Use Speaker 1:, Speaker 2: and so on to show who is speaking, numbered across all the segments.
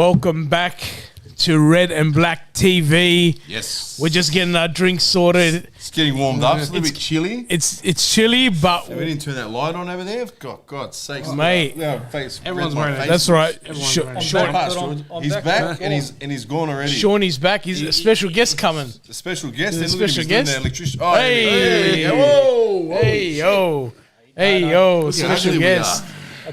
Speaker 1: Welcome back to Red and Black TV.
Speaker 2: Yes.
Speaker 1: We're just getting our drinks sorted.
Speaker 2: It's getting warmed up. It's a little bit chilly.
Speaker 1: It's chilly, but
Speaker 2: We didn't turn that light on over there. God's sakes.
Speaker 1: Mate.
Speaker 3: Everyone's wearing it.
Speaker 1: That's right.
Speaker 2: He's back and he's gone already.
Speaker 1: Shawnee's back. He's a special guest coming.
Speaker 2: A special guest.
Speaker 1: There's a
Speaker 2: Look at him,
Speaker 1: special
Speaker 2: he's doing
Speaker 1: guest.
Speaker 2: the electrician. Oh,
Speaker 1: Hey.
Speaker 2: whoa.
Speaker 1: Hey yo, special
Speaker 2: ugly we
Speaker 1: guest.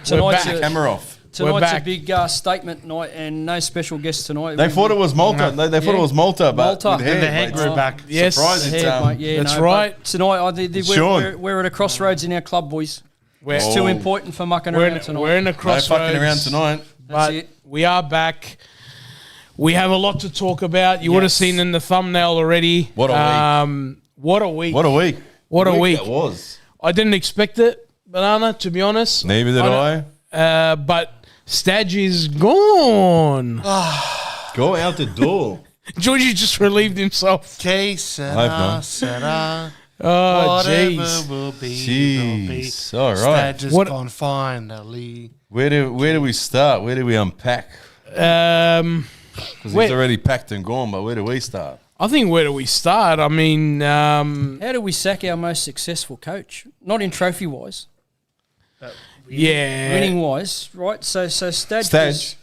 Speaker 4: Tonight's
Speaker 1: back.
Speaker 2: Camera off.
Speaker 1: We're
Speaker 4: Tonight's a
Speaker 1: back.
Speaker 4: big statement night and no special guests tonight.
Speaker 2: They thought it was Malta. They thought it was Malta, but
Speaker 4: Malta.
Speaker 2: with hair,
Speaker 3: The head
Speaker 2: mate.
Speaker 3: grew back.
Speaker 1: Yes.
Speaker 2: Surprised it's,
Speaker 1: That's right.
Speaker 4: But tonight,
Speaker 2: Sean.
Speaker 4: we're at a crossroads in our club, boys.
Speaker 1: We're,
Speaker 4: It's too important for mucking
Speaker 1: we're,
Speaker 4: around
Speaker 1: in,
Speaker 4: tonight.
Speaker 1: we're in a
Speaker 2: no
Speaker 1: crossroads.
Speaker 2: fucking around tonight.
Speaker 1: But
Speaker 4: That's it.
Speaker 1: we are back. We have a lot to talk about. You would have seen in the thumbnail already.
Speaker 2: What a
Speaker 1: week. What a week.
Speaker 2: What a week.
Speaker 1: What a week.
Speaker 2: That was.
Speaker 1: I didn't expect it, Banana, to be honest.
Speaker 2: Neither did I.
Speaker 1: But Stadge is gone.
Speaker 2: Go out the door.
Speaker 1: Georgie just relieved himself.
Speaker 3: Que
Speaker 2: I've
Speaker 3: sera,
Speaker 2: done.
Speaker 3: sera.
Speaker 1: Oh,
Speaker 3: Whatever
Speaker 1: jeez.
Speaker 3: will be, will be.
Speaker 2: Jeez. All right.
Speaker 3: Stadge is
Speaker 1: What-
Speaker 3: gone finally.
Speaker 2: Where do we start? Where do we unpack?
Speaker 1: Um,
Speaker 2: Because
Speaker 1: Where-
Speaker 2: he's already packed and gone, but where do we start?
Speaker 1: I think where do we start? I mean,
Speaker 4: How do we sack our most successful coach? Not in trophy wise,
Speaker 1: yeah.
Speaker 4: winning wise, right? So Stadge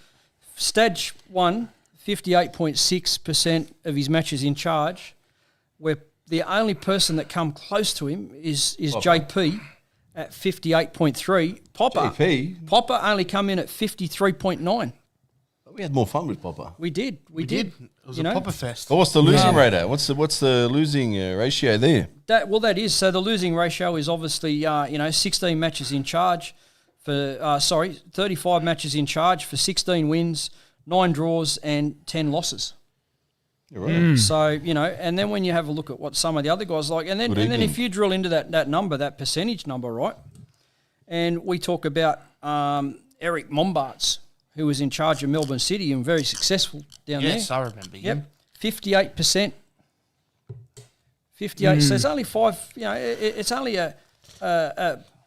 Speaker 4: won 58.6% of his matches in charge. Where the only person that come close to him is JP at 58.3. Popper only come in at 53.9.
Speaker 2: We had more fun with Popper.
Speaker 4: We did.
Speaker 3: It was a Popper fest.
Speaker 2: But what's the losing rate at? What's the losing ratio there?
Speaker 4: That is. So the losing ratio is obviously 16 matches in charge for 35 matches in charge for 16 wins, 9 draws and 10 losses.
Speaker 2: You're right.
Speaker 4: So, and then when you have a look at what some of the other guys like, and then if you drill into that number, that percentage number, right? And we talk about Eric Mombarts, who was in charge of Melbourne City and very successful down there.
Speaker 3: Yes, I remember him.
Speaker 4: 58%. 58. So it's only it's only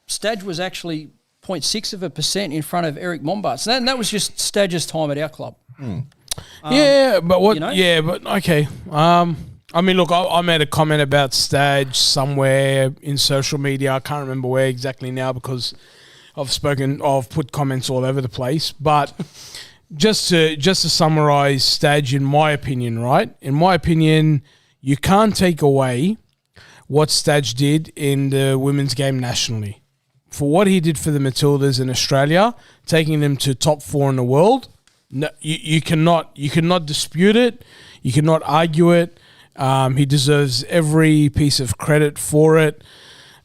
Speaker 4: Stadge was actually 0.6% in front of Eric Mombarts. And that was just Stadge's time at our club.
Speaker 1: Yeah, but what?
Speaker 4: you know?
Speaker 1: Yeah, but okay. I mean, look, I made a comment about Stadge somewhere in social media. I can't remember where exactly now because I've put comments all over the place. But just to summarize Stadge, in my opinion, right? In my opinion, you can't take away what Stadge did in the women's game nationally. For what he did for the Matildas in Australia, taking them to top 4 in the world. No, you cannot dispute it. You cannot argue it. He deserves every piece of credit for it.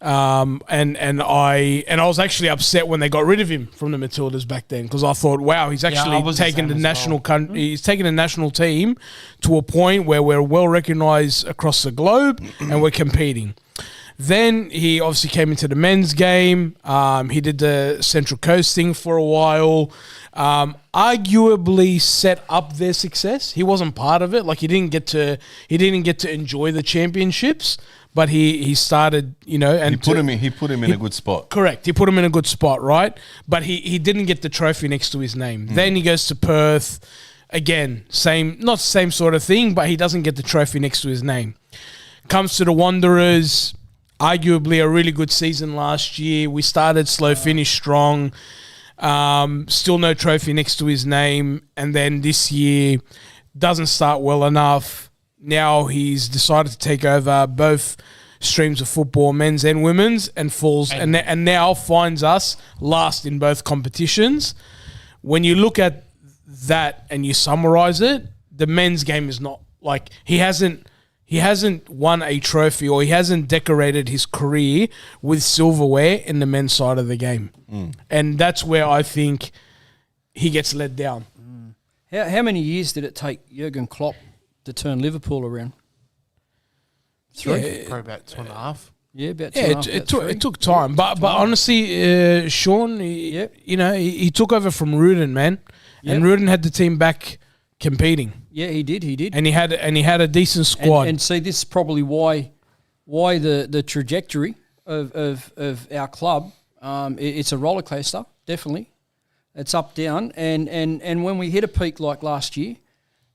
Speaker 1: And I was actually upset when they got rid of him from the Matildas back then because I thought, wow, he's actually taken the national he's taken the national team to a point where we're well recognized across the globe and we're competing. Then he obviously came into the men's game. He did the Central Coast thing for a while. Arguably set up their success. He wasn't part of it. Like he didn't get to enjoy the championships, but he started, and
Speaker 2: He put him in a good spot.
Speaker 1: Correct. He put him in a good spot, right? But he didn't get the trophy next to his name. Then he goes to Perth. Again, not same sort of thing, but he doesn't get the trophy next to his name. Comes to the Wanderers. Arguably a really good season last year. We started slow, finished strong. Still no trophy next to his name. And then this year doesn't start well enough. Now he's decided to take over both streams of football, men's and women's, and falls and now finds us last in both competitions. When you look at that and you summarize it, the men's game is not like he hasn't won a trophy or he hasn't decorated his career with silverware in the men's side of the game. And that's where I think he gets let down.
Speaker 4: How many years did it take Jurgen Klopp to turn Liverpool around? 3?
Speaker 1: Yeah.
Speaker 3: Probably about 2.5.
Speaker 4: Yeah, about 2.5.
Speaker 1: It took time. But honestly, Sean, he took over from Rudin, man.
Speaker 4: Yep.
Speaker 1: And Rudin had the team back competing.
Speaker 4: Yeah, he did.
Speaker 1: And he had a decent squad.
Speaker 4: And see, this is probably why the trajectory of our club, it's a roller coaster, definitely. It's up, down. And when we hit a peak like last year,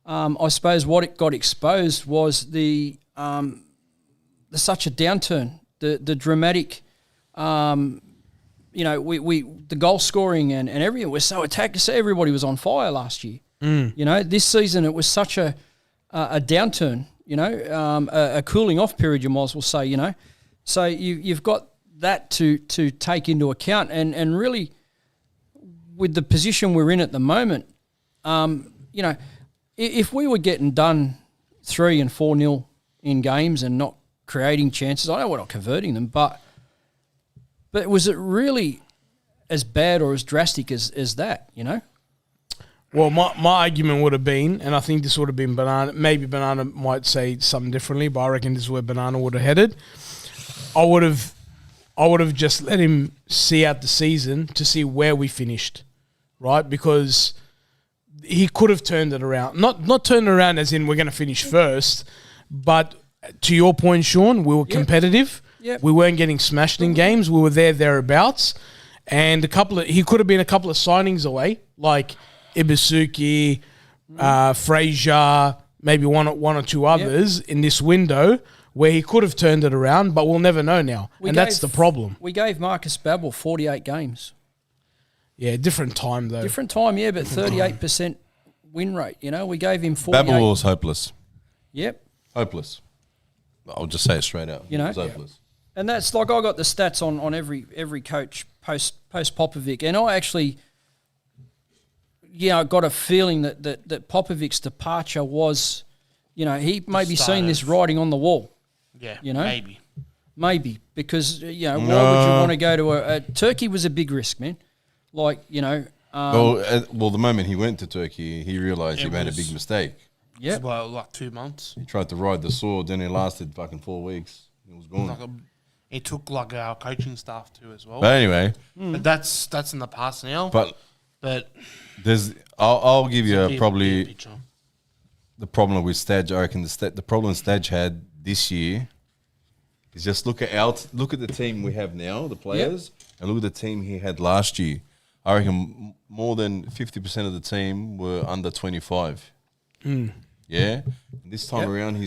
Speaker 4: I suppose what it got exposed was the such a downturn, the dramatic, the goal scoring and everything was so attacked. So everybody was on fire last year. This season it was such a downturn, a cooling off period, you might as well say, So you've got that to take into account. And really, with the position we're in at the moment, if we were getting done 3 and 4-0 in games and not creating chances, I know we're not converting them, but was it really as bad or as drastic as that,
Speaker 1: Well, my argument would have been, and I think this would have been Banana, maybe Banana might say something differently, but I reckon this is where Banana would have headed. I would have just let him see out the season to see where we finished, right? Because he could have turned it around. Not turned it around as in we're going to finish first, but to your point, Sean, we were competitive.
Speaker 4: Yep.
Speaker 1: We weren't getting smashed in games. We were thereabouts. And he could have been a couple of signings away, like Ibisuki, Frazier, maybe one or two others in this window where he could have turned it around, but we'll never know now. That's the problem.
Speaker 4: We gave Marcus Babbel 48 games.
Speaker 1: Yeah, different time though.
Speaker 4: Different time, yeah, but 38% win rate. We gave him 48.
Speaker 2: Babbel was hopeless.
Speaker 4: Yep.
Speaker 2: Hopeless. I'll just say it straight out. It was hopeless.
Speaker 4: And that's like I got the stats on every coach post Popovic, and I actually, I got a feeling that Popovic's departure was, he maybe seen this writing on the wall.
Speaker 3: Yeah,
Speaker 4: maybe because why would you want to go to a Turkey was a big risk, man. Like
Speaker 2: well, the moment he went to Turkey, he realised he made a big mistake.
Speaker 4: Yeah,
Speaker 3: well, like 2 months.
Speaker 2: He tried to ride the sword, then it lasted fucking 4 weeks. It was gone.
Speaker 3: It took our coaching staff too as well.
Speaker 2: But anyway,
Speaker 3: but that's in the past now.
Speaker 2: But there's I'll give you probably the problem with Stadge. I reckon the problem Stadge had this year is just look at the team we have now, the players, and look at the team he had last year. I reckon more than 50% of the team were under 25. Yeah, and this time around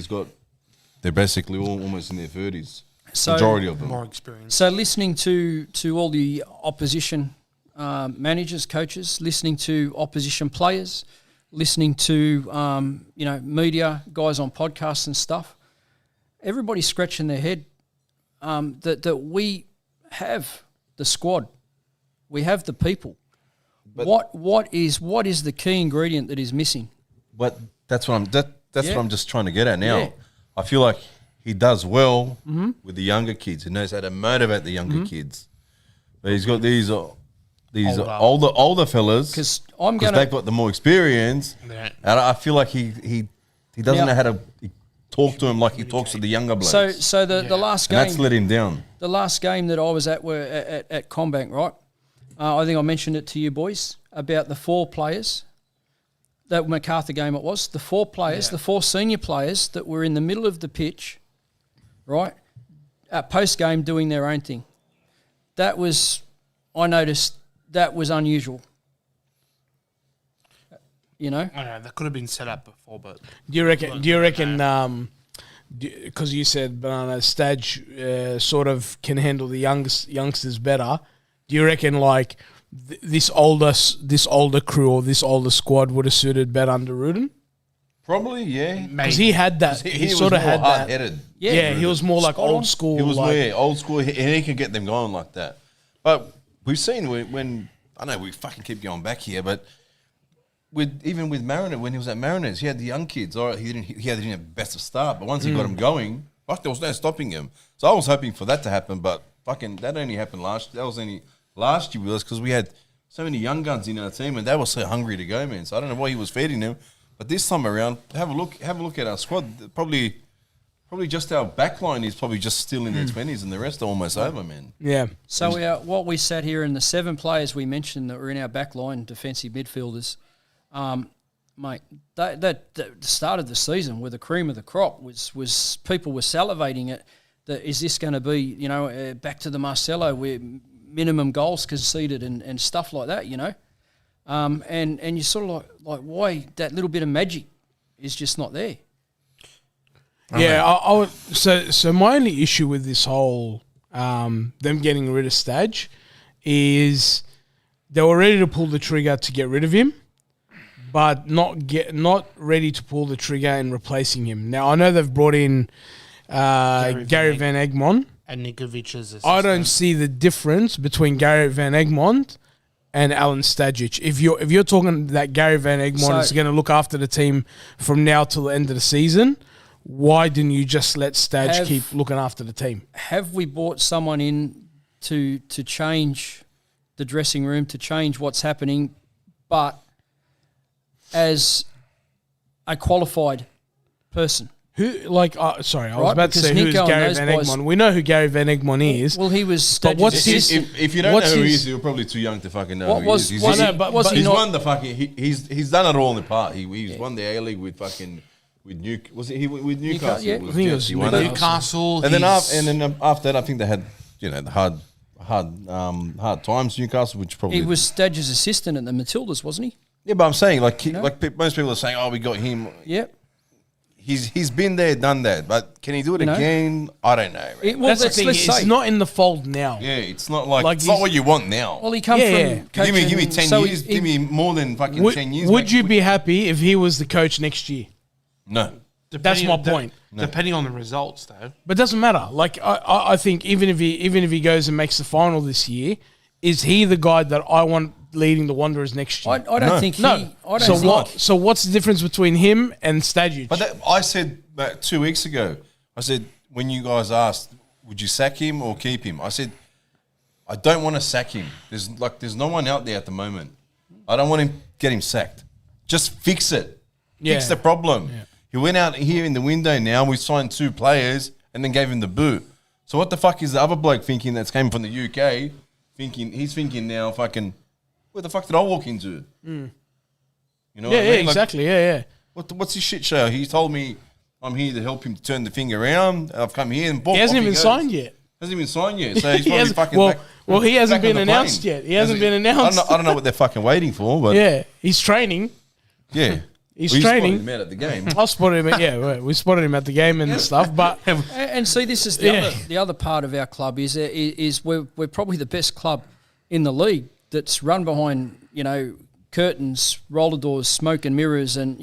Speaker 2: they're basically all almost in their 30s.
Speaker 4: So,
Speaker 2: majority of them.
Speaker 3: More experience.
Speaker 4: So listening to all the opposition managers, coaches, listening to opposition players, listening to media, guys on podcasts and stuff, everybody's scratching their head that we have the squad, we have the people. But what is the key ingredient that is missing?
Speaker 2: But that's what I'm just trying to get at now. Yeah. I feel like he does well with the younger kids. He knows how to motivate the younger kids. But he's got these older fellas because they've got the more experience. Yeah. And I feel like he doesn't know how to talk to him like he talks to the younger blokes.
Speaker 4: So the last game,
Speaker 2: and that's let him down.
Speaker 4: The last game that I was at were at Combank, right? I think I mentioned it to you boys about the 4 players. That MacArthur game it was. The 4 players, the 4 senior players that were in the middle of the pitch, right, at post-game doing their own thing. I noticed that was unusual. I know,
Speaker 3: that could have been set up before, but...
Speaker 1: Do you reckon, because you said Banana Stadge sort of can handle the youngsters better, do you reckon, like, this older crew or this older squad would have suited better under Rudin?
Speaker 2: Probably, yeah.
Speaker 1: Because he had that. He sort of had that.
Speaker 2: Hard-headed.
Speaker 1: Yeah, he was more like old school.
Speaker 2: He was old school, and he can get them going like that. But we've seen when I know we fucking keep going back here, but even with Mariner, when he was at Mariners, he had the young kids. All right, he didn't have the best of start, but once he got them going, there was no stopping him. So I was hoping for that to happen, but fucking that only happened last year. That was only last year with us because we had so many young guns in our team and they were so hungry to go, man. So I don't know what he was feeding them. But this time around, have a look at our squad. Probably just our back line is probably just still in their 20s and the rest are almost over, man.
Speaker 1: Yeah.
Speaker 4: So what we sat here in the 7 players we mentioned that were in our back line, defensive midfielders, mate, the start of the season with the cream of the crop was people were salivating at that. Is this going to be, back to the Marcelo where minimum goals conceded and stuff like that, and you're sort of like why that little bit of magic is just not there.
Speaker 1: Yeah, I would. So my only issue with this whole them getting rid of Stadge is they were ready to pull the trigger to get rid of him, but not ready to pull the trigger in replacing him. Now I know they've brought in Gary Van Egmond.
Speaker 3: And Nikovic's assistant.
Speaker 1: I don't see the difference between Gary Van Egmond and Alan Stajic. If you're talking that Gary Van Egmond is going to look after the team from now till the end of the season, why didn't you just let Stadge keep looking after the team?
Speaker 4: Have we brought someone in to change the dressing room, to change what's happening, but as a qualified person?
Speaker 1: Who, like, sorry, I was
Speaker 4: Right,
Speaker 1: about to
Speaker 4: because
Speaker 1: say who's
Speaker 4: Nico and
Speaker 1: Gary
Speaker 4: those
Speaker 1: Van
Speaker 4: boys-
Speaker 1: Egmond. We know who Gary Van Egmond is.
Speaker 4: Well, he was.
Speaker 1: But what's
Speaker 4: Stadge's
Speaker 1: his-
Speaker 4: assistant.
Speaker 2: If you don't know
Speaker 1: What's
Speaker 2: who he
Speaker 1: his-
Speaker 2: is, you're probably too young to fucking know
Speaker 4: What
Speaker 2: who
Speaker 4: was-
Speaker 2: he is.
Speaker 4: was he-
Speaker 1: I know, but-
Speaker 4: was
Speaker 1: but
Speaker 4: he
Speaker 2: He's
Speaker 4: not?
Speaker 2: won the fucking. He's done it all in the part. He's won the A-League with fucking with with Newcastle.
Speaker 4: yeah.
Speaker 2: It was
Speaker 1: I think it
Speaker 2: Jets.
Speaker 1: was
Speaker 2: He won it.
Speaker 3: Newcastle.
Speaker 2: And then
Speaker 3: he's-
Speaker 2: after that, I think they had the hard times Newcastle, which probably
Speaker 4: He was Stadge's assistant at the Matildas, wasn't he?
Speaker 2: Yeah, but I'm saying most people are saying, oh, we got him.
Speaker 4: Yep.
Speaker 2: He's been there, done that, but can he do it
Speaker 4: You know?
Speaker 2: again? I don't know. man.
Speaker 4: Well,
Speaker 1: That's the
Speaker 4: let's,
Speaker 1: thing.
Speaker 4: let's
Speaker 1: It's
Speaker 4: say.
Speaker 1: not in the fold now.
Speaker 2: Yeah, it's not like,
Speaker 1: Like
Speaker 2: it's not
Speaker 1: he's-
Speaker 2: what you want now.
Speaker 4: Well, he come
Speaker 1: Yeah,
Speaker 4: from
Speaker 1: yeah.
Speaker 4: coaching.
Speaker 2: Give me 10
Speaker 4: so
Speaker 2: years. Give me more than fucking 10 years.
Speaker 1: Would
Speaker 2: mate.
Speaker 1: you be happy if he was the coach next year?
Speaker 2: No.
Speaker 1: That's my point.
Speaker 3: Depending on the results, though.
Speaker 1: But it doesn't matter. Like I think even if he goes and makes the final this year, is he the guy that I want leading the Wanderers next year?
Speaker 4: I don't think he.
Speaker 1: no.
Speaker 4: I don't
Speaker 1: So
Speaker 4: think,
Speaker 1: what? So what's the difference between him and Stajic?
Speaker 2: But I said that 2 weeks ago, I said, when you guys asked, would you sack him or keep him? I said, I don't want to sack him. There's no one out there at the moment. I don't want him get him sacked. Just fix it. Fix
Speaker 1: Yeah.
Speaker 2: the problem.
Speaker 1: Yeah.
Speaker 2: He went out here in the window now, we signed 2 players and then gave him the boot. So what the fuck is the other bloke thinking that's came from the UK? He's thinking now fucking, where the fuck did I walk into? You know what I mean? Like,
Speaker 1: exactly. Yeah.
Speaker 2: what's his shit show? He told me I'm here to help him to turn the thing around. I've come here and
Speaker 1: He hasn't even signed yet.
Speaker 2: Hasn't even signed yet. So he's
Speaker 1: He
Speaker 2: probably
Speaker 1: hasn't-
Speaker 2: fucking
Speaker 1: well-
Speaker 2: back.
Speaker 1: well, he hasn't
Speaker 2: back on
Speaker 1: been
Speaker 2: the
Speaker 1: announced
Speaker 2: plane.
Speaker 1: yet. He hasn't been announced.
Speaker 2: I don't know what they're fucking waiting for, but
Speaker 1: Yeah, he's training.
Speaker 2: yeah.
Speaker 1: He's
Speaker 2: We spotted
Speaker 1: training.
Speaker 2: him out at the game.
Speaker 1: I spotted him. We spotted him at the game and stuff. But
Speaker 4: and see, this is the other part of our club is we're probably the best club in the league that's run behind curtains, roller doors, smoke and mirrors, and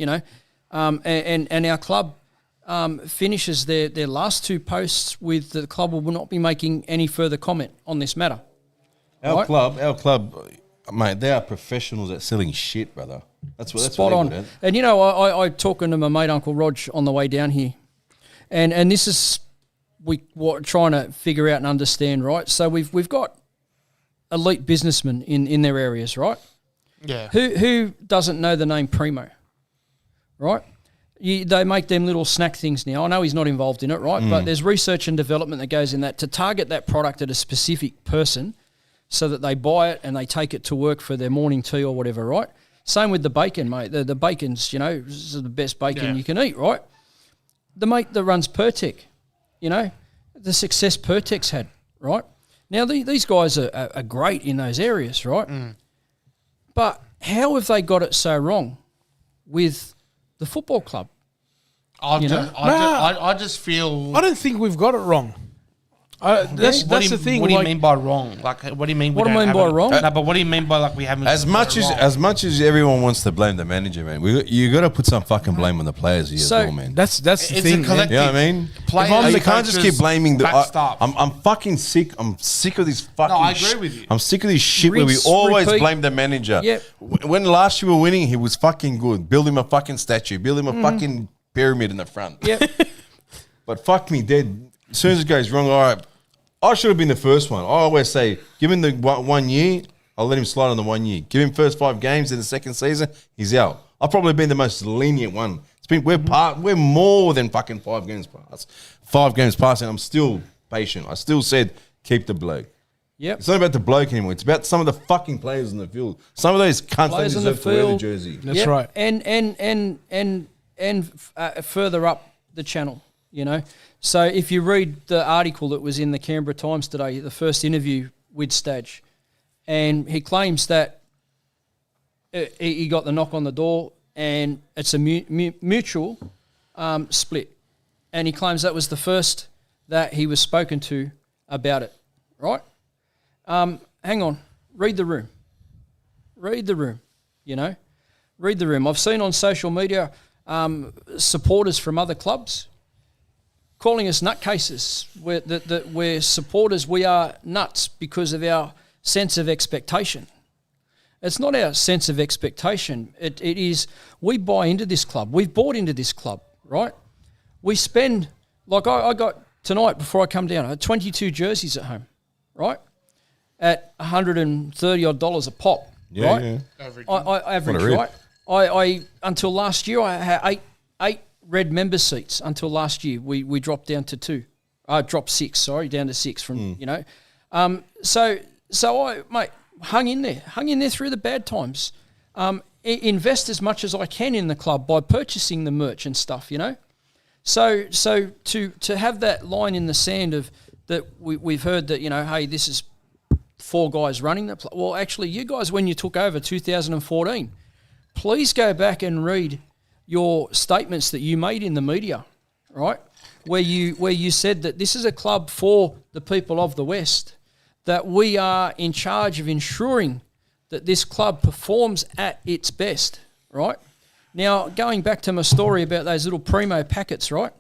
Speaker 4: and our club finishes their last 2 posts with the club will not be making any further comment on this matter.
Speaker 2: Our club, mate, they are professionals at selling shit, brother. That's what
Speaker 4: Spot
Speaker 2: they're
Speaker 4: on.
Speaker 2: good at.
Speaker 4: And I talking to my mate Uncle Rog on the way down here, and this is what trying to figure out and understand, right? So we've got elite businessmen in their areas, right?
Speaker 3: Yeah.
Speaker 4: Who doesn't know the name Primo, right? They make them little snack things now. I know he's not involved in it, right? But there's research and development that goes in that to target that product at a specific person so that they buy it and they take it to work for their morning tea or whatever, right? Same with the bacon, mate. The bacon's, this is the best bacon you can eat, right? The mate that runs Pertec, the success Pertec's had, right? Now, these guys are great in those areas, right? But how have they got it so wrong with the football club?
Speaker 3: I just feel.
Speaker 1: I don't think we've got it wrong. That's the thing.
Speaker 3: What do you mean by wrong? Like, what do you mean?
Speaker 4: What do I mean by wrong?
Speaker 3: No, but what do you mean by we haven't?
Speaker 2: As much as everyone wants to blame the manager, man, you got to put some fucking blame on the players here
Speaker 4: So,
Speaker 2: as well, man.
Speaker 1: That's the
Speaker 3: It's
Speaker 1: thing.
Speaker 3: a
Speaker 1: man.
Speaker 3: collective.
Speaker 2: You know what I mean?
Speaker 3: Players,
Speaker 2: You can't just keep blaming the.
Speaker 3: backstop.
Speaker 2: I'm fucking sick. I'm sick of this fucking.
Speaker 3: No, I agree with you.
Speaker 2: I'm sick of this shit where we
Speaker 4: Rinse,
Speaker 2: always
Speaker 4: repeat.
Speaker 2: blame the manager.
Speaker 4: Yep.
Speaker 2: When last year we were winning, he was fucking good. Build him a fucking statue. Build him a fucking pyramid in the front.
Speaker 4: Yep.
Speaker 2: But fuck me dead. As soon as it goes wrong, all right. I should have been the first one. I always say, give him the 1 year. I'll let him slide on the 1 year. Give him first 5 games in the second season. He's out. I've probably been the most lenient one. We're more than fucking 5 games past. 5 games past, and I'm still patient. I still said keep the bloke.
Speaker 4: Yep.
Speaker 2: It's not about the bloke anymore. It's about some of the fucking players in the field. Some of those cunts don't
Speaker 4: Players in the
Speaker 2: deserve to wear the
Speaker 4: field.
Speaker 2: jersey.
Speaker 1: That's
Speaker 4: Yep.
Speaker 1: right.
Speaker 4: And further up the channel, So if you read the article that was in the Canberra Times today, the first interview with Stadge, and he claims that he got the knock on the door, and it's a mutual split. And he claims that was the first that he was spoken to about it, right? Hang on. Read the room. Read the room, you know. Read the room. I've seen on social media supporters from other clubs calling us nutcases. We're supporters, we are nuts because of our sense of expectation. It's not our sense of expectation. It is, we buy into this club. We've bought into this club, right? We spend, like I got tonight before I come down, I had 22 jerseys at home, right? At $130 odd a pop, right? Yeah. I average, right? I until last year I had eight red member seats. Until last year we dropped down to 2. I dropped 6, sorry, down to 6 from you know. So I hung in there through the bad times. Invest as much as I can in the club by purchasing the merch and stuff, you know. So to have that line in the sand of that we've heard that, you know, hey, this is 4 guys running the well, actually, you guys, when you took over 2014, please go back and read your statements that you made in the media, right? Where you said that this is a club for the people of the West, that we are in charge of ensuring that this club performs at its best, right? Now, going back to my story about those little Primo packets, right?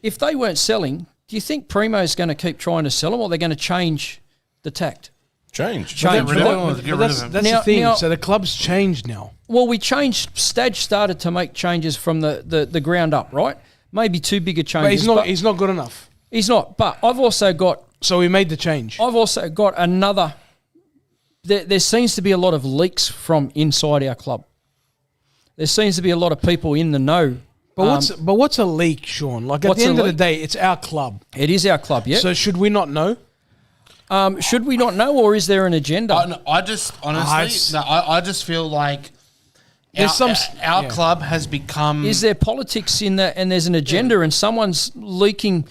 Speaker 4: If they weren't selling, do you think Primo's going to keep trying to sell them, or they're going to change the tact?
Speaker 2: Change.
Speaker 3: Get rid of them.
Speaker 1: That's the thing. So the club's changed now.
Speaker 4: Well, we changed. Stadge started to make changes from the ground up, right? Maybe too big a changes.
Speaker 1: But he's not good enough.
Speaker 4: He's not. But I've also got...
Speaker 1: So we made the change.
Speaker 4: I've also got another... There seems to be a lot of leaks from inside our club. There seems to be a lot of people in the know.
Speaker 1: But what's a leak, Sean? Like, at the end of the day, it's our club.
Speaker 4: It is our club, yeah.
Speaker 1: So should we not know?
Speaker 4: Should we not know, or is there an agenda?
Speaker 3: I just honestly, I just feel like our club has become.
Speaker 4: Is there politics in that, and there's an agenda, and someone's leaking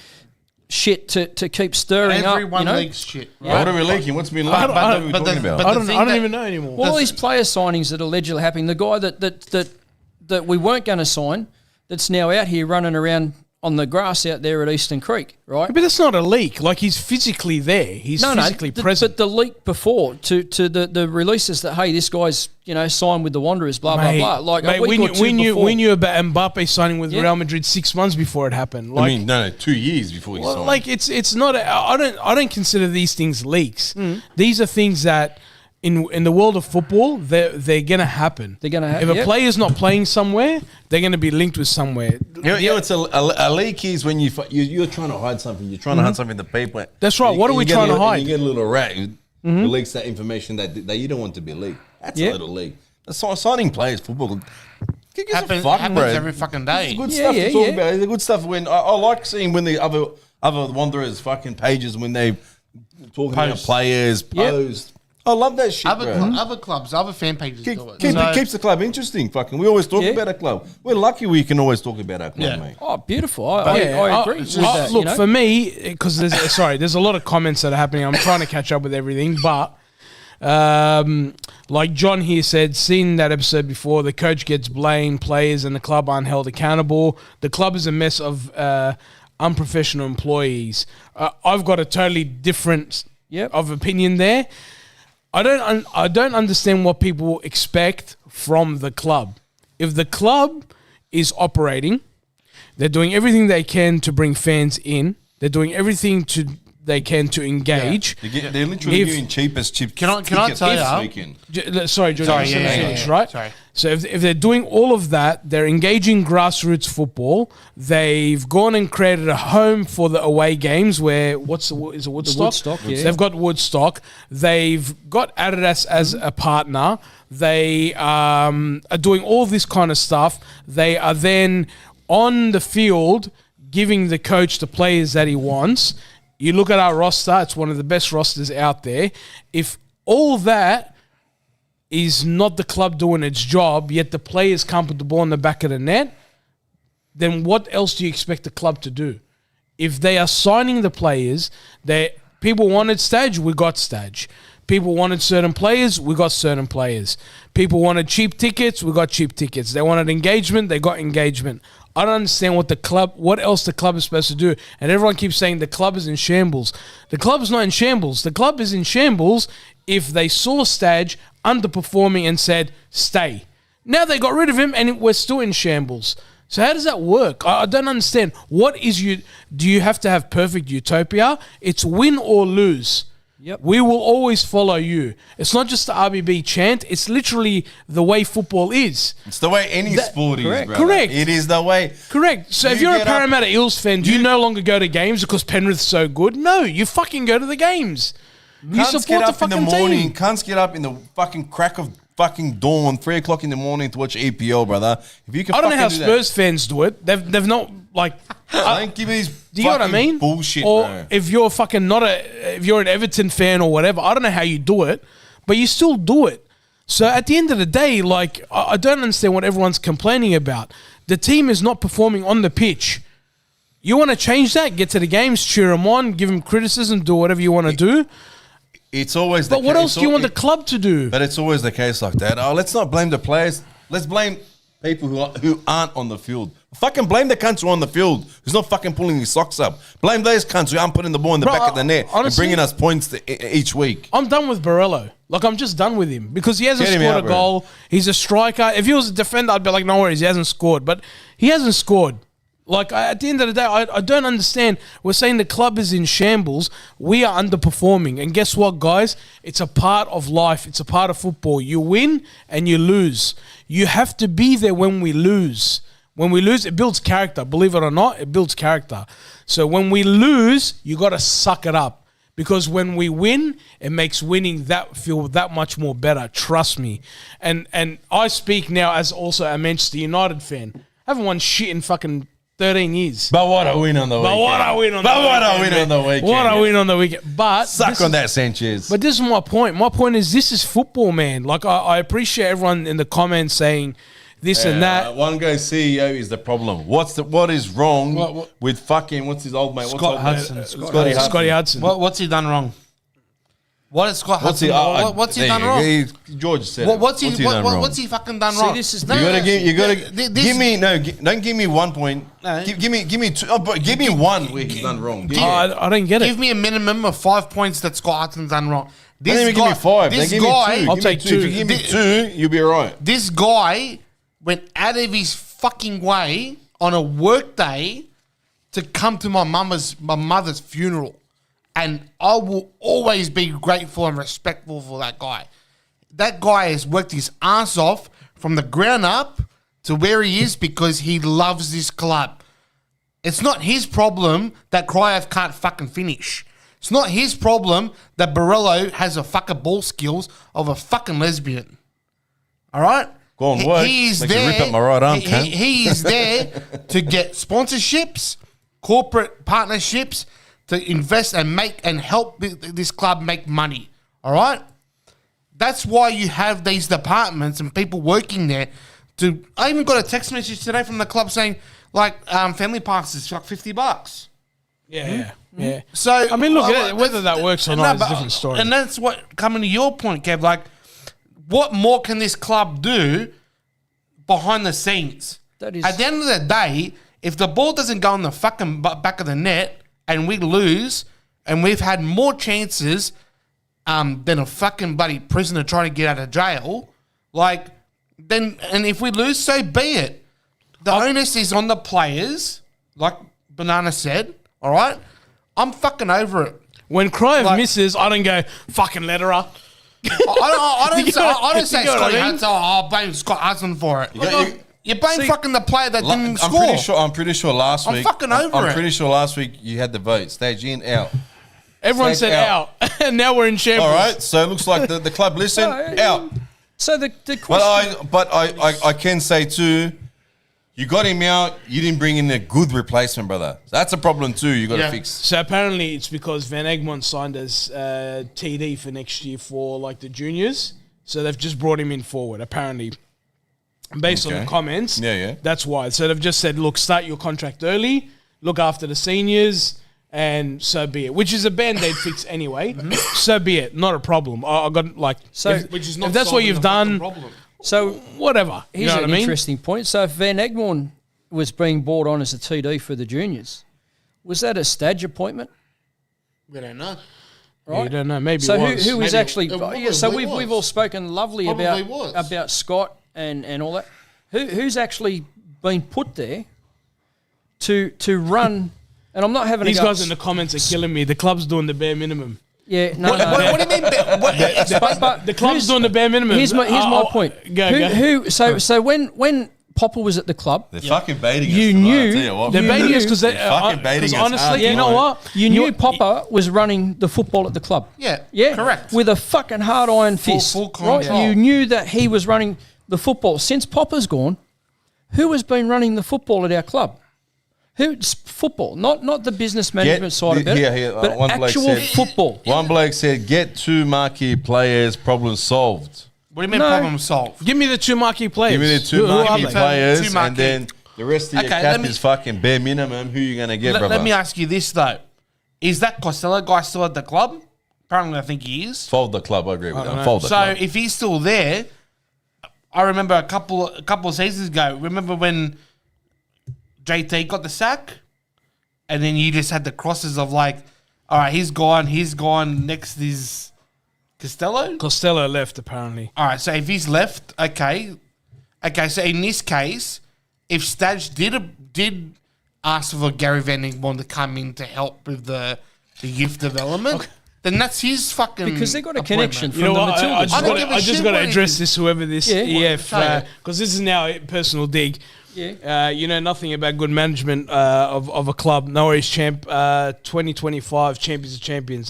Speaker 4: shit to keep stirring up?
Speaker 3: Everyone leaks shit. Right?
Speaker 2: What are we leaking? What's been leaked? What are we talking about?
Speaker 1: I don't even know anymore.
Speaker 4: Well, all these player signings that are allegedly happening. The guy that we weren't going to sign, that's now out here running around on the grass out there at Eastern Creek, right?
Speaker 1: But that's not a leak. Like, he's physically there. He's physically present.
Speaker 4: But the leak before to the releases that, hey, this guy's, you know, signed with the Wanderers, blah, blah, blah. Like,
Speaker 1: we knew about Mbappe signing with Real Madrid 6 months before it happened. Like,
Speaker 2: I mean, no, 2 years before he signed.
Speaker 1: Like, it's not. I don't consider these things leaks. These are things that in the world of football, they're gonna happen.
Speaker 4: They're gonna happen.
Speaker 1: If a player's not playing somewhere, they're gonna be linked with somewhere.
Speaker 2: You know, it's a leak is when you're trying to hide something. You're trying to hide something to people.
Speaker 1: That's right. What are we trying to hide?
Speaker 2: You get a little rat who leaks that information that you don't want to be leaked. That's a little leak. Signing players, football.
Speaker 3: Happens every fucking day.
Speaker 2: It's good stuff to talk about. It's good stuff when I like seeing when the other Wanderers fucking pages when they talking about players post. I love that shit,
Speaker 3: other clubs, other fan pages do it.
Speaker 2: It keeps the club interesting. Fucking, we always talk about our club. We're lucky we can always talk about our club, mate.
Speaker 4: Oh, beautiful. I agree with that.
Speaker 1: Look, for me, because there's a lot of comments that are happening. I'm trying to catch up with everything, but like John here said, seen that episode before, the coach gets blamed, players and the club aren't held accountable. The club is a mess of unprofessional employees. I've got a totally different of opinion there. I don't understand what people expect from the club. If the club is operating, they're doing everything they can to bring fans in. They're doing everything they can to engage.
Speaker 2: Yeah. They're literally giving cheapest chips.
Speaker 3: Can I tell you?
Speaker 1: Sorry, George. Right?
Speaker 3: Sorry.
Speaker 1: So if they're doing all of that, they're engaging grassroots football. They've gone and created a home for the away games where is it Woodstock?
Speaker 4: Woodstock, yeah.
Speaker 1: So they've got Woodstock. They've got Adidas as a partner. They are doing all this kind of stuff. They are then on the field giving the coach the players that he wants. You look at our roster, it's one of the best rosters out there. If all that is not the club doing its job, yet the players can't put the ball in the back of the net, then what else do you expect the club to do? If they are signing the players, people wanted Stadge, we got Stadge. People wanted certain players, we got certain players. People wanted cheap tickets, we got cheap tickets. They wanted engagement, they got engagement. I don't understand what else the club is supposed to do. And everyone keeps saying the club is in shambles. The club is not in shambles. The club is in shambles if they saw Stage underperforming and said, stay. Now they got rid of him and we're still in shambles. So how does that work? I don't understand. Do you have to have perfect utopia? It's win or lose.
Speaker 4: Yep.
Speaker 1: We will always follow you. It's not just the RBB chant. It's literally the way football is.
Speaker 2: It's the way any sport is, brother.
Speaker 1: Correct.
Speaker 2: It is the way.
Speaker 1: Correct. So if you're a Parramatta Eels fan, do you no longer go to games because Penrith's so good? No, you fucking go to the games. You support the fucking team.
Speaker 2: Cunts get up in the fucking crack of fucking dawn, 3 o'clock in the morning to watch EPL, brother. If you can,
Speaker 1: I don't know how Spurs fans do it. They've not like.
Speaker 2: Don't give me these.
Speaker 1: Do you know what I mean?
Speaker 2: Bullshit.
Speaker 1: Or
Speaker 2: bro.
Speaker 1: if you're fucking if you're an Everton fan or whatever, I don't know how you do it, but you still do it. So at the end of the day, like I don't understand what everyone's complaining about. The team is not performing on the pitch. You want to change that? Get to the games, cheer them on, give them criticism, do whatever you want to do.
Speaker 2: It's always.
Speaker 1: But what else do you want the club to do?
Speaker 2: But it's always the case like that. Oh, let's not blame the players. Let's blame people who aren't on the field. Fucking blame the cunts who are on the field who's not fucking pulling his socks up. Blame those cunts who aren't putting the ball in the back of the net and bringing us points each week.
Speaker 1: I'm done with Borrello. Like, I'm just done with him because he hasn't scored a goal. He's a striker. If he was a defender, I'd be like, no worries, he hasn't scored. But he hasn't scored. Like, at the end of the day, I don't understand. We're saying the club is in shambles. We are underperforming. And guess what, guys? It's a part of life. It's a part of football. You win and you lose. You have to be there when we lose. When we lose, it builds character. Believe it or not, it builds character. So when we lose, you got to suck it up. Because when we win, it makes winning feel that much more better. Trust me. And I speak now as also a Manchester United fan. I haven't won shit in fucking 13 years.
Speaker 2: But what a win on the weekend.
Speaker 1: What a win on the weekend. But
Speaker 2: suck on that, Sanchez.
Speaker 1: But this is my point. My point is this is football, man. Like, I appreciate everyone in the comments saying this and that.
Speaker 2: One guy CEO is the problem. What is wrong with fucking, what's his old mate?
Speaker 3: Scotty Hudson. What's he done wrong? What has Scott Hudson? What's he done wrong?
Speaker 2: George said. What's he
Speaker 3: fucking done wrong?
Speaker 2: This is you gotta give me don't give me 1 point. No. Give me two. But give me one where he's done wrong.
Speaker 1: I don't get it.
Speaker 3: Give me a minimum of 5 points that Scott Hudson's done wrong.
Speaker 2: Don't even give me 5. Give me 2.
Speaker 1: I'll take 2.
Speaker 2: If you give me 2, you'll be alright.
Speaker 3: This guy went out of his fucking way on a work day to come to my mother's funeral. And I will always be grateful and respectful for that guy. That guy has worked his ass off from the ground up to where he is because he loves this club. It's not his problem that Cruyff can't fucking finish. It's not his problem that Borrello has a fucking ball skills of a fucking lesbian. All right?
Speaker 2: Go on, work.
Speaker 3: He's
Speaker 2: Makes
Speaker 3: there.
Speaker 2: you rip up my right arm,
Speaker 3: he is there to get sponsorships, corporate partnerships, to invest and make and help this club make money. All right? That's why you have these departments and people working there. I even got a text message today from the club saying, like, family passes like $50.
Speaker 1: Yeah.
Speaker 3: So
Speaker 1: I mean, look, whether that works or not is a different story.
Speaker 3: And that's what, coming to your point, Kev, like, what more can this club do behind the scenes? At the end of the day, if the ball doesn't go in the fucking back of the net and we lose, and we've had more chances than a fucking bloody prisoner trying to get out of jail, like, then, and if we lose, so be it. The onus is on the players, like Banana said, all right? I'm fucking over it.
Speaker 1: When Cruyff misses, I don't go, fucking let her up.
Speaker 3: I don't say Scott Hudson. I'll blame Scott Hudson for it. You blame fucking the player that didn't score.
Speaker 2: I'm pretty sure last week.
Speaker 3: I'm fucking over it.
Speaker 2: I'm pretty sure last week you had the vote. Stage in, out.
Speaker 1: Everyone said out. And now we're in shambles.
Speaker 2: All right, so it looks like the club listened, out.
Speaker 4: So the question...
Speaker 2: But I can say too, you got him out, you didn't bring in a good replacement, brother. That's a problem too, you got to fix.
Speaker 1: So apparently it's because Van Egmond signed as TD for next year for like the juniors. So they've just brought him in forward, apparently. Based on the comments, that's why. So they've just said, look, start your contract early, look after the seniors, and so be it. Which is a band-aid fix anyway. So be it. Not a problem. I got like
Speaker 4: So-
Speaker 3: Which is not
Speaker 1: if that's what
Speaker 3: solving
Speaker 1: you've
Speaker 3: the fucking
Speaker 1: done,
Speaker 3: problem.
Speaker 4: So
Speaker 1: whatever. You
Speaker 4: here's
Speaker 1: know what
Speaker 4: an
Speaker 1: I mean?
Speaker 4: interesting point. So if Van Egmond was being brought on as a TD for the juniors, was that a Stadge appointment?
Speaker 3: We don't know.
Speaker 1: Yeah,
Speaker 4: Right.
Speaker 1: you don't know. Maybe
Speaker 4: So
Speaker 1: it was.
Speaker 4: who is
Speaker 3: Maybe
Speaker 4: actually?
Speaker 3: it probably
Speaker 4: Yeah, so
Speaker 3: was.
Speaker 4: we've all spoken lovely
Speaker 3: Probably was.
Speaker 4: about Scott and all that. Who's actually been put there to run? And I'm not having
Speaker 1: These
Speaker 4: a go.
Speaker 1: guys in the comments are killing me. The club's doing the bare minimum.
Speaker 4: Yeah, no,
Speaker 3: What,
Speaker 4: no.
Speaker 3: what do you mean?
Speaker 4: But
Speaker 1: The club's doing the bare minimum.
Speaker 4: Here's my point.
Speaker 1: Go.
Speaker 4: So when Popper was at the club,
Speaker 2: They're fucking baiting
Speaker 4: You
Speaker 2: us. tonight,
Speaker 4: knew-
Speaker 2: I tell you what.
Speaker 1: They're
Speaker 4: You
Speaker 1: baiting
Speaker 4: knew-
Speaker 1: us because
Speaker 2: They're fucking baiting us hard,
Speaker 1: honestly, you know
Speaker 2: mate.
Speaker 1: what?
Speaker 4: you knew Popper was running the football at the club.
Speaker 3: Yeah,
Speaker 4: Yeah,
Speaker 3: correct.
Speaker 4: With a fucking hard iron fist.
Speaker 3: full
Speaker 4: right?
Speaker 3: control.
Speaker 4: You knew that he was running the football. Since Popper's gone, who has been running the football at our club? Who's football? Not the business management side of it,
Speaker 2: here,
Speaker 4: but
Speaker 2: one bloke
Speaker 4: actual
Speaker 2: said-
Speaker 4: football.
Speaker 2: One bloke said, "Get 2 marquee players, problem solved."
Speaker 3: What do you mean
Speaker 4: No.
Speaker 3: problem solved?
Speaker 1: Give me the 2 marquee players.
Speaker 2: Give me the 2
Speaker 1: Who are
Speaker 2: marquee
Speaker 1: they?
Speaker 2: players,
Speaker 3: Two marquee.
Speaker 2: and then the rest of your
Speaker 3: Okay,
Speaker 2: cap
Speaker 3: let me-
Speaker 2: is fucking bare minimum. Who you gonna get, brother?
Speaker 3: Let me ask you this though: is that Costello guy still at the club? Apparently, I think he is.
Speaker 2: Fold the club. I agree with
Speaker 1: don't
Speaker 2: that.
Speaker 1: know.
Speaker 2: Fold the
Speaker 3: So
Speaker 2: club.
Speaker 3: if he's still there, I remember a couple of seasons ago. Remember when JT got the sack, and then you just had the crosses of like, all right, he's gone. Next is Costello.
Speaker 1: Costello left apparently.
Speaker 3: All right, so if he's left, okay. So in this case, if Stadge did ask for Gary Van Egmond to come in to help with the youth development, then that's his fucking
Speaker 4: Because they got a
Speaker 3: appointment.
Speaker 4: connection
Speaker 1: You know
Speaker 4: from the
Speaker 1: what?
Speaker 4: Matildas.
Speaker 3: I don't give a
Speaker 1: I just
Speaker 3: shit
Speaker 1: got to
Speaker 3: what he
Speaker 1: address
Speaker 3: did.
Speaker 1: this. Whoever this
Speaker 4: Yeah.
Speaker 1: EF, because this is now a personal dig.
Speaker 4: Yeah.
Speaker 1: You know nothing about good management of a club. No worries, champ. 2025 champions of champions.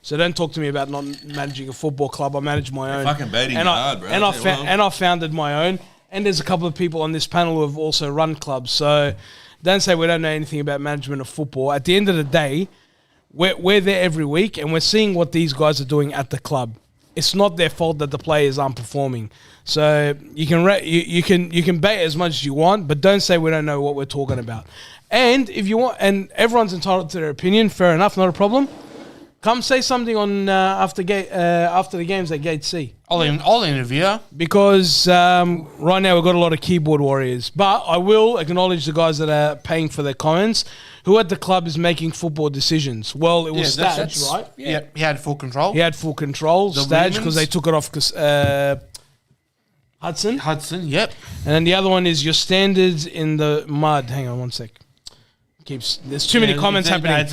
Speaker 1: So don't talk to me about not managing a football club. I manage my own.
Speaker 2: fucking baiting
Speaker 1: and
Speaker 2: you
Speaker 1: I,
Speaker 2: hard, bro.
Speaker 1: And
Speaker 2: I
Speaker 1: I,
Speaker 2: tell you what.
Speaker 1: I founded my own. And there's a couple of people on this panel who have also run clubs. So don't say we don't know anything about management of football. At the end of the day, we're there every week and we're seeing what these guys are doing at the club. It's not their fault that the players aren't performing. So you can bait as much as you want, but don't say we don't know what we're talking about. And if you want, and everyone's entitled to their opinion, fair enough, not a problem. Come say something on after the games at Gate C.
Speaker 3: I'll interview her.
Speaker 1: Because right now we've got a lot of keyboard warriors. But I will acknowledge the guys that are paying for their comments. Who at the club is making football decisions? Well, it was
Speaker 3: Yeah,
Speaker 1: Stadge,
Speaker 3: that's-
Speaker 1: right?
Speaker 3: Yeah, he had full control.
Speaker 1: He had full control,
Speaker 3: The
Speaker 1: Stadge, because
Speaker 3: women's?
Speaker 1: they took it off Hudson.
Speaker 3: Hudson, yep.
Speaker 1: And then the other one is your standards in the mud. Hang on one sec. There's too many comments happening.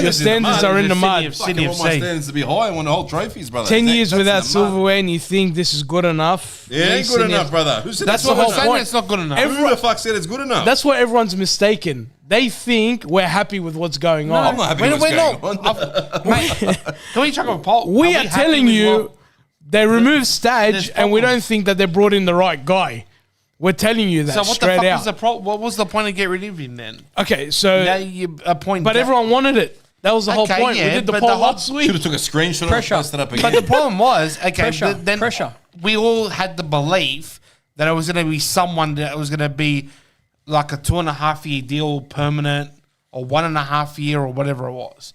Speaker 1: Your standards are in the mud.
Speaker 3: City
Speaker 2: I
Speaker 3: of
Speaker 2: want my
Speaker 3: C.
Speaker 2: standards to be high. I want to hold trophies, brother.
Speaker 1: 10
Speaker 2: That-
Speaker 1: years
Speaker 2: that's
Speaker 1: without
Speaker 2: in the mud.
Speaker 1: silverware and you think this is good enough.
Speaker 2: Yeah, ain't good enough, brother. Who said
Speaker 1: That's
Speaker 2: that's
Speaker 1: the
Speaker 2: good
Speaker 1: whole
Speaker 2: enough?
Speaker 1: point.
Speaker 3: It's not good enough.
Speaker 2: Who the fuck said it's good enough?
Speaker 1: That's what everyone's mistaken. They think we're happy with what's going on.
Speaker 2: I'm not happy with what's going on.
Speaker 3: Mate, can we chuck a poll?
Speaker 1: We are
Speaker 3: happy
Speaker 1: telling
Speaker 3: with
Speaker 1: you
Speaker 3: what-
Speaker 1: they removed Stadge
Speaker 3: There's
Speaker 1: and we don't
Speaker 3: problems.
Speaker 1: think that they brought in the right guy. We're telling you that
Speaker 3: So what the
Speaker 1: straight
Speaker 3: fuck
Speaker 1: out.
Speaker 3: was the what was the point of get rid of him then?
Speaker 1: Okay, so
Speaker 3: Now you appoint.
Speaker 1: but everyone wanted it. That was the whole
Speaker 3: Okay,
Speaker 1: point.
Speaker 3: yeah,
Speaker 1: we did the
Speaker 3: but
Speaker 1: poll
Speaker 3: the whole-
Speaker 1: last week.
Speaker 2: Should have took a screenshot
Speaker 4: Pressure.
Speaker 2: and posted it up again.
Speaker 3: But the problem was, okay,
Speaker 4: Pressure,
Speaker 3: then
Speaker 4: pressure.
Speaker 3: we all had the belief that it was going to be someone that was going to be like a 2.5 year deal, permanent, or 1.5 year, or whatever it was.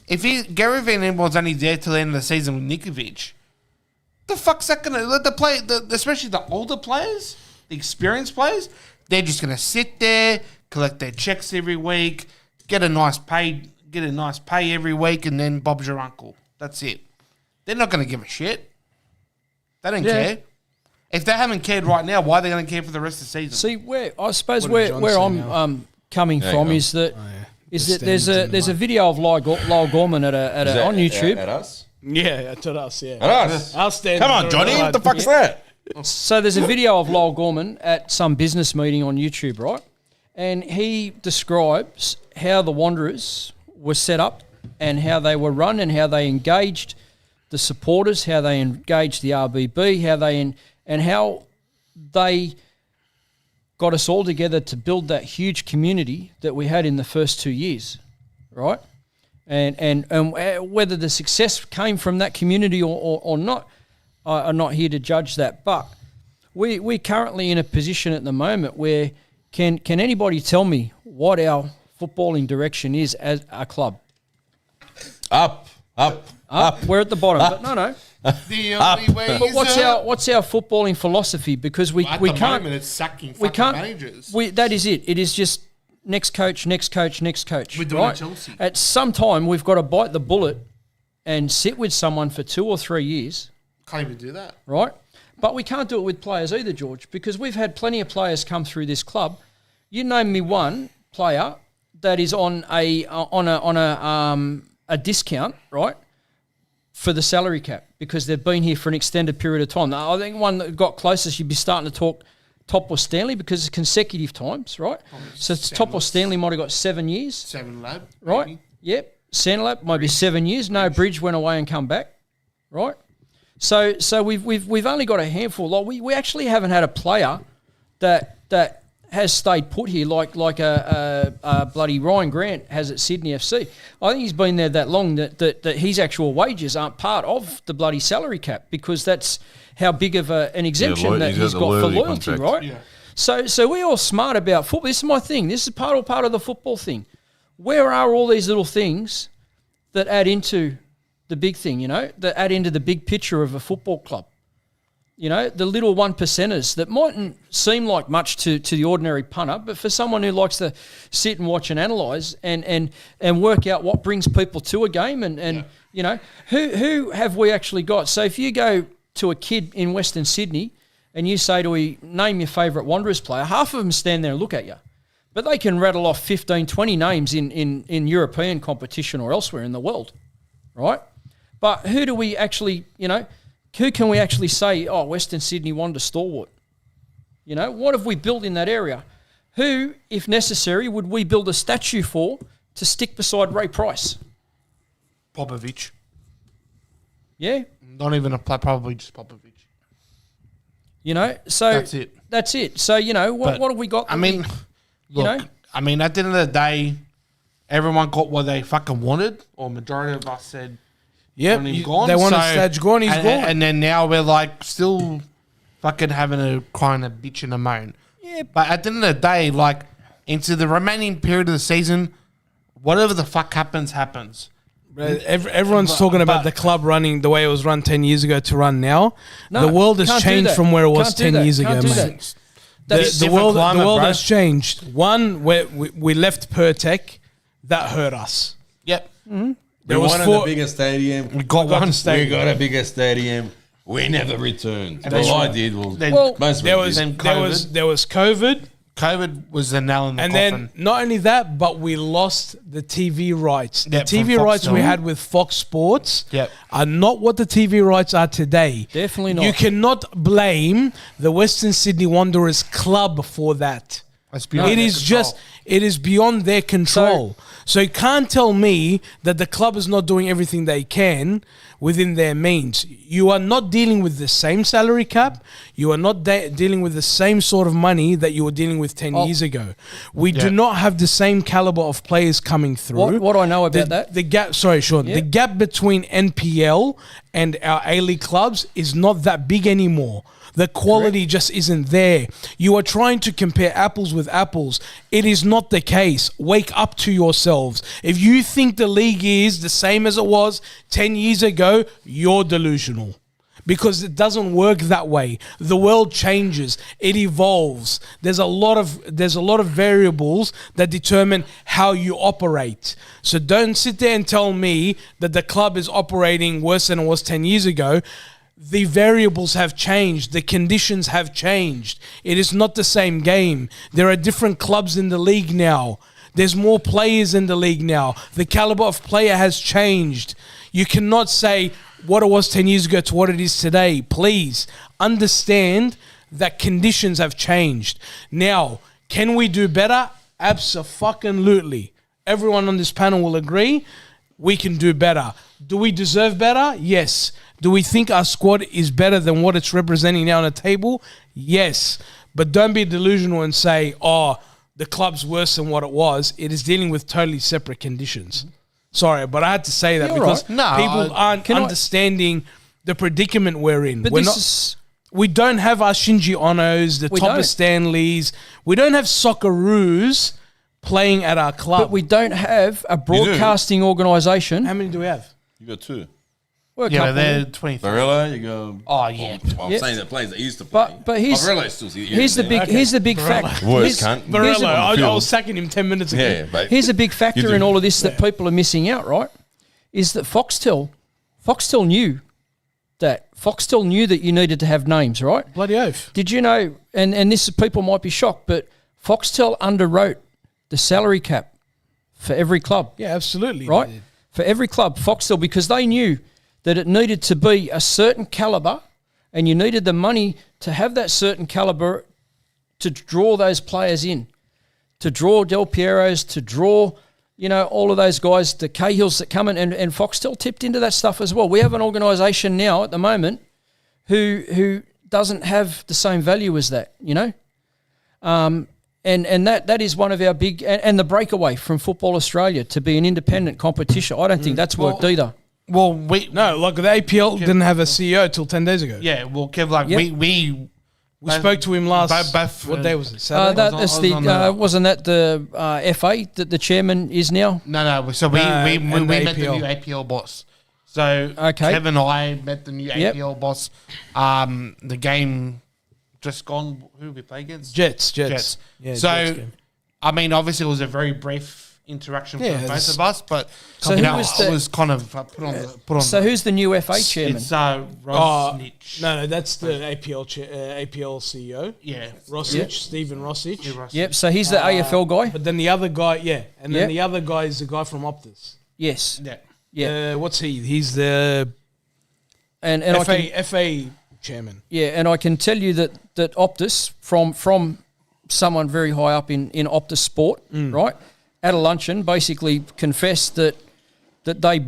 Speaker 3: If Gary Van Egmond's only there till the end of the season with Nikovic, the fuck's that going to let especially the older players, the experienced players, they're just going to sit there, collect their checks every week, get a nice pay every week, and then Bob's your uncle. That's it. They're not going to give a shit. They don't care. If they haven't cared right now, why are they going to care for the rest of the season?
Speaker 4: See, I suppose
Speaker 1: What did
Speaker 4: where
Speaker 1: John say
Speaker 4: I'm coming
Speaker 2: There you
Speaker 4: from
Speaker 2: go.
Speaker 4: is that
Speaker 1: The
Speaker 4: there's
Speaker 1: standards in
Speaker 4: a
Speaker 1: the
Speaker 4: video of Lyle Gorman
Speaker 2: Is that
Speaker 4: on YouTube.
Speaker 2: At us?
Speaker 1: Yeah, to us, yeah.
Speaker 2: At us?
Speaker 1: Our standards
Speaker 2: Come
Speaker 1: are
Speaker 2: on,
Speaker 1: in
Speaker 2: Johnny.
Speaker 1: the
Speaker 2: What the
Speaker 1: mud.
Speaker 2: fuck's that?
Speaker 4: So there's a video of Lyle Gorman at some business meeting on YouTube, right? And he describes how the Wanderers were set up and how they were run and how they engaged the supporters, how they engaged the RBB, how they got us all together to build that huge community that we had in the first 2 years, right? And whether the success came from that community or not, I'm not here to judge that. But we're currently in a position at the moment where can anybody tell me what our footballing direction is as a club?
Speaker 2: Up.
Speaker 4: We're at the bottom. But no.
Speaker 3: The only way
Speaker 4: But
Speaker 3: is
Speaker 4: what's our footballing philosophy? Because we
Speaker 3: at
Speaker 4: we
Speaker 3: the
Speaker 4: can't
Speaker 3: moment it's sacking
Speaker 4: we
Speaker 3: fucking
Speaker 4: can't
Speaker 3: managers.
Speaker 4: that is it. It is just next coach.
Speaker 3: We're doing
Speaker 4: right?
Speaker 3: it Chelsea.
Speaker 4: At some time we've got to bite the bullet and sit with someone for 2 or 3 years,
Speaker 3: Can't even do that.
Speaker 4: right? But we can't do it with players either, George, because we've had plenty of players come through this club. You name me one player that is on a discount, right, for the salary cap because they've been here for an extended period of time. Now, I think one that got closest, you'd be starting to talk Top or Stanley because it's consecutive times, right? So it's Top or Stanley might have got 7 years,
Speaker 3: 7 lab,
Speaker 4: right?
Speaker 3: maybe.
Speaker 4: Yep. Sandlap might be 7 years. No, Bridge went away and come back, right? So we've only got a handful. Like we actually haven't had a player that has stayed put here like a bloody Ryan Grant has at Sydney FC. I think he's been there that long that his actual wages aren't part of the bloody salary cap because that's how big of an exemption that he's got for loyalty,
Speaker 2: contract.
Speaker 4: right?
Speaker 3: Yeah.
Speaker 4: So we're all smart about football. This is my thing. This is part of the football thing. Where are all these little things that add into the big thing, that add into the big picture of a football club? The little 1%ers that mightn't seem like much to the ordinary punter, but for someone who likes to sit and watch and analyse and work out what brings people to a game who have we actually got? So if you go to a kid in Western Sydney and you say to him, name your favourite Wanderers player, half of them stand there and look at you. But they can rattle off 15, 20 names in European competition or elsewhere in the world, right? But who do we actually, who can we actually say, Western Sydney Wanderers stalwart? What have we built in that area? Who, if necessary, would we build a statue for to stick beside Ray Price?
Speaker 3: Popovic.
Speaker 4: Yeah?
Speaker 3: Not even a player, probably just Popovic.
Speaker 4: So
Speaker 3: That's it.
Speaker 4: That's it. So, what have we got?
Speaker 3: I mean, look, at the end of the day, everyone got what they fucking wanted, or majority of us said,
Speaker 1: Yep,
Speaker 3: he's gone.
Speaker 1: they wanted Stage gone, he's
Speaker 3: and,
Speaker 1: gone.
Speaker 3: And then now we're like still fucking having a kind of bitch and a moan.
Speaker 4: Yeah.
Speaker 3: But at the end of the day, like into the remaining period of the season, whatever the fuck happens, happens.
Speaker 1: Everyone's talking about the club running the way it was run 10 years ago to run now.
Speaker 4: No,
Speaker 1: the world has
Speaker 4: can't do
Speaker 1: changed
Speaker 4: that.
Speaker 1: from where it was
Speaker 4: Can't do
Speaker 1: 10
Speaker 4: that.
Speaker 1: years ago,
Speaker 4: Can't do
Speaker 1: mate.
Speaker 4: that.
Speaker 1: The world
Speaker 3: climate, bro.
Speaker 1: has changed. One, we left Pertec. That hurt us.
Speaker 3: Yep.
Speaker 1: There
Speaker 2: We
Speaker 1: was
Speaker 2: wanted the bigger stadium.
Speaker 3: We got one
Speaker 1: the stadium.
Speaker 2: We got a bigger stadium. We never returned.
Speaker 3: And
Speaker 2: All
Speaker 3: that's
Speaker 2: I
Speaker 3: right.
Speaker 2: did was
Speaker 3: Then-
Speaker 1: Well,
Speaker 2: most of
Speaker 1: there
Speaker 2: it
Speaker 1: was
Speaker 2: did.
Speaker 3: Then
Speaker 1: there was COVID,
Speaker 3: COVID was the nail in the
Speaker 1: and
Speaker 3: coffin.
Speaker 1: then not only that, but we lost the TV rights. The
Speaker 3: Yep, from
Speaker 1: TV
Speaker 3: Fox
Speaker 1: rights we
Speaker 3: Sports.
Speaker 1: had with Fox Sports
Speaker 3: Yep.
Speaker 1: are not what the TV rights are today.
Speaker 4: Definitely not.
Speaker 1: You cannot blame the Western Sydney Wanderers club for that.
Speaker 3: That's beyond
Speaker 1: It
Speaker 3: their
Speaker 1: is
Speaker 3: control.
Speaker 1: just, it is beyond their control. So you can't tell me that the club is not doing everything they can within their means. You are not dealing with the same salary cap. You are not dealing with the same sort of money that you were dealing with 10 years ago. We do not have the same caliber of players coming through.
Speaker 4: What I know about that?
Speaker 1: The gap, sorry, Sean.
Speaker 4: Yeah.
Speaker 1: The gap between NPL and our A-League clubs is not that big anymore. The quality just isn't there. You are trying to compare apples with apples. It is not the case. Wake up to yourselves. If you think the league is the same as it was 10 years ago, you're delusional. Because it doesn't work that way. The world changes. It evolves. There's a lot of variables that determine how you operate. So don't sit there and tell me that the club is operating worse than it was 10 years ago. The variables have changed. The conditions have changed. It is not the same game. There are different clubs in the league now. There's more players in the league now. The caliber of player has changed. You cannot say what it was 10 years ago to what it is today. Please understand that conditions have changed. Now, can we do better? Abso-fucking-lutely. Everyone on this panel will agree we can do better. Do we deserve better? Yes. Do we think our squad is better than what it's representing now on the table? Yes. But don't be delusional and say, the club's worse than what it was. It is dealing with totally separate conditions. Sorry, but I had to say that
Speaker 4: You're
Speaker 1: because
Speaker 3: right. No,
Speaker 1: people aren't understanding the predicament we're in.
Speaker 4: But
Speaker 1: We don't have our Shinji Onos, the
Speaker 4: We
Speaker 1: Topper
Speaker 4: don't.
Speaker 1: Stanleys. We don't have Socceroos playing at our club.
Speaker 4: But we don't have a broadcasting organisation.
Speaker 1: How many do we have?
Speaker 2: You got 2.
Speaker 4: Well, a
Speaker 3: Yeah,
Speaker 4: couple.
Speaker 3: they're 23.
Speaker 2: Barella, you go.
Speaker 3: Oh, yeah.
Speaker 2: Well, I'm
Speaker 4: Yeah.
Speaker 2: saying that players that used to play.
Speaker 4: But here's
Speaker 2: Barella's still here.
Speaker 4: here's the big here's the big fact.
Speaker 2: Worst
Speaker 4: Here's-
Speaker 2: cunt.
Speaker 4: here's
Speaker 1: Barella,
Speaker 4: a-
Speaker 1: I was sacking him 10 minutes ago.
Speaker 2: Yeah, but
Speaker 4: Here's a big
Speaker 2: You
Speaker 4: factor
Speaker 2: do.
Speaker 4: in all of this that people are missing out, right? Is that Foxtel knew that you needed to have names, right?
Speaker 1: Bloody oath.
Speaker 4: Did you know, and this people might be shocked, but Foxtel underwrote the salary cap for every club,
Speaker 1: Yeah, absolutely.
Speaker 4: right? For every club, Foxtel, because they knew that it needed to be a certain caliber and you needed the money to have that certain caliber to draw those players in, to draw Del Piero's, to draw, all of those guys, the Cahills that come in, and Foxtel tipped into that stuff as well. We have an organisation now at the moment who doesn't have the same value as that, and that is one of our big, and the breakaway from Football Australia to be an independent competition. I don't think that's worked either.
Speaker 3: Well, we
Speaker 1: No, like the APL didn't have a CEO till 10 days ago.
Speaker 3: yeah, well, Kev, like
Speaker 4: Yep.
Speaker 3: we
Speaker 1: We spoke to him last.
Speaker 3: both-
Speaker 1: what day was it? Saturday.
Speaker 3: was on the-
Speaker 4: Wasn't that the FA that the chairman is now?
Speaker 3: no. So we
Speaker 1: and the
Speaker 3: met the
Speaker 1: APL.
Speaker 3: new APL boss. So
Speaker 4: Okay.
Speaker 3: Kevin and I met the new
Speaker 4: Yep.
Speaker 3: APL boss. The game just gone. Who did we play against?
Speaker 1: Jets.
Speaker 3: Jets.
Speaker 1: Yeah,
Speaker 3: So
Speaker 1: Jets game.
Speaker 3: I mean, obviously, it was a very brief interaction
Speaker 1: Yeah,
Speaker 3: for both
Speaker 1: it's-
Speaker 3: of us, but
Speaker 4: So
Speaker 3: you
Speaker 4: who
Speaker 3: know,
Speaker 4: was
Speaker 3: I
Speaker 4: the-
Speaker 3: was kind of put on.
Speaker 4: So who's the new FA chairman?
Speaker 3: It's Rosnich.
Speaker 1: No, that's the APL CEO.
Speaker 3: Yeah.
Speaker 1: Rossich,
Speaker 4: Yep.
Speaker 1: Stephen Rossich.
Speaker 4: Yep. So he's the AFL guy.
Speaker 1: But then the other guy, and then
Speaker 4: Yep.
Speaker 1: the other guy is the guy from Optus.
Speaker 4: Yes.
Speaker 3: Yeah.
Speaker 4: Yeah.
Speaker 1: What's he? He's the
Speaker 4: And I can,
Speaker 1: FA chairman.
Speaker 4: and I can tell you that Optus from someone very high up in Optus Sport, right, at a luncheon, basically confessed that they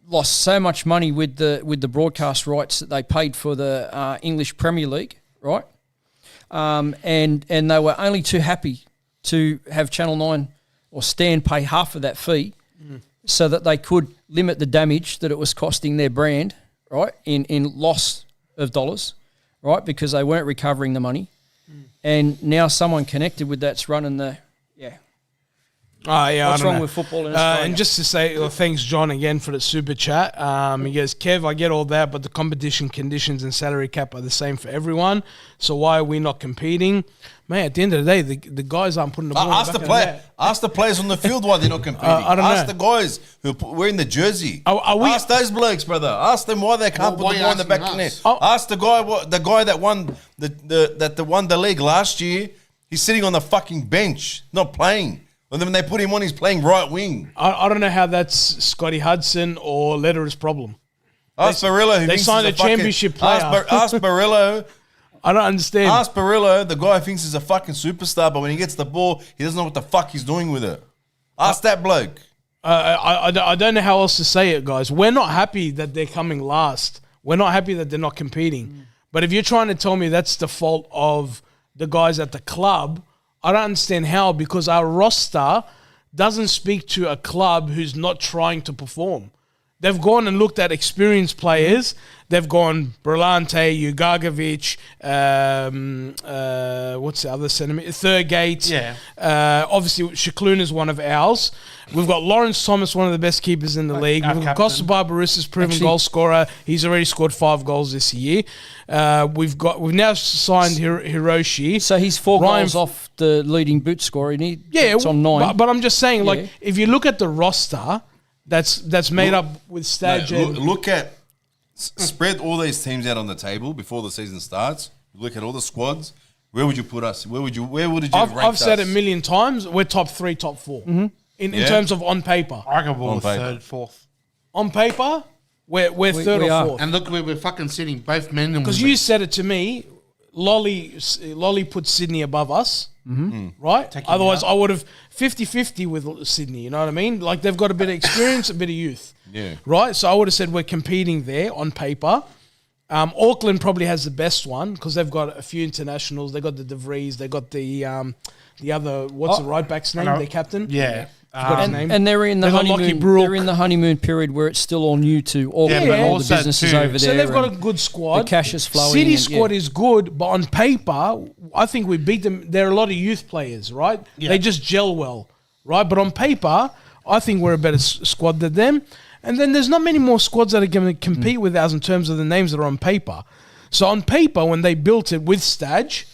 Speaker 4: lost so much money with the broadcast rights that they paid for the English Premier League, right, and they were only too happy to have Channel 9 or Stan pay half of that fee so that they could limit the damage that it was costing their brand, right, in loss of dollars, right, because they weren't recovering the money. And now someone connected with that's running the,
Speaker 1: Oh, yeah,
Speaker 4: what's
Speaker 1: I don't
Speaker 4: wrong
Speaker 1: know.
Speaker 4: with football in Australia?
Speaker 1: And just to say, thanks, John, again for the super chat. He goes, Kev, I get all that, but the competition conditions and salary cap are the same for everyone. So why are we not competing? Man, at the end of the day, the guys aren't putting the ball
Speaker 2: Ask
Speaker 1: in the
Speaker 2: the
Speaker 1: back of the
Speaker 2: player.
Speaker 1: net.
Speaker 2: Ask the players on the field why they're not competing.
Speaker 1: I don't
Speaker 2: Ask
Speaker 1: know.
Speaker 2: the guys who are wearing the jersey.
Speaker 1: Are we-
Speaker 2: Ask those blokes, brother. Ask them why they can't
Speaker 3: Well,
Speaker 2: put the
Speaker 3: why
Speaker 2: ball in the back of
Speaker 3: asking
Speaker 2: the
Speaker 3: us?
Speaker 2: net.
Speaker 1: Oh.
Speaker 2: Ask the guy that won that won the league last year. He's sitting on the fucking bench, not playing. And then when they put him on, he's playing right wing.
Speaker 1: I don't know how that's Scotty Hudson or Letter's problem.
Speaker 2: Ask Barillo. Who
Speaker 1: they
Speaker 2: thinks
Speaker 1: signed
Speaker 2: he's
Speaker 1: a
Speaker 2: fucking-
Speaker 1: championship player.
Speaker 2: Ask Barillo.
Speaker 1: I don't understand.
Speaker 2: Ask Barillo, the guy who thinks he's a fucking superstar, but when he gets the ball, he doesn't know what the fuck he's doing with it. Ask that bloke.
Speaker 1: I don't know how else to say it, guys. We're not happy that they're coming last. We're not happy that they're not competing. But if you're trying to tell me that's the fault of the guys at the club, I don't understand how, because our roster doesn't speak to a club who's not trying to perform. They've gone and looked at experienced players. They've gone Brillante, Ugagovic, what's the other centimetre? Thurgate.
Speaker 3: Yeah.
Speaker 1: Obviously, Shakloon is one of ours. We've got Lawrence Thomas, one of the best keepers in the league.
Speaker 3: our
Speaker 1: We've got
Speaker 3: captain.
Speaker 1: Costa Barbarissa's proven
Speaker 4: Actually-
Speaker 1: goal scorer. He's already scored 5 goals this year. We've now signed Hiroshi.
Speaker 4: So he's 4
Speaker 1: Ryan-
Speaker 4: goals off the leading boot scorer, and it's on 9.
Speaker 1: But I'm just saying,
Speaker 4: Yeah.
Speaker 1: like, if you look at the roster, that's made up with Stage.
Speaker 2: No, look at spread all these teams out on the table before the season starts. Look at all the squads. Where would you put us? Where would you rank
Speaker 1: I've said it
Speaker 2: us?
Speaker 1: a million times. We're top 3, top 4 in
Speaker 2: Yeah.
Speaker 1: terms of on paper.
Speaker 3: I reckon we're
Speaker 2: On paper.
Speaker 3: third, fourth.
Speaker 1: On paper, we're third
Speaker 4: we
Speaker 1: or
Speaker 4: are.
Speaker 1: fourth.
Speaker 3: And look where we're fucking sitting, both men and
Speaker 1: Because
Speaker 3: women.
Speaker 1: you said it to me, Lolly put Sydney above us, right?
Speaker 3: Taking me
Speaker 1: Otherwise,
Speaker 3: up.
Speaker 1: I would have 50-50 with Sydney, you know what I mean? Like, they've got a bit of experience, a bit of youth.
Speaker 2: Yeah.
Speaker 1: Right? So I would have said we're competing there on paper. Auckland probably has the best one because they've got a few internationals. They got the De Vries. They got the other, what's the right back's name?
Speaker 3: know.
Speaker 1: Their captain?
Speaker 3: Yeah.
Speaker 1: Forgot his name.
Speaker 4: And they're in the
Speaker 1: They've got Lockie
Speaker 4: honeymoon.
Speaker 1: Brooke.
Speaker 4: They're in the honeymoon period where it's still all new to all,
Speaker 3: Yeah,
Speaker 4: all
Speaker 3: but
Speaker 4: the
Speaker 3: also
Speaker 4: businesses
Speaker 3: too-
Speaker 4: over there.
Speaker 1: So they've got a
Speaker 4: and
Speaker 1: good squad.
Speaker 4: The cash is flowing.
Speaker 1: City
Speaker 4: and-
Speaker 1: squad is good, but on paper, I think we beat them. There are a lot of youth players, right?
Speaker 3: Yeah.
Speaker 1: They just gel well, right? But on paper, I think we're a better squad than them. And then there's not many more squads that are going to compete with us in terms of the names that are on paper. So on paper, when they built it with Stage,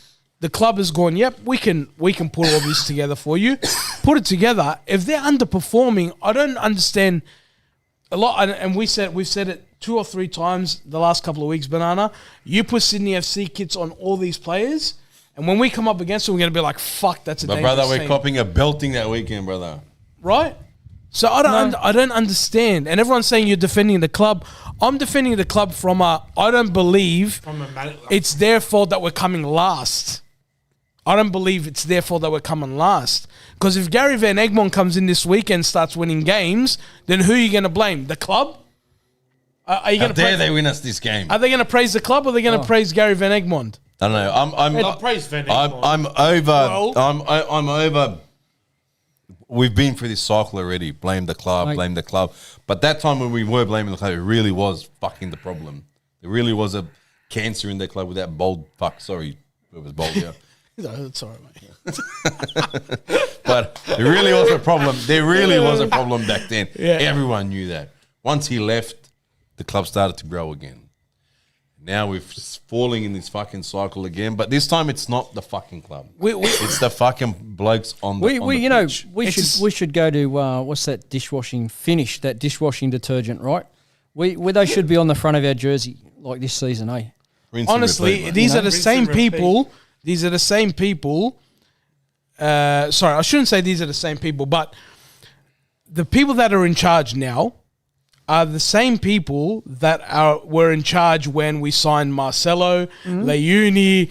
Speaker 1: the club has gone, yep, we can put all this together for you. Put it together. If they're underperforming, I don't understand a lot. And we've said it 2 or 3 times the last couple of weeks, Banana. You put Sydney FC kits on all these players, and when we come up against them, we're going to be like, fuck, that's a
Speaker 2: But
Speaker 1: dangerous
Speaker 2: brother, we're
Speaker 1: team.
Speaker 2: copping a belting that weekend, brother.
Speaker 1: Right? So I don't understand. And everyone's saying you're defending the club. I'm defending the club from I don't believe it's their fault that we're coming last. I don't believe it's their fault that we're coming last. Because if Gary Van Egmond comes in this week and starts winning games, then who are you going to blame? The club? Are you
Speaker 2: How
Speaker 1: going to
Speaker 2: dare they win us this game?
Speaker 1: Are they going to praise the club or are they going to praise Gary Van Egmond?
Speaker 2: I don't know.
Speaker 3: I'll praise Van Egmond.
Speaker 2: I'm over.
Speaker 1: Well-
Speaker 2: I'm over. We've been through this cycle already. Blame the club.
Speaker 4: Like-
Speaker 2: Blame the club. But that time when we were blaming the club, it really was fucking the problem. There really was a cancer in the club with that bold fuck. Sorry, it was bold. Yeah.
Speaker 1: No, it's all right, mate.
Speaker 2: But it really was a problem. There really was a problem back then.
Speaker 1: Yeah.
Speaker 2: Everyone knew that. Once he left, the club started to grow again. Now we're falling in this fucking cycle again. But this time it's not the fucking club. It's the fucking blokes on the pitch.
Speaker 4: we should go to what's that dishwashing finish, that dishwashing detergent, right? They should be on the front of our jersey like this season, eh?
Speaker 2: Rinse and
Speaker 1: Honestly,
Speaker 2: repeat, mate.
Speaker 1: these are the
Speaker 3: Rinse
Speaker 1: same
Speaker 3: and repeat.
Speaker 1: people. These are the same people. Sorry, I shouldn't say these are the same people, but the people that are in charge now are the same people that were in charge when we signed Marcelo, Leuni,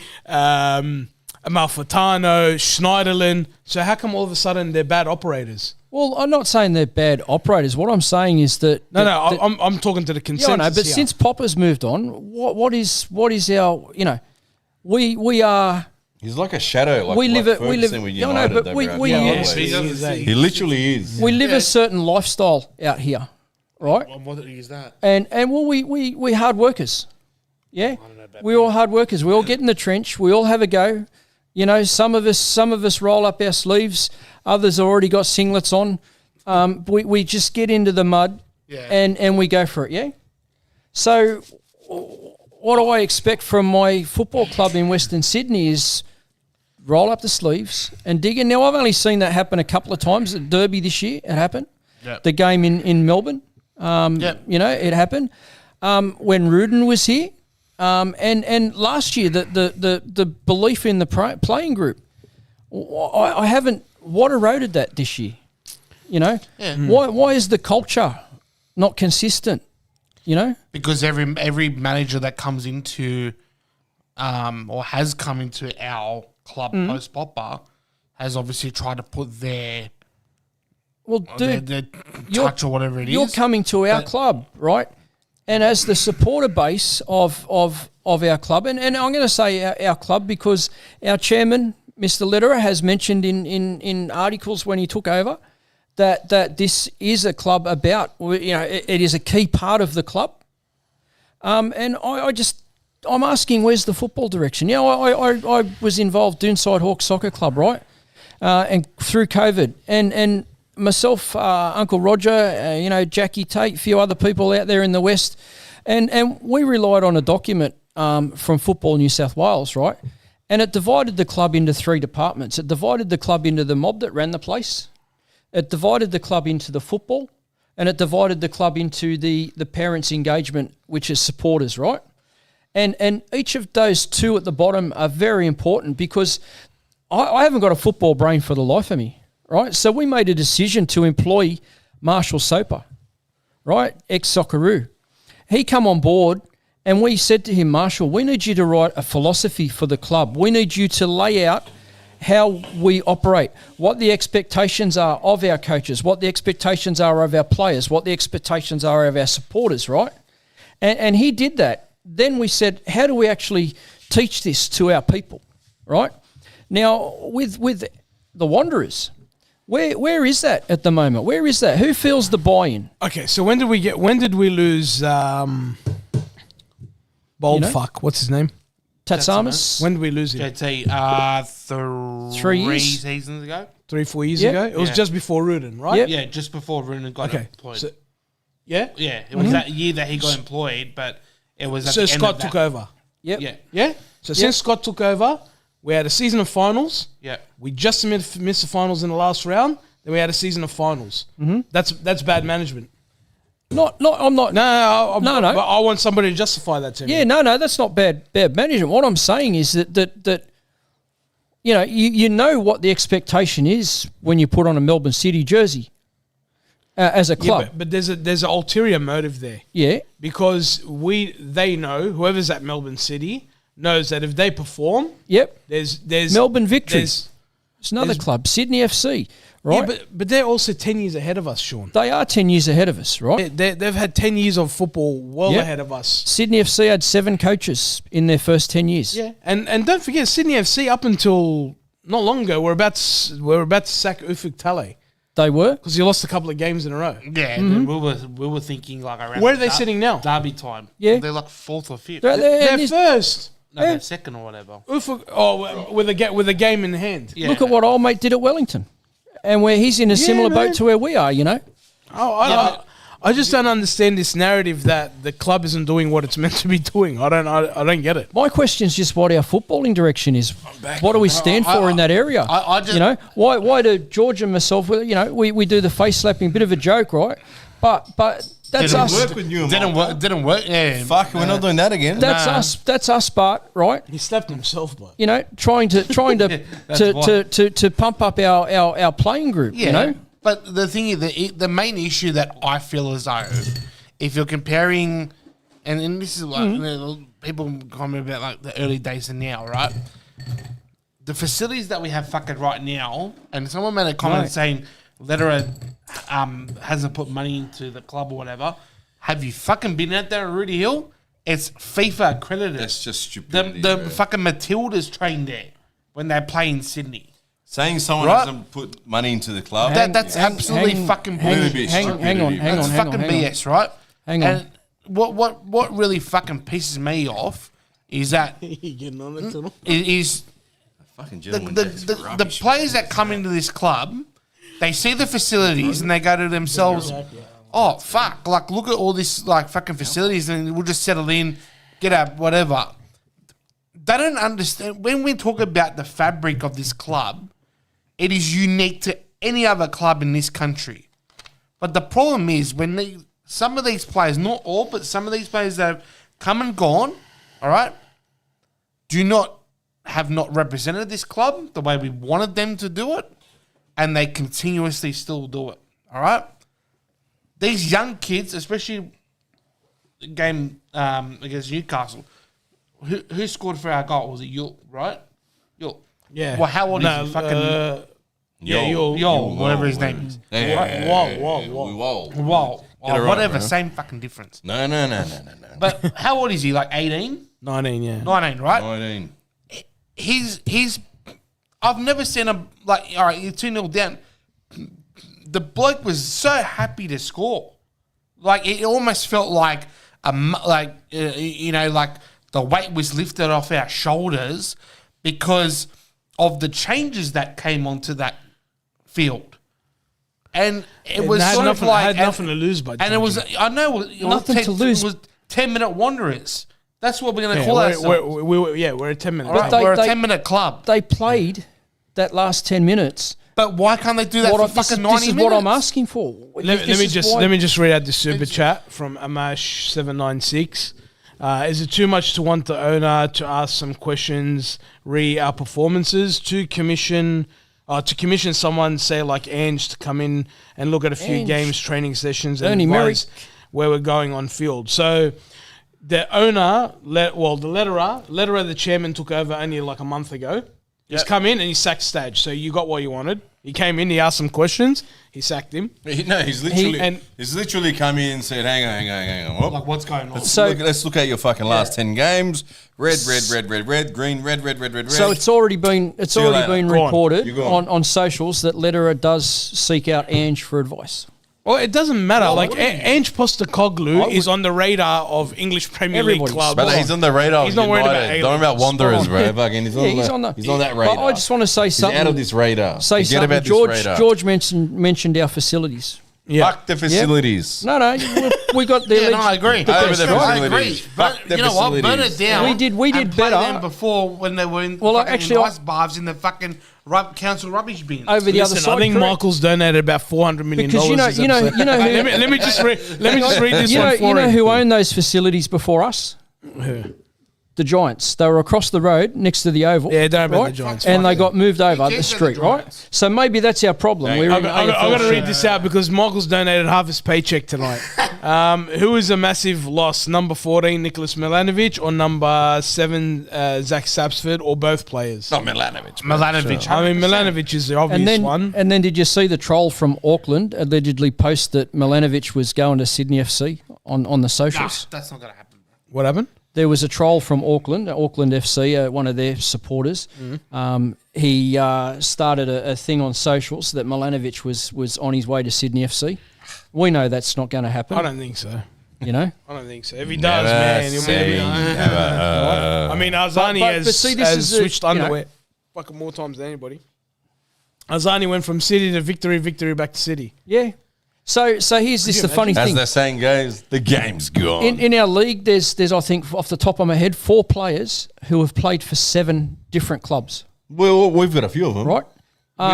Speaker 1: Malfitano, Schneiderlin. So how come all of a sudden they're bad operators?
Speaker 4: Well, I'm not saying they're bad operators. What I'm saying is that
Speaker 1: I'm talking to the
Speaker 4: yeah,
Speaker 1: consensus.
Speaker 4: I know, but
Speaker 1: here.
Speaker 4: since Popper's moved on, what is our we are.
Speaker 2: He's like a shadow. Like
Speaker 4: We live
Speaker 2: like
Speaker 4: it- we live-
Speaker 2: Ferguson with
Speaker 4: Yeah, I know,
Speaker 2: United
Speaker 4: but
Speaker 2: over
Speaker 4: we-
Speaker 2: our
Speaker 4: we-
Speaker 2: young
Speaker 1: Yeah,
Speaker 2: boys.
Speaker 1: he
Speaker 2: He literally is.
Speaker 4: We live a certain lifestyle out here, right?
Speaker 3: What is that?
Speaker 4: And well, we hard workers. Yeah, we all hard workers. We all get in the trench. We all have a go. You know, some of us roll up our sleeves. Others already got singlets on. We just get into the mud, and we go for it. Yeah. So, what do I expect from my football club in Western Sydney is roll up the sleeves and dig in. Now, I've only seen that happen a couple of times at Derby this year. It happened.
Speaker 3: Yep.
Speaker 4: The game in Melbourne. You know, it happened when Rudin was here, and last year the belief in the playing group. I haven't. What eroded that this year? You know, why is the culture not consistent? You know,
Speaker 3: Because every manager that comes into, or has come into our club post Popper, has obviously tried to put their
Speaker 4: dude,
Speaker 3: touch or whatever it is.
Speaker 4: you're coming to our club, right? And as the supporter base of our club, and I'm going to say our club because our chairman, Mr. Lederer, has mentioned in articles when he took over that this is a club about, you know, it is a key part of the club. And I'm asking, where's the football direction? You know, I was involved Doonside Hawks Soccer Club, right? And through COVID, and myself, Uncle Roger, you know, Jackie Tate, a few other people out there in the West, and we relied on a document from Football New South Wales, right? And it divided the club into 3 departments. It divided the club into the mob that ran the place. It divided the club into the football, and it divided the club into the parents' engagement, which is supporters, right? And each of those 2 at the bottom are very important because I haven't got a football brain for the life of me, right? So we made a decision to employ Marshall Soper, right, ex-Socceroo. He come on board and we said to him, Marshall, we need you to write a philosophy for the club. We need you to lay out how we operate, what the expectations are of our coaches, what the expectations are of our players, what the expectations are of our supporters, right? And he did that. Then we said, how do we actually teach this to our people, right? Now, with the Wanderers, Where is that at the moment? Where is that? Who feels the buy-in?
Speaker 1: Okay, so when did we lose bold fuck, what's his name?
Speaker 4: Tatsamas?
Speaker 1: When did we lose him?
Speaker 3: JT,
Speaker 4: 3 years?
Speaker 3: seasons ago.
Speaker 1: 3-4 years
Speaker 4: Yep.
Speaker 1: ago? It was
Speaker 3: Yeah.
Speaker 1: just before Rudin, right?
Speaker 4: Yep.
Speaker 3: Yeah, just before Runa got
Speaker 1: Okay.
Speaker 3: employed.
Speaker 1: So, yeah?
Speaker 3: Yeah, it was that year that he got employed, but it was at
Speaker 1: So
Speaker 3: the end
Speaker 1: Scott
Speaker 3: of
Speaker 1: took
Speaker 3: that.
Speaker 1: over.
Speaker 4: Yep.
Speaker 3: Yeah,
Speaker 1: Yeah? So since Scott took over, we had a season of finals.
Speaker 3: yeah.
Speaker 1: We just missed the finals in the last round. Then we had a season of finals. Mm-hmm. That's bad management.
Speaker 4: I'm not.
Speaker 1: No.
Speaker 4: No.
Speaker 1: But I want somebody to justify that to me.
Speaker 4: Yeah, no, that's not bad management. What I'm saying is that you know what the expectation is when you put on a Melbourne City jersey as a club.
Speaker 1: Yeah, but there's an ulterior motive there.
Speaker 4: Yeah.
Speaker 1: Because they know, whoever's at Melbourne City knows that if they perform,
Speaker 4: Yep.
Speaker 1: there's
Speaker 4: Melbourne Victory.
Speaker 1: there's-
Speaker 4: It's another
Speaker 1: there's-
Speaker 4: club, Sydney FC, right?
Speaker 1: Yeah, but they're also 10 years ahead of us, Sean.
Speaker 4: They are 10 years ahead of us, right?
Speaker 1: They've had 10 years of football well
Speaker 4: Yep.
Speaker 1: ahead of us.
Speaker 4: Sydney FC had 7 coaches in their first 10 years.
Speaker 1: Yeah, and don't forget, Sydney FC up until not long ago, we're about to sack Ufuk Talay
Speaker 4: They were.
Speaker 1: because he lost a couple of games in a row.
Speaker 3: Yeah, we were thinking like around.
Speaker 1: Where are they sitting now?
Speaker 3: Derby time.
Speaker 4: Yeah.
Speaker 3: They're like 4th or 5th.
Speaker 1: They're first.
Speaker 3: No, they're 2nd or whatever.
Speaker 1: Ufuk, with a game in hand.
Speaker 3: Yeah.
Speaker 4: Look at what old mate did at Wellington, and where he's in a similar
Speaker 1: man.
Speaker 4: boat to where we are. You know.
Speaker 1: I just don't understand this narrative that the club isn't doing what it's meant to be doing. I don't get it.
Speaker 4: My question is just what our footballing direction is. What do we stand for in that area?
Speaker 3: I just-
Speaker 4: you know, why do George and myself? You know, we do the face slapping, bit of a joke, right? But that's
Speaker 3: Didn't
Speaker 4: us.
Speaker 2: Work with you,
Speaker 3: Didn't work. Yeah.
Speaker 2: Fuck, we're not doing that again.
Speaker 4: That's us. That's us, Bart. Right?
Speaker 1: He slapped himself, but
Speaker 4: You know, trying to to pump up our playing group.
Speaker 3: Yeah.
Speaker 4: You know.
Speaker 3: But the thing is, the main issue that I feel as though, if you're comparing, and this is like you know, people comment about like the early days and now, right? The facilities that we have fucking right now, and someone made a comment
Speaker 4: Right.
Speaker 3: saying Lederer hasn't put money into the club or whatever. Have you fucking been out there at Rudy Hill? It's FIFA accredited.
Speaker 2: That's just stupidity.
Speaker 3: The
Speaker 2: bro.
Speaker 3: fucking Matildas train there when they play in Sydney.
Speaker 2: Saying someone
Speaker 3: Right.
Speaker 2: hasn't put money into the club.
Speaker 3: That's absolutely fucking
Speaker 2: hang-
Speaker 3: bullshit.
Speaker 2: hang-
Speaker 4: Hang on.
Speaker 3: That's fucking BS, right?
Speaker 4: Hang on.
Speaker 3: And what really fucking pisses me off is that
Speaker 1: he getting on it to them.
Speaker 3: is
Speaker 2: Fucking
Speaker 3: the,
Speaker 2: gentleman.
Speaker 3: the,
Speaker 2: that's
Speaker 3: the,
Speaker 2: rubbish,
Speaker 3: the players that come into this club, they see the facilities and they go to themselves, oh fuck, like look at all this like fucking facilities and we'll just settle in, get up, whatever. They don't understand when we talk about the fabric of this club, it is unique to any other club in this country. But the problem is when some of these players, not all, but some of these players that have come and gone, all right, have not represented this club the way we wanted them to do it, and they continuously still do it. All right, these young kids, especially the game against Newcastle, who scored for our goal? Was it Yul, right? Yul.
Speaker 1: Yeah.
Speaker 3: Well, how old is he? Fucking Yul, whatever his name is.
Speaker 2: Whoa.
Speaker 3: Whoa.
Speaker 2: Get it right,
Speaker 3: Whatever,
Speaker 2: bro.
Speaker 3: same fucking difference.
Speaker 2: No.
Speaker 3: But how old is he? Like 18?
Speaker 1: 19, yeah.
Speaker 3: 19, right?
Speaker 2: 19.
Speaker 3: He's I've never seen him like, all right, you're 2-0 down. The bloke was so happy to score. Like, it almost felt like, like the weight was lifted off our shoulders because of the changes that came onto that field. And it was
Speaker 1: had
Speaker 3: sort
Speaker 1: nothing,
Speaker 3: of like...
Speaker 1: had nothing to lose by
Speaker 3: And it was,
Speaker 1: changing.
Speaker 3: I know, it was
Speaker 4: Nothing to lose.
Speaker 3: It was 10-minute wanderers. That's what we're going to
Speaker 1: Yeah,
Speaker 3: call
Speaker 1: we're,
Speaker 3: ourselves.
Speaker 1: we're a 10 minute.
Speaker 3: All right,
Speaker 4: they-
Speaker 3: we're a
Speaker 4: they-
Speaker 3: 10-minute club.
Speaker 4: They played that last 10 minutes.
Speaker 3: But why can't they do that for fucking 90
Speaker 4: this is
Speaker 3: minutes?
Speaker 4: what I'm asking for.
Speaker 1: Let me just read out the super chat from Amash796. Is it too much to want the owner to ask some questions re our performances to commission someone, say like Ange, to come in and look at a few
Speaker 4: Ange.
Speaker 1: games, training sessions, and
Speaker 4: Ernie
Speaker 1: advise where we're going on field? So the owner, the letterer, the chairman took over only like a month ago. He's come in and he sacked Stadge. So you got what you wanted. He came in, he asked some questions, he sacked him.
Speaker 2: He's literally come in and said, hang on. Whoop.
Speaker 3: Like, what's going on?
Speaker 2: Let's look at your fucking last 10 games. Red, green, red.
Speaker 4: So it's already been
Speaker 2: later.
Speaker 4: reported on socials that Lederer does seek out Ange for advice.
Speaker 1: Well, it doesn't matter. Ange Postecoglou is on the radar of English Premier League clubs.
Speaker 2: But he's on the radar.
Speaker 1: He's not worried about
Speaker 2: United. Don't worry about Wanderers, bro. Fucking, he's on that radar.
Speaker 4: But I just want to say something.
Speaker 2: He's out of this radar.
Speaker 4: Say
Speaker 2: Forget
Speaker 4: something.
Speaker 2: about this radar.
Speaker 4: George mentioned our facilities.
Speaker 1: Yeah.
Speaker 2: Fuck the facilities.
Speaker 4: No, we got the.
Speaker 3: Yeah, no, I agree.
Speaker 2: I
Speaker 3: agree. But you know what? Burn it down.
Speaker 4: We did
Speaker 3: and play
Speaker 4: better
Speaker 3: them before when they were in ice baths in the fucking council rubbish bin.
Speaker 4: Over the other side.
Speaker 1: I think Michael's donated about $400 million.
Speaker 4: Because you know who.
Speaker 1: let me just read this one for
Speaker 4: you know
Speaker 1: him.
Speaker 4: who owned those facilities before us? The Giants. They were across the road next to the Oval.
Speaker 1: Yeah, don't know about the Giants.
Speaker 4: And they got moved over the street, right? So maybe that's our problem.
Speaker 1: I've got to read this out because Michael's donated half his paycheck tonight. Who is a massive loss? Number 14, Nicholas Milanovic, or number 7, Zach Sapsford, or both players?
Speaker 2: Not Milanovic.
Speaker 3: Milanovic.
Speaker 1: I mean, Milanovic is the obvious one.
Speaker 4: And then did you see the troll from Auckland allegedly post that Milanovic was going to Sydney FC on the socials?
Speaker 3: Nah, that's not going to happen.
Speaker 1: What happened?
Speaker 4: There was a troll from Auckland FC, one of their supporters. He started a thing on socials that Milanovic was on his way to Sydney FC. We know that's not going to happen.
Speaker 1: I don't think so.
Speaker 4: You know?
Speaker 1: I don't think so. If he does, man, he'll be... I mean, Arzani has switched underwear fucking more times than anybody. Arzani went from City to victory back to City.
Speaker 4: Yeah. So here's the funny thing.
Speaker 2: As the saying goes, the game's gone.
Speaker 4: In our league, there's I think off the top of my head 4 players who have played for 7 different clubs.
Speaker 2: Well, we've got a few of them,
Speaker 4: right? We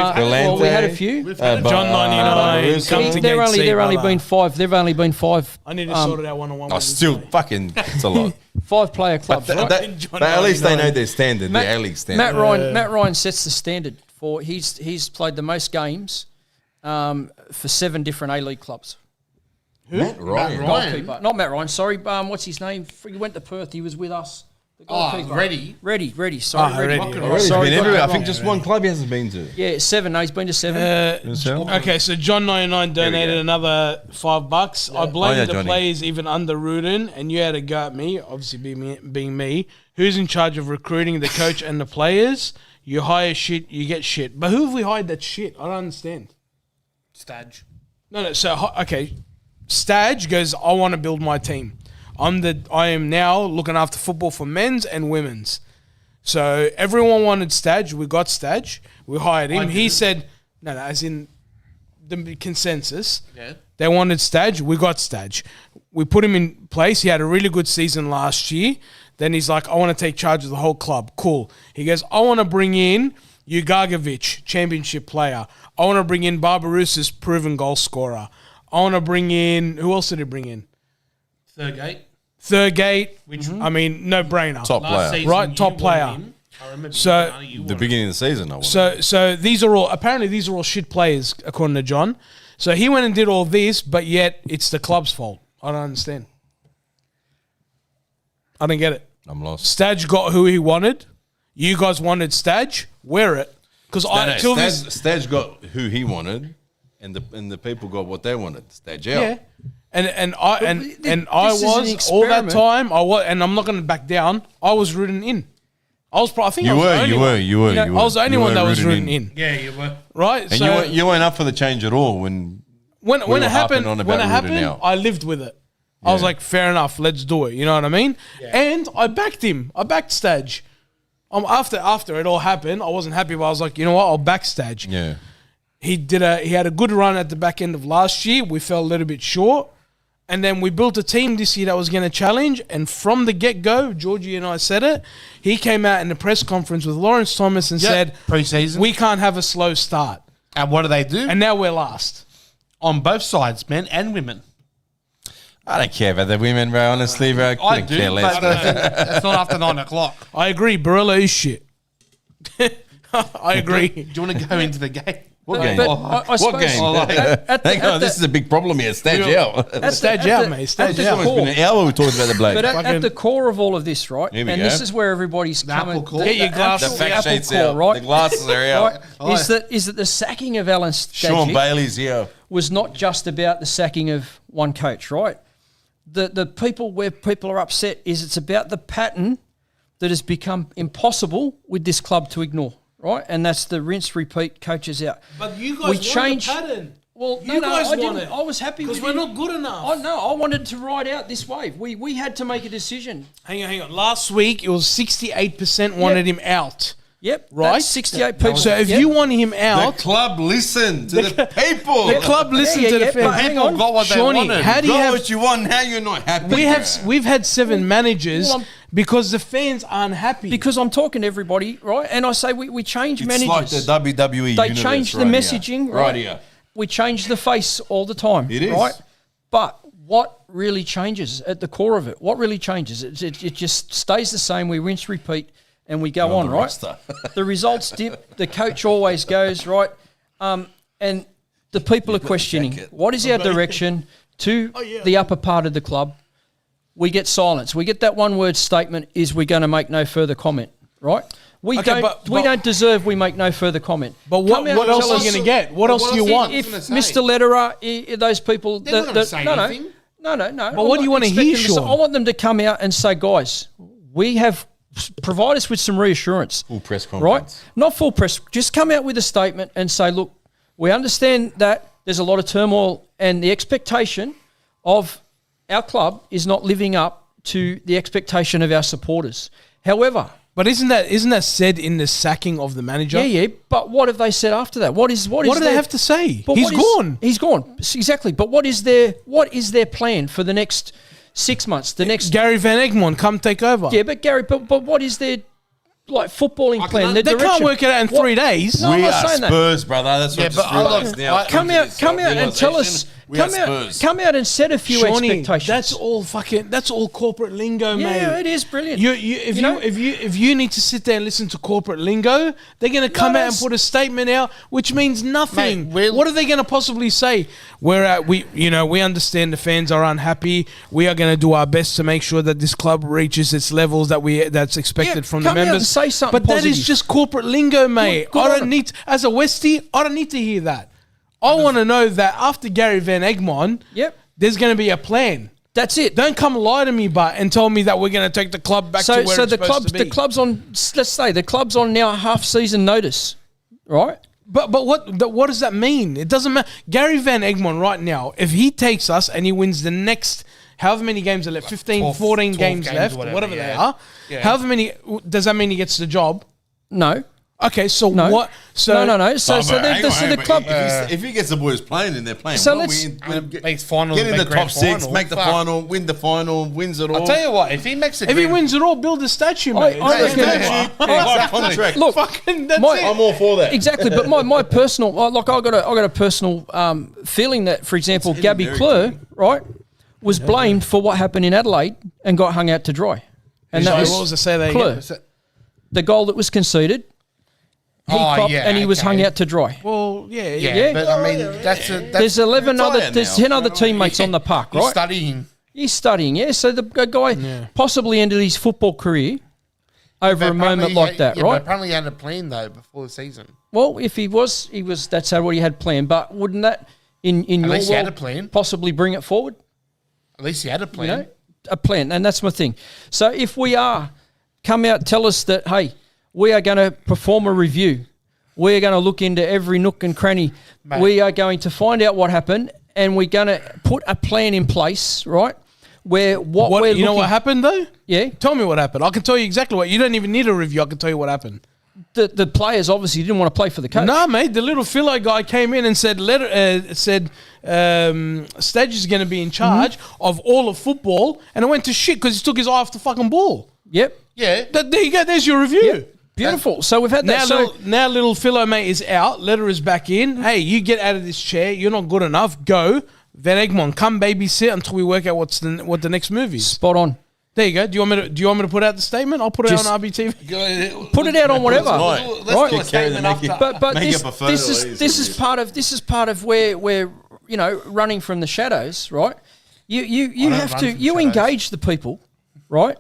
Speaker 4: had a few.
Speaker 1: John 99.
Speaker 4: They're only been 5. They've only been 5.
Speaker 1: I need to sort it out one-on-one.
Speaker 2: Oh, still fucking, it's a lot.
Speaker 4: 5-player clubs.
Speaker 2: But at least they know their standard, the A-League standard.
Speaker 4: Matt Ryan sets the standard for. He's played the most games. For 7 different A-League clubs.
Speaker 2: Who? Matt Ryan.
Speaker 4: Goalkeeper. Not Matt Ryan, sorry. What's his name? He went to Perth. He was with us. The goalkeeper.
Speaker 3: Reddy.
Speaker 4: Sorry, Reddy.
Speaker 2: He's been everywhere. I think just one club he hasn't been to.
Speaker 4: Yeah, 7. No, he's been to 7.
Speaker 1: Okay, so John 99 donated another $5. Yeah. I blame the players even under Rudin, and you had to go at me, obviously being me. Who's in charge of recruiting the coach and the players? You hire shit, you get shit. But who have we hired that shit? I don't understand.
Speaker 3: Stadge.
Speaker 1: No. So okay, Stadge goes, I want to build my team. I am now looking after football for men's and women's. So everyone wanted Stadge. We got Stadge. We hired him. He said, no, as in the consensus.
Speaker 3: Yeah.
Speaker 1: They wanted Stadge. We got Stadge. We put him in place. He had a really good season last year. Then he's like, I want to take charge of the whole club. Cool. He goes, I want to bring in Ugargovic, championship player. I want to bring in Barbarossa's proven goal scorer. I want to bring in... Who else did he bring in? Thurgate. Which, I mean, no-brainer.
Speaker 2: Top player.
Speaker 1: Right? Top player.
Speaker 3: I remember
Speaker 2: the beginning of the season.
Speaker 1: So these are all... Apparently, these are all shit players, according to John. So he went and did all this, but yet it's the club's fault. I don't understand. I don't get it.
Speaker 2: I'm lost.
Speaker 1: Stadge got who he wanted. You guys wanted Stadge. Wear it. Because
Speaker 2: Stadge got who he wanted, and the people got what they wanted. Stadge out.
Speaker 1: Yeah. And I was all that time. And I'm not going to back down. I was rooting in. I was the only one.
Speaker 2: You were.
Speaker 1: I was the only one that was rooting in.
Speaker 3: Yeah, you were.
Speaker 1: Right.
Speaker 2: And you weren't up for the change at all when it happened.
Speaker 1: I lived with it. I was like, fair enough, let's do it. You know what I mean? Yeah. And I backed him. I backed Stadge. After it all happened, I wasn't happy, but I was like, you know what? I'll back Stadge.
Speaker 2: Yeah.
Speaker 1: He had a good run at the back end of last year. We fell a little bit short. And then we built a team this year that was going to challenge. And from the get-go, Georgie and I said it, he came out in the press conference with Lawrence Thomas and said,
Speaker 3: pre-season,
Speaker 1: we can't have a slow start.
Speaker 3: And what do they do?
Speaker 1: And now we're last.
Speaker 3: On both sides, men and women.
Speaker 2: I don't care about the women, bro. Honestly, bro.
Speaker 3: I do, care less. But it's not after 9 o'clock.
Speaker 1: I agree. Barilla is shit. I agree.
Speaker 3: Do you want to go into the game?
Speaker 2: What game?
Speaker 4: But
Speaker 2: What
Speaker 4: I suppose
Speaker 2: game? Hang on, this is a big problem here. Stage out.
Speaker 1: Stage out, mate. Stage out.
Speaker 2: It's been an hour we talked about the Blade.
Speaker 4: But at the core of all of this, right,
Speaker 2: Here we
Speaker 4: and
Speaker 2: go.
Speaker 4: this is where everybody's coming.
Speaker 3: apple core.
Speaker 1: Get your glasses.
Speaker 2: The
Speaker 4: The
Speaker 2: fact
Speaker 4: apple
Speaker 2: sheet's
Speaker 4: core,
Speaker 2: out.
Speaker 4: right?
Speaker 2: The glasses are out.
Speaker 4: Right? Is that the sacking of Alan
Speaker 2: Sean
Speaker 4: Stajic
Speaker 2: Bailey's here.
Speaker 4: was not just about the sacking of one coach, right? The people where people are upset is it's about the pattern that has become impossible with this club to ignore, right? And that's the rinse, repeat, coaches out.
Speaker 1: But you guys
Speaker 4: We
Speaker 1: want
Speaker 4: changed-
Speaker 1: the pattern.
Speaker 4: Well,
Speaker 1: You guys
Speaker 4: I
Speaker 1: want
Speaker 4: didn't.
Speaker 1: it.
Speaker 4: I was happy
Speaker 1: Because
Speaker 4: with
Speaker 1: we're
Speaker 4: him.
Speaker 1: not good enough.
Speaker 4: I wanted to ride out this wave. We had to make a decision.
Speaker 1: Hang on. Last week, it was 68% wanted him out.
Speaker 4: Yep,
Speaker 1: Right?
Speaker 4: that's 68 people.
Speaker 1: So if
Speaker 4: Yep.
Speaker 1: you want him
Speaker 2: The
Speaker 1: out,
Speaker 2: club listened to the people.
Speaker 1: the club listened
Speaker 4: yeah,
Speaker 1: to the
Speaker 4: yeah,
Speaker 1: fans.
Speaker 4: but hang
Speaker 3: People
Speaker 4: on.
Speaker 3: got what they
Speaker 1: Shawnee,
Speaker 3: wanted.
Speaker 1: how do you
Speaker 2: Got
Speaker 1: have...
Speaker 2: what you want, now you're not happy.
Speaker 1: We've had 7 managers
Speaker 4: Well, I'm-
Speaker 1: because the fans aren't happy.
Speaker 4: Because I'm talking to everybody, right? And I say we change
Speaker 2: It's
Speaker 4: managers.
Speaker 2: like the WWE
Speaker 4: They
Speaker 2: universe
Speaker 4: change the
Speaker 2: right here.
Speaker 4: messaging,
Speaker 2: Right
Speaker 4: right?
Speaker 2: here.
Speaker 4: We change the face all the time.
Speaker 2: It is.
Speaker 4: Right? But what really changes at the core of it? What really changes? It just stays the same. We rinse, repeat, and we go on,
Speaker 2: the
Speaker 4: right?
Speaker 2: roster.
Speaker 4: The results dip. The coach always goes, right? And the people are questioning,
Speaker 2: jacket.
Speaker 4: what is our direction to the upper part of the club? We get silence. We get that one-word statement, is we're going to make no further comment, right? We
Speaker 1: Okay,
Speaker 4: we don't deserve we make no further comment.
Speaker 1: But what
Speaker 4: Come out
Speaker 1: else
Speaker 4: and
Speaker 1: are
Speaker 4: tell
Speaker 1: you
Speaker 4: us-
Speaker 1: going to get? What else do you want?
Speaker 4: If
Speaker 3: gonna say?
Speaker 4: Mr. Letterer, those people,
Speaker 3: They're not gonna say anything.
Speaker 4: No.
Speaker 1: But what do you want to hear, Sean?
Speaker 4: I want them to come out and say, guys, we have provide us with some reassurance.
Speaker 2: Full press
Speaker 4: Right?
Speaker 2: conference.
Speaker 4: Not full press. Just come out with a statement and say, look, we understand that there's a lot of turmoil and the expectation of our club is not living up to the expectation of our supporters. However,
Speaker 1: But isn't that said in the sacking of the manager?
Speaker 4: yeah. But what have they said after that? What do
Speaker 1: they have to say?
Speaker 4: But
Speaker 1: He's gone.
Speaker 4: He's gone. Exactly. But what is their plan for the next 6 months? The next
Speaker 1: Gary Van Egmond, come take over.
Speaker 4: yeah, but Gary, but what is their footballing plan? Their
Speaker 1: They can't
Speaker 4: direction?
Speaker 1: work it out in
Speaker 4: What-
Speaker 1: 3 days.
Speaker 4: No, I'm
Speaker 2: We
Speaker 4: not
Speaker 2: are
Speaker 4: saying that.
Speaker 2: Spurs, brother. That's what
Speaker 3: Yeah,
Speaker 2: I just
Speaker 3: but I
Speaker 2: realised
Speaker 3: look-
Speaker 2: now.
Speaker 4: Come out and tell us.
Speaker 2: We are
Speaker 4: Come out,
Speaker 2: Spurs.
Speaker 4: come out and set a few
Speaker 1: Shawnee,
Speaker 4: expectations.
Speaker 1: that's all corporate lingo, mate.
Speaker 4: Yeah, it is brilliant.
Speaker 1: If you need to sit there and listen to corporate lingo, they're going to come out and
Speaker 4: that's-
Speaker 1: put a statement out, which means nothing.
Speaker 3: Mate,
Speaker 1: what are they going to possibly say? We understand the fans are unhappy. We are going to do our best to make sure that this club reaches its levels that's expected
Speaker 4: Yeah,
Speaker 1: from the
Speaker 4: come out
Speaker 1: members.
Speaker 4: and say something
Speaker 1: but that
Speaker 4: positive.
Speaker 1: is just corporate lingo, mate.
Speaker 4: good
Speaker 1: I
Speaker 4: on
Speaker 1: don't
Speaker 4: them.
Speaker 1: need as a Westie. I don't need to hear that. I want to know that after Gary Van Egmond,
Speaker 4: Yep.
Speaker 1: there's going to be a plan.
Speaker 4: That's it.
Speaker 1: Don't come lie to me, and tell me that we're going to take the club back to where it's supposed to be.
Speaker 4: The club's on. Let's say the club's on now a half-season notice, right?
Speaker 1: But what does that mean? It doesn't matter. Gary Van Egmond right now, if he takes us and he wins the next however many games are left, 15,
Speaker 3: 12
Speaker 1: 14 games
Speaker 3: games
Speaker 1: left,
Speaker 3: or whatever,
Speaker 1: whatever they
Speaker 3: yeah.
Speaker 1: are,
Speaker 3: Yeah.
Speaker 1: however many, does that mean he gets the job?
Speaker 4: No,
Speaker 1: Okay, so
Speaker 4: no,
Speaker 1: what? So
Speaker 4: no. So
Speaker 2: But hang on,
Speaker 4: the
Speaker 2: but
Speaker 4: club.
Speaker 2: If he gets the boys playing, then they're playing.
Speaker 4: So
Speaker 2: well.
Speaker 4: let's-
Speaker 3: Makes final,
Speaker 2: Get in the
Speaker 3: make grand
Speaker 2: top 6,
Speaker 3: final.
Speaker 2: make the
Speaker 3: Fuck.
Speaker 2: final, win the final, wins it all.
Speaker 3: I'll tell you what, if he makes it,
Speaker 1: if he wins it all, build a statue,
Speaker 4: I
Speaker 1: mate.
Speaker 4: reckon-
Speaker 2: Exact contract.
Speaker 4: Look,
Speaker 1: Fucking, that's
Speaker 4: my-
Speaker 1: it.
Speaker 2: I'm all for that.
Speaker 4: Exactly, but my personal, like I got a personal feeling that, for example, Gabby Klur, right, was blamed for what happened in Adelaide and got hung out to dry, and
Speaker 1: Sorry, what was the say there again?
Speaker 4: Klur, the goal that was conceded. He
Speaker 3: Oh,
Speaker 4: copped
Speaker 3: yeah,
Speaker 4: and he was
Speaker 3: okay.
Speaker 4: hung out to dry.
Speaker 1: Well, yeah.
Speaker 3: yeah, but I mean, that's
Speaker 4: There's 11
Speaker 2: retired
Speaker 4: other, there's
Speaker 2: now.
Speaker 4: 10 other teammates on the park,
Speaker 3: he's
Speaker 4: right?
Speaker 3: studying.
Speaker 4: He's studying, yeah. So the guy possibly ended his football career over
Speaker 3: But
Speaker 4: a moment
Speaker 3: apparently
Speaker 4: like
Speaker 3: he-
Speaker 4: that,
Speaker 3: yeah, but
Speaker 4: right?
Speaker 3: apparently he had a plan though before the season.
Speaker 4: Well, if he was, that's how what he had planned. But wouldn't that, in your
Speaker 3: least he had
Speaker 4: world,
Speaker 3: a plan.
Speaker 4: possibly bring it forward?
Speaker 3: At least he had a plan.
Speaker 4: You know, a plan, and that's my thing. So if we are, come out, tell us that, hey, we are going to perform a review. We are going to look into every nook and cranny.
Speaker 3: Mate.
Speaker 4: We are going to find out what happened, and we're going to put a plan in place, right? Where what we're
Speaker 1: You know
Speaker 4: looking,
Speaker 1: what happened though?
Speaker 4: Yeah,
Speaker 1: Tell me what happened. I can tell you exactly what. You don't even need a review. I can tell you what happened.
Speaker 4: the players obviously didn't want to play for the coach.
Speaker 1: Nah, mate. The little philo guy came in and said, Stage is going to be in charge of all of football, and it went to shit because he took his eye off the fucking ball.
Speaker 4: Yep,
Speaker 3: Yeah,
Speaker 1: There you go. There's your review.
Speaker 4: beautiful. So we've had that.
Speaker 1: Now little philo mate is out. Letter is back in. Hey, you get out of this chair. You're not good enough. Go. Van Egmond, come babysit until we work out what the next move is.
Speaker 4: Spot on.
Speaker 1: There you go. Do you want me to put out the statement? I'll put it
Speaker 4: Just-
Speaker 1: on RBTV.
Speaker 4: Put it out on whatever.
Speaker 2: Let's
Speaker 4: Right.
Speaker 2: do a statement after.
Speaker 4: But
Speaker 2: Make
Speaker 4: this,
Speaker 2: up a photo
Speaker 4: this is
Speaker 2: easily.
Speaker 4: this is part of where we're running from the shadows, right? You
Speaker 3: don't
Speaker 4: have
Speaker 3: run
Speaker 4: to
Speaker 3: from
Speaker 4: you
Speaker 3: shadows.
Speaker 4: engage the people, right?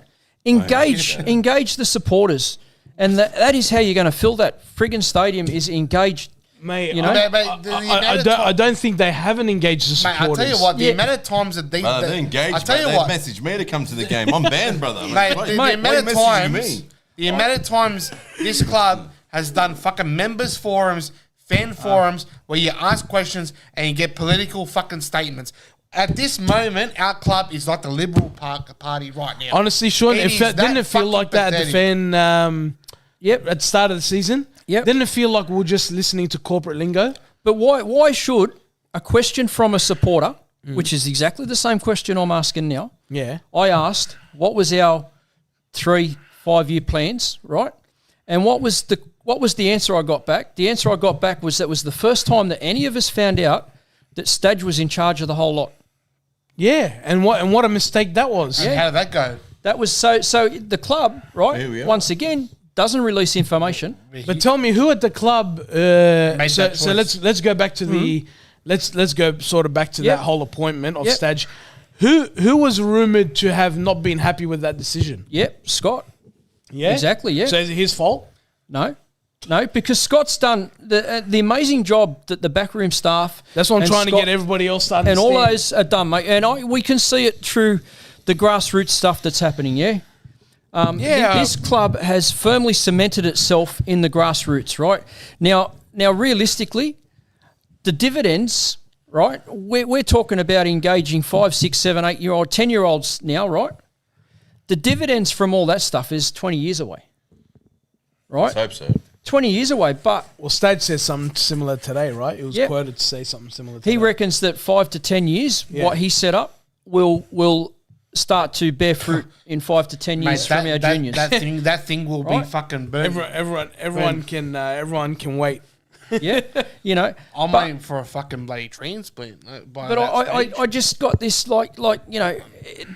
Speaker 4: Engage the supporters, and that is how you're going to fill that friggin' stadium. Is engaged.
Speaker 1: Mate,
Speaker 4: You know?
Speaker 1: I don't think they haven't engaged the
Speaker 3: Mate,
Speaker 1: supporters.
Speaker 3: I tell you what, the
Speaker 4: Yeah.
Speaker 3: amount of times that
Speaker 2: Brother, they're engaged.
Speaker 3: I tell you
Speaker 2: They've
Speaker 3: what,
Speaker 2: messaged me to come to the game. I'm banned, brother.
Speaker 3: mate,
Speaker 2: What
Speaker 3: the
Speaker 2: are you
Speaker 3: amount of
Speaker 2: messaging
Speaker 3: times,
Speaker 2: me?
Speaker 3: the amount of times this club has done fucking members forums, fan forums, where you ask questions and you get political fucking statements. At this moment, our club is like the Liberal Party right now.
Speaker 1: Honestly, Sean,
Speaker 3: It is
Speaker 1: didn't
Speaker 3: that
Speaker 1: it feel
Speaker 3: fucking
Speaker 1: like that at the
Speaker 3: pathetic.
Speaker 1: fan?
Speaker 4: Yep.
Speaker 1: At the start of the season.
Speaker 4: Yep.
Speaker 1: Didn't it feel like we were just listening to corporate lingo?
Speaker 4: But why should a question from a supporter, which is exactly the same question I'm asking now?
Speaker 1: Yeah.
Speaker 4: I asked, what was our 3-5 year plans, right? And what was the answer I got back? The answer I got back was that was the first time that any of us found out that Stadge was in charge of the whole lot.
Speaker 1: Yeah, and what a mistake that was.
Speaker 3: And how did that go?
Speaker 4: That was so the club, right?
Speaker 2: Here we are.
Speaker 4: Once again, doesn't release information.
Speaker 1: But tell me, who at the club? So
Speaker 3: that choice.
Speaker 1: let's go back to the let's go sort of back to
Speaker 4: Yep.
Speaker 1: that whole appointment of
Speaker 4: Yep.
Speaker 1: Stadge. Who was rumored to have not been happy with that decision?
Speaker 4: Yep, Scott.
Speaker 1: Yeah,
Speaker 4: Exactly, yeah.
Speaker 1: So is it his fault?
Speaker 4: No, because Scott's done the amazing job that the backroom staff.
Speaker 1: That's what I'm
Speaker 4: and
Speaker 1: trying to
Speaker 4: Scott-
Speaker 1: get everybody else started.
Speaker 4: and all those are done, mate. And we can see it through the grassroots stuff that's happening. Yeah. This club has firmly cemented itself in the grassroots, right? Now, realistically, the dividends, right? We're talking about engaging 5, 6, 7, 8-year-old, 10-year-olds now, right? The dividends from all that stuff is 20 years away, right?
Speaker 2: Let's hope so.
Speaker 4: 20 years away, but
Speaker 1: Well, Stadge said something similar today, right? He was
Speaker 4: Yep.
Speaker 1: quoted to say something similar. Today.
Speaker 4: he reckons that 5 to 10 years,
Speaker 1: Yeah.
Speaker 4: what he set up will start to bear fruit in 5 to 10 years
Speaker 3: Mate,
Speaker 4: from our juniors.
Speaker 3: That thing will be
Speaker 4: Right?
Speaker 3: fucking burned.
Speaker 1: everyone can wait.
Speaker 4: Yeah,
Speaker 3: I'm
Speaker 4: but-
Speaker 3: waiting for a fucking bloody transplant. By
Speaker 4: But
Speaker 3: that stage.
Speaker 4: I just got this like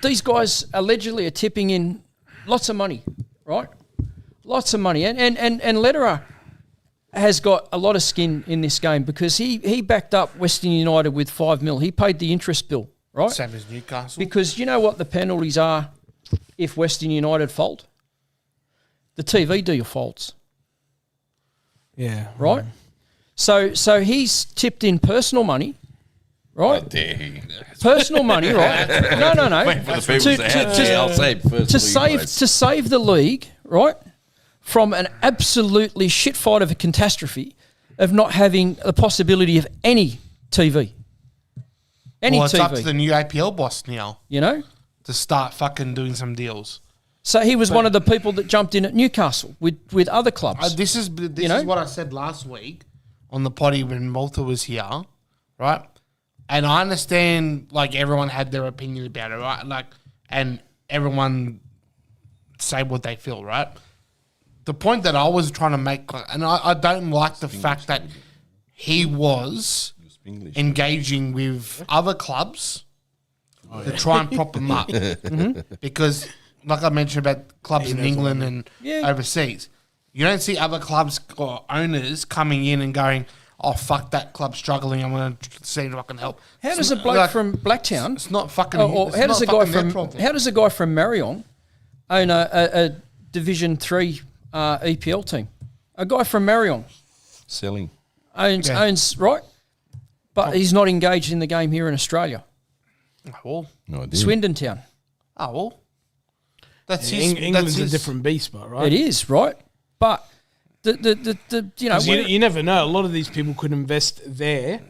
Speaker 4: these guys allegedly are tipping in lots of money, right? Lots of money, and Lederer has got a lot of skin in this game because he backed up Western United with $5 million. He paid the interest bill, right?
Speaker 3: Same as Newcastle.
Speaker 4: Because you know what the penalties are if Western United fold? The TV deal folds,
Speaker 1: Yeah,
Speaker 4: right? So he's tipped in personal money, right? Personal money, right? No.
Speaker 2: Wait for the people to say, I'll say first
Speaker 4: to save the league, right, from an absolutely shit fight of a catastrophe of not having the possibility of any TV. Any
Speaker 3: It's up to
Speaker 4: TV,
Speaker 3: the new APL boss now
Speaker 4: you know?
Speaker 3: to start fucking doing some deals.
Speaker 4: So he was one of the people that jumped in at Newcastle with other clubs.
Speaker 3: This is
Speaker 4: know?
Speaker 3: what I said last week on the potty when Malta was here, right? And I understand, like, everyone had their opinion about it, right? Like, and everyone say what they feel, right? The point that I was trying to make, and I don't like the fact that he was engaging with other clubs to try and prop them up. Because, like I mentioned about clubs in England and overseas, you don't see other clubs or owners coming in and going, oh, fuck, that club's struggling, I'm going to see if I can help.
Speaker 4: How does a bloke from Blacktown,
Speaker 3: It's not fucking.
Speaker 4: or
Speaker 3: it's
Speaker 4: how does
Speaker 3: not
Speaker 4: a guy
Speaker 3: fucking their
Speaker 4: from
Speaker 3: problem.
Speaker 4: how does a guy from Marion own a Division 3 EPL team? A guy from Marion
Speaker 2: Selling.
Speaker 4: owns right, but he's not engaged in the game here in Australia.
Speaker 3: Well,
Speaker 2: No idea.
Speaker 4: Swindon Town.
Speaker 3: oh well. That's his.
Speaker 1: England's
Speaker 3: that's
Speaker 1: a
Speaker 3: his,
Speaker 1: different beast, but right.
Speaker 4: It is right, but the you know
Speaker 1: 'Cause you never know. A lot of these people could invest there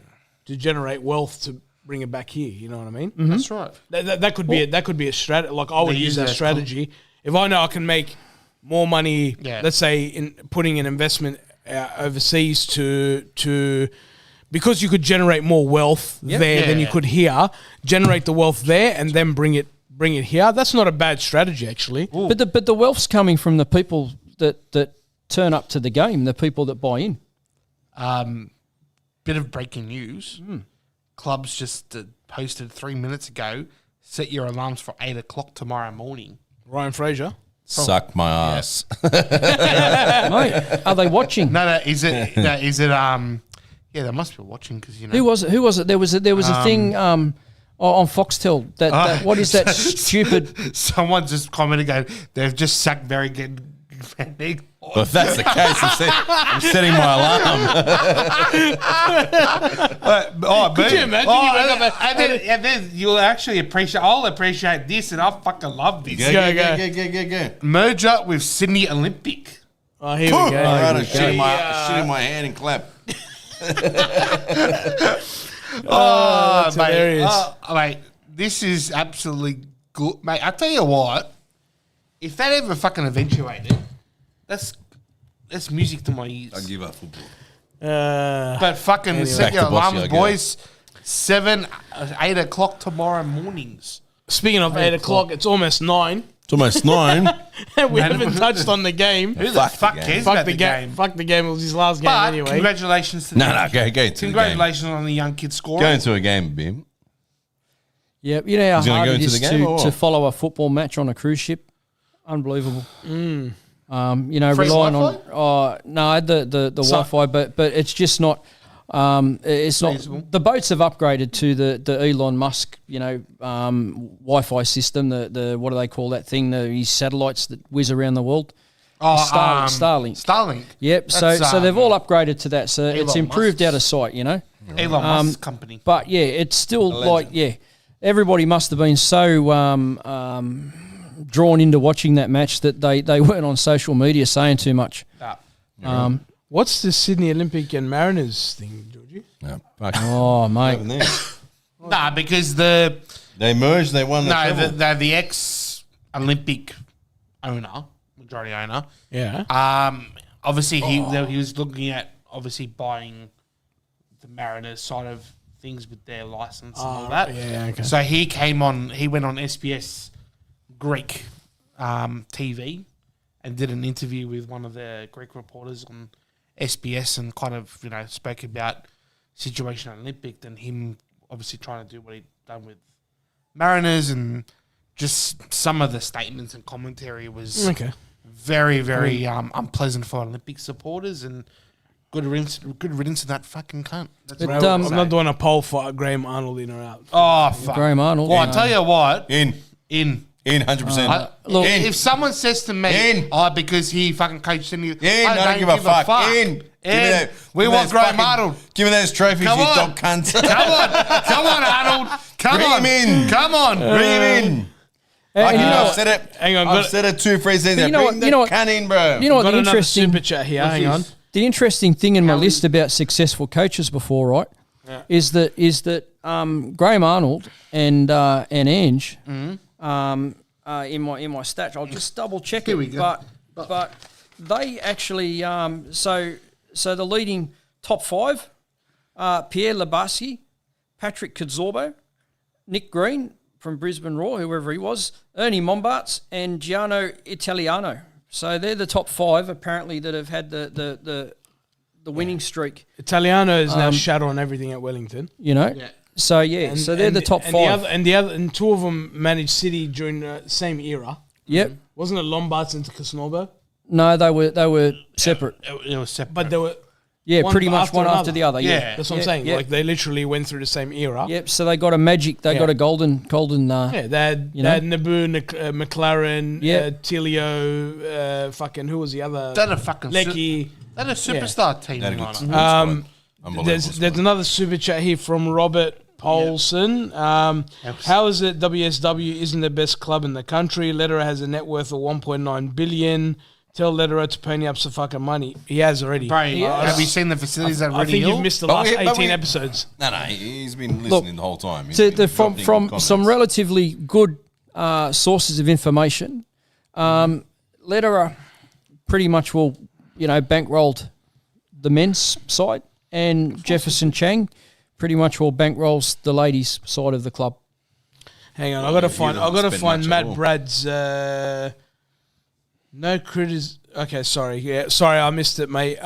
Speaker 1: to generate wealth to bring it back here. You know what I mean?
Speaker 3: That's right.
Speaker 1: That could be a strategy. Like I would
Speaker 3: They
Speaker 1: use
Speaker 3: use
Speaker 1: that
Speaker 3: it as
Speaker 1: strategy if I know I can make more money.
Speaker 3: Yeah.
Speaker 1: Let's say in putting an investment overseas to because you could generate more wealth there than you could here. Generate the wealth there and then bring it here. That's not a bad strategy actually.
Speaker 4: but the wealth's coming from the people that turn up to the game, the people that buy in.
Speaker 3: Bit of breaking news. Clubs just posted 3 minutes ago. Set your alarms for 8 o'clock tomorrow morning.
Speaker 1: Ryan Fraser.
Speaker 2: Suck my ass.
Speaker 4: Mate, are they watching?
Speaker 3: No, is it? Yeah, they must be watching because
Speaker 4: Who was it? Who was it? There was a thing on Foxtel that what is that stupid?
Speaker 3: Someone just commented, going, "They've just sucked very good."
Speaker 2: Well, if that's the case, I'm setting my alarm.
Speaker 1: Could you imagine?
Speaker 3: And then you'll actually appreciate. I'll appreciate this, and I'll fucking love this.
Speaker 2: Go.
Speaker 3: Merger with Sydney Olympic.
Speaker 1: Oh, here we go.
Speaker 2: All right, I'll shit in my hand and clap.
Speaker 1: That's hilarious.
Speaker 3: Mate, this is absolutely good, mate. I tell you what, if that ever fucking eventuated, that's music to my ears.
Speaker 2: I give up football.
Speaker 3: But fucking set your alarms, boys. 8 o'clock tomorrow mornings.
Speaker 1: Speaking of 8 o'clock, it's almost 9.
Speaker 2: It's almost 9.
Speaker 1: We haven't touched on the game.
Speaker 3: Who the fuck cares about the game?
Speaker 1: Fuck the game. It was his last game
Speaker 3: But
Speaker 1: anyway.
Speaker 3: congratulations to
Speaker 2: Go into the game.
Speaker 3: congratulations on the young kid scoring.
Speaker 2: Go into a game, Bim.
Speaker 4: Yeah, you know how
Speaker 2: He's gonna
Speaker 4: hard
Speaker 2: go
Speaker 4: it
Speaker 2: into
Speaker 4: is
Speaker 2: the game or
Speaker 4: to
Speaker 2: what?
Speaker 4: follow a football match on a cruise ship. Unbelievable.
Speaker 3: Free
Speaker 4: Relying
Speaker 3: Wi-Fi?
Speaker 4: on the Wi-Fi, but it's just not. It's not.
Speaker 3: Feasible.
Speaker 4: The boats have upgraded to the Elon Musk, Wi-Fi system. The what do they call that thing? These satellites that whiz around the world. Starlink.
Speaker 3: Starlink.
Speaker 4: Yep.
Speaker 3: That's,
Speaker 4: So they've all upgraded to that. So it's
Speaker 3: Elon
Speaker 4: improved
Speaker 3: Musk's.
Speaker 4: out of sight.
Speaker 3: Elon Musk's company.
Speaker 4: But yeah, it's still everybody must have been so drawn into watching that match that they weren't on social media saying too much.
Speaker 1: What's the Sydney Olympic and Mariners thing, Georgie?
Speaker 2: No, fuck.
Speaker 4: Oh mate,
Speaker 3: Nah, because
Speaker 2: They merged. They won the treble.
Speaker 3: they're the ex-Olympic owner, majority owner.
Speaker 1: Yeah.
Speaker 3: Obviously he was looking at buying the Mariners side of things with their license and all that.
Speaker 1: Yeah, okay.
Speaker 3: So he went on SBS Greek TV and did an interview with one of the Greek reporters on SBS and kind of, spoke about situation at Olympic and him obviously trying to do what he'd done with Mariners, and just some of the statements and commentary was very, very unpleasant for Olympic supporters, and good riddance to that fucking cunt. That's what I would
Speaker 1: I'm
Speaker 3: say.
Speaker 1: not doing a poll for Graham Arnold in or out.
Speaker 3: Oh, fuck.
Speaker 4: Graham Arnold.
Speaker 3: Well, I tell you what.
Speaker 2: In
Speaker 3: In.
Speaker 2: 100%.
Speaker 3: Look,
Speaker 2: In.
Speaker 3: if someone says to me, because he fucking coached Sydney,
Speaker 2: I don't give a fuck. In.
Speaker 3: We want Graham Arnold.
Speaker 2: Give me those trophies,
Speaker 3: Come
Speaker 2: you
Speaker 3: on.
Speaker 2: dog cunt.
Speaker 3: Come on, Arnold.
Speaker 2: Bring him in.
Speaker 3: Come on.
Speaker 2: Bring him in.
Speaker 4: And you know
Speaker 2: I've
Speaker 4: what?
Speaker 2: said it.
Speaker 1: Hang on,
Speaker 2: I've said it 2-3 seasons.
Speaker 4: you know
Speaker 2: Bring
Speaker 4: what-
Speaker 2: the cunt in, bro.
Speaker 4: You know what
Speaker 1: Got
Speaker 4: the
Speaker 1: another
Speaker 4: interesting
Speaker 1: super chat here. Hang on.
Speaker 4: the interesting thing in my list about successful coaches before, right, is that Graham Arnold and Ange in my stats. I'll just double check it.
Speaker 3: we go.
Speaker 4: But they actually so the leading top 5: Pierre Labaski, Patrick Cazorbo, Nick Green from Brisbane Roar, whoever he was, Ernie Mombarts, and Gianno Italiano. So they're the top 5 apparently that have had the winning streak.
Speaker 1: Italiano is now shadow on everything at Wellington.
Speaker 4: So so they're the top 5.
Speaker 1: And two of them managed City during the same era.
Speaker 4: Yep.
Speaker 1: Wasn't it Lombards and Casnorbo?
Speaker 4: No, they were separate.
Speaker 3: It was separate.
Speaker 1: But they were
Speaker 4: Pretty much
Speaker 1: after
Speaker 4: one
Speaker 1: another.
Speaker 4: after the other.
Speaker 3: Yeah.
Speaker 1: That's what I'm saying.
Speaker 4: Yep.
Speaker 1: Like they literally went through the same era.
Speaker 4: Yep. So they got a magic. They got a golden.
Speaker 1: Yeah, they had Naboo, McLaren, Tilio, fucking who was the other?
Speaker 3: They're a fucking
Speaker 1: Lecky.
Speaker 3: They're a superstar team.
Speaker 2: They're a good
Speaker 3: Lana.
Speaker 2: squad. Unbelievable
Speaker 1: There's
Speaker 2: squad.
Speaker 1: another super chat here from Robert Paulson. How is it WSW isn't the best club in the country? Lederer has a net worth of 1.9 billion. Tell Lederer to pony up some fucking money. He has already.
Speaker 3: Bro, have you seen the facilities at
Speaker 1: I
Speaker 3: Reddy
Speaker 1: think
Speaker 3: Hill?
Speaker 1: you've missed the
Speaker 2: But
Speaker 1: last
Speaker 2: we- but
Speaker 1: 18
Speaker 2: we-
Speaker 1: episodes.
Speaker 2: No, he's been listening the whole time. He's
Speaker 4: So
Speaker 2: been
Speaker 4: from
Speaker 2: dropping
Speaker 4: from
Speaker 2: comments.
Speaker 4: some relatively good sources of information, Lederer pretty much will bankrolled the men's side, and Jefferson Chang pretty well bankrolls the ladies' side of the club.
Speaker 1: Hang on, I gotta
Speaker 2: you don't spend much at
Speaker 1: Matt
Speaker 2: all.
Speaker 1: Brad's no criticism. Okay, sorry, I missed it, mate.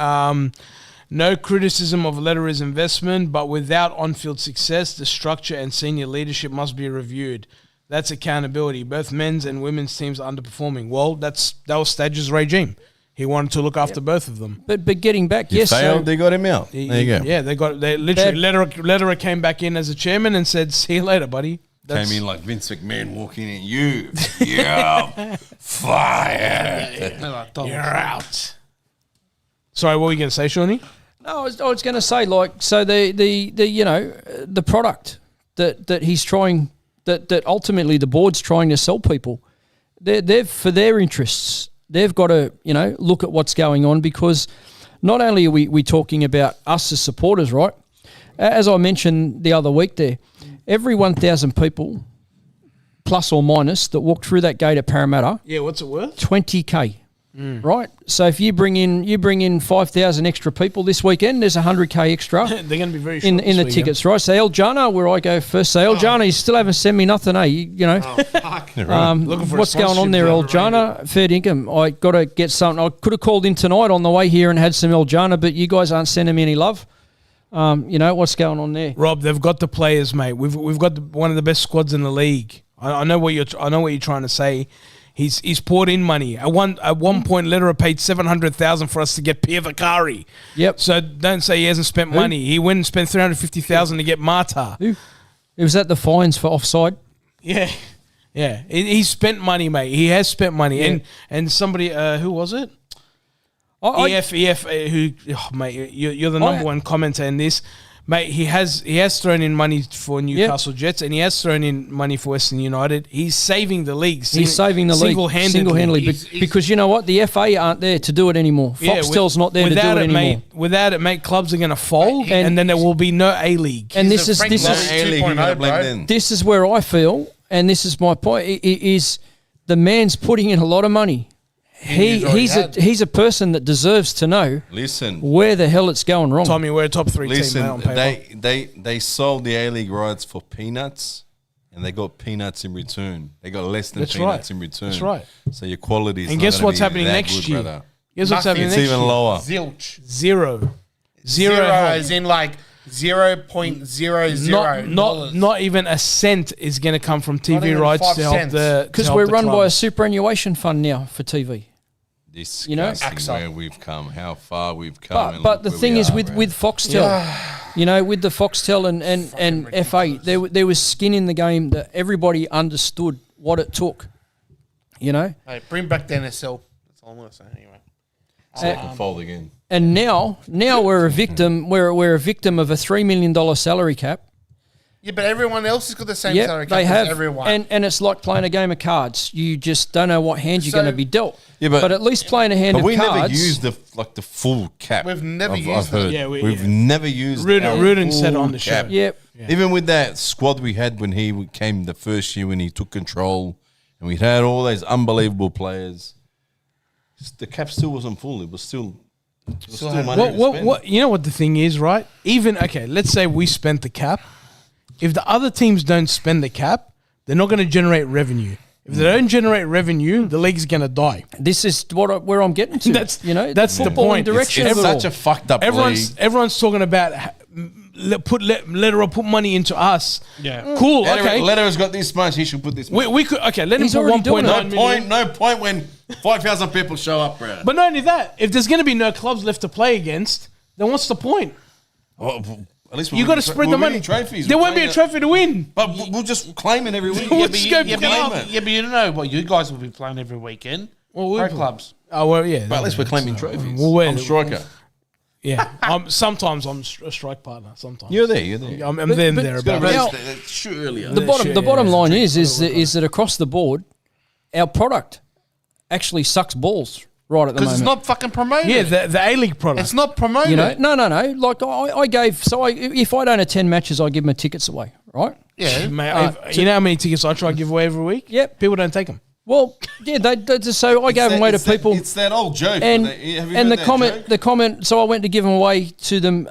Speaker 1: No criticism of Lederer's investment, but without on-field success, the structure and senior leadership must be reviewed. That's accountability. Both men's and women's teams are underperforming. Well, that was Stage's regime. He wanted to look after both of them.
Speaker 4: But getting back,
Speaker 2: He failed, they got him out. There you go.
Speaker 1: Yeah, they literally Lederer came back in as a chairman and said, "See you later, buddy."
Speaker 2: Came in like Vince McMahon walking in. You're fired.
Speaker 1: You're out. Sorry, what were you going to say, Shawnee?
Speaker 4: No, I was going to say, like, so the product that he's trying, that ultimately the board's trying to sell people, they're for their interests. They've got to, look at what's going on, because not only are we talking about us as supporters, right? As I mentioned the other week there, every 1,000 people, plus or minus, that walked through that gate at Parramatta.
Speaker 1: Yeah, what's it worth?
Speaker 4: $20K, right? So if you bring in 5,000 extra people this weekend, there's $100K extra.
Speaker 1: They're going to be very short
Speaker 4: in
Speaker 1: this
Speaker 4: the
Speaker 1: weekend.
Speaker 4: tickets, right? So El Jana, where I go first. So El Jana, you still haven't sent me nothing, eh?
Speaker 1: Looking for a
Speaker 4: what's going on there, El Jana? Fair income. I got to get something. I could have called in tonight on the way here and had some El Jana, but you guys aren't sending me any love. What's going on there?
Speaker 1: Rob, they've got the players, mate. We've got one of the best squads in the league. I know what you're trying to say. He's poured in money. At one point, Lederer paid $700,000 for us to get Pierre Vicari.
Speaker 4: Yep.
Speaker 1: So don't say he hasn't spent money. He went and spent $350,000 to get Marta.
Speaker 4: Who? It was at the fines for offside.
Speaker 1: Yeah. He's spent money, mate. He has spent money.
Speaker 4: Yeah.
Speaker 1: And somebody, who was it? EF, mate, you're the number one commenter in this. Mate, he has thrown in money for Newcastle Jets, and he has thrown in money for Western United. He's saving the league.
Speaker 4: He's saving the league single-handedly. Because you know what? The FA aren't there to do it anymore. Foxtel's not there to do it anymore.
Speaker 1: Without it, mate, clubs are going to fold, and then there will be no A-League.
Speaker 4: And this is where I feel, and this is my point, is the man's putting in a lot of money. He's a person that deserves to know.
Speaker 2: Listen,
Speaker 4: where the hell it's going wrong.
Speaker 1: Tommy, we're a top 3 team.
Speaker 2: Listen,
Speaker 1: on paper.
Speaker 2: they sold the A-League rights for peanuts, and they got peanuts in return. They got less than peanuts in return.
Speaker 1: That's right.
Speaker 2: So your quality is.
Speaker 1: And
Speaker 2: not
Speaker 1: guess what's
Speaker 2: be
Speaker 1: happening
Speaker 2: that
Speaker 1: next
Speaker 2: good,
Speaker 1: year?
Speaker 2: brother.
Speaker 1: Guess what's happening
Speaker 2: It's
Speaker 1: next
Speaker 2: even
Speaker 1: year?
Speaker 2: lower.
Speaker 3: Zilch.
Speaker 1: Zero
Speaker 3: As in like 0.00.
Speaker 1: Not even a cent is going to come from TV rights
Speaker 3: 5
Speaker 1: to help
Speaker 3: cents.
Speaker 1: the.
Speaker 4: Because we're run by a superannuation fund now for TV.
Speaker 2: Disgusting where we've come, how far we've come.
Speaker 4: But the thing is, with Foxtel, with the Foxtel and FA, there was skin in the game that everybody understood what it took.
Speaker 3: Hey, bring back the NSL. That's all I'm going to say anyway.
Speaker 2: So they can fold again.
Speaker 4: And now we're a victim. We're a victim of a $3 million salary cap.
Speaker 3: Yeah, but everyone else has got the same salary cap
Speaker 4: they have.
Speaker 3: as everyone.
Speaker 4: And it's like playing a game of cards. You just don't know what hand you're going to be dealt.
Speaker 2: Yeah,
Speaker 4: but at least playing a hand of cards.
Speaker 2: But we never used the full cap.
Speaker 3: We've never used
Speaker 2: I've heard.
Speaker 3: it.
Speaker 2: We've never used
Speaker 1: Rudin said on the show.
Speaker 2: cap.
Speaker 4: Yep.
Speaker 1: Yeah.
Speaker 2: Even with that squad we had when he came the first year when he took control, and we had all those unbelievable players, the cap still wasn't full. It was still money to spend.
Speaker 1: What you know what the thing is, right? Even let's say we spent the cap. If the other teams don't spend the cap, they're not going to generate revenue. If they don't generate revenue, the league's going to die.
Speaker 4: This is where I'm getting to.
Speaker 1: That's the
Speaker 4: football
Speaker 1: point.
Speaker 4: Direction
Speaker 2: It's
Speaker 4: of it
Speaker 2: such a fucked up league.
Speaker 1: Everyone's talking about let Lederer put money into us.
Speaker 3: Yeah,
Speaker 1: cool. Okay,
Speaker 2: Lederer's got this much. He should put this much.
Speaker 1: we could let him
Speaker 4: He's
Speaker 1: put
Speaker 4: already doing
Speaker 1: 1.9 million.
Speaker 2: No point when 5,000 people show up, bro.
Speaker 1: But not only that, if there's going to be no clubs left to play against, then what's the point?
Speaker 2: At least
Speaker 1: You got to spread the money.
Speaker 2: Trophies.
Speaker 1: There won't be a trophy to win.
Speaker 2: But we'll just claim it every week.
Speaker 1: We'll
Speaker 3: Yeah,
Speaker 1: just
Speaker 3: but
Speaker 1: go claim it.
Speaker 3: you don't know what you guys will be playing every weekend. Pro clubs.
Speaker 1: Oh well, yeah.
Speaker 2: But at least we're claiming trophies. I'm striker.
Speaker 1: Yeah, sometimes I'm a strike partner. Sometimes
Speaker 2: You're there.
Speaker 1: I'm there about
Speaker 4: Now,
Speaker 2: earlier.
Speaker 4: The bottom line is that across the board, our product actually sucks balls right at the
Speaker 3: Because
Speaker 4: moment.
Speaker 3: it's not fucking promoted.
Speaker 1: Yeah, the A-League product.
Speaker 3: It's not promoted.
Speaker 4: No. Like I gave. So if I don't attend matches, I give my tickets away. Right?
Speaker 3: Yeah.
Speaker 1: Mate, you know how many tickets I try to give away every week?
Speaker 4: Yep.
Speaker 1: People don't take them.
Speaker 4: Well, yeah. So I gave them away to people.
Speaker 2: It's that old joke.
Speaker 4: And
Speaker 2: have you
Speaker 4: and
Speaker 2: heard
Speaker 4: the
Speaker 2: that
Speaker 4: comment.
Speaker 2: joke?
Speaker 4: So I went to give them away to them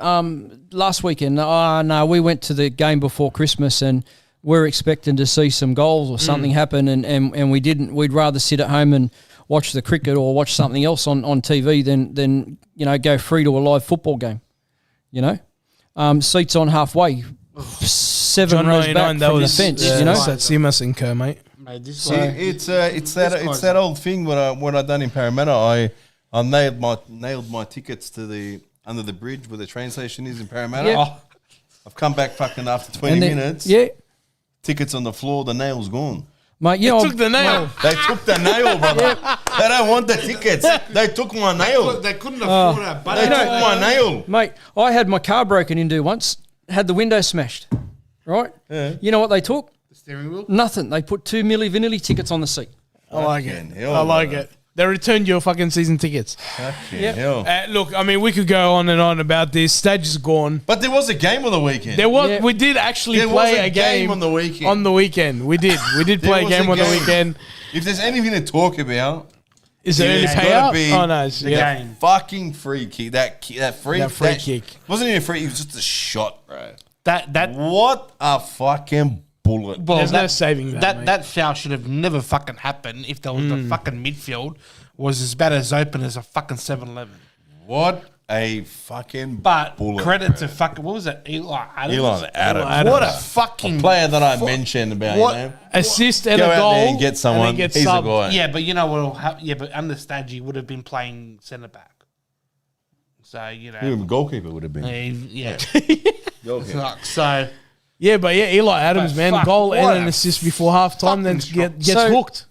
Speaker 4: last weekend. No, we went to the game before Christmas and we're expecting to see some goals or something happen, and we didn't. We'd rather sit at home and watch the cricket or watch something else on TV than go free to a live football game. Seats on halfway. 7
Speaker 1: John
Speaker 4: rows
Speaker 1: 99,
Speaker 4: back
Speaker 1: that
Speaker 4: from the
Speaker 1: was
Speaker 4: fence,
Speaker 1: yeah,
Speaker 4: you know?
Speaker 1: that's Simas and Kerr, mate.
Speaker 3: Mate, this
Speaker 2: See,
Speaker 3: guy,
Speaker 2: it's that old thing what I done in Parramatta. I nailed my tickets to the under the bridge where the train station is in Parramatta.
Speaker 4: Yep.
Speaker 2: Oh, I've come back fucking after 20
Speaker 4: And then-
Speaker 2: minutes.
Speaker 4: Yeah.
Speaker 2: Tickets on the floor, the nail's gone.
Speaker 4: Mate, yeah,
Speaker 1: Took the nail.
Speaker 2: They took the nail, brother. They don't want the tickets. They took my nail.
Speaker 3: they couldn't afford that. But
Speaker 2: They took my nail.
Speaker 4: Mate, I had my car broken into once, had the window smashed, right?
Speaker 2: Yeah.
Speaker 4: You know what they took?
Speaker 3: the steering wheel.
Speaker 4: Nothing. They put 2 Milli Vanilli tickets on the seat.
Speaker 1: I like it.
Speaker 2: Fucking hell,
Speaker 1: I like
Speaker 2: brother.
Speaker 1: it. They returned your fucking season tickets.
Speaker 2: Fucking
Speaker 4: Yep.
Speaker 2: hell.
Speaker 1: Look, I mean, we could go on and on about this. Stage is gone.
Speaker 2: But there was a game on the weekend.
Speaker 1: There was.
Speaker 4: Yeah.
Speaker 1: We did actually
Speaker 2: There
Speaker 1: play
Speaker 2: was
Speaker 1: a game
Speaker 2: on the weekend.
Speaker 1: On the weekend, we did. We did
Speaker 2: There
Speaker 1: play a
Speaker 2: was
Speaker 1: game on the weekend.
Speaker 2: If there's anything to talk about,
Speaker 1: Is there any
Speaker 2: it's gotta
Speaker 1: payout?
Speaker 2: be
Speaker 1: Oh no, it's,
Speaker 3: The
Speaker 1: yeah.
Speaker 3: game.
Speaker 2: fucking free kick. That free
Speaker 1: kick.
Speaker 2: wasn't even a free. It was just a shot, bro.
Speaker 3: That
Speaker 2: What a fucking bullet.
Speaker 3: well,
Speaker 1: There's no saving that, mate.
Speaker 3: That foul should have never fucking happened if there was the fucking midfield was as bad as open as a fucking 7-Eleven.
Speaker 2: What a fucking
Speaker 3: But
Speaker 2: bullet,
Speaker 3: credit
Speaker 2: bro.
Speaker 3: to fucking what was it, Eli Adams?
Speaker 2: Eli Adams.
Speaker 3: What a
Speaker 2: bro.
Speaker 3: fucking
Speaker 2: player that I mentioned about.
Speaker 3: what-
Speaker 2: You know?
Speaker 1: Assist and
Speaker 2: Go
Speaker 1: a
Speaker 2: out
Speaker 1: goal.
Speaker 2: there and get someone.
Speaker 1: And then get
Speaker 2: He's a
Speaker 1: subbed.
Speaker 2: guy.
Speaker 3: Yeah, but you know what will happen? Yeah, but under stage he would have been playing centre back. So you know,
Speaker 2: Who the goalkeeper would have been.
Speaker 3: yeah.
Speaker 2: Goalkeeper.
Speaker 3: So
Speaker 1: Yeah, but yeah, Eli Adams,
Speaker 3: But
Speaker 1: man,
Speaker 3: fuck,
Speaker 1: goal
Speaker 3: what
Speaker 1: and
Speaker 3: a
Speaker 1: an assist before half time, then
Speaker 3: fucking
Speaker 1: gets
Speaker 4: So-
Speaker 1: hooked.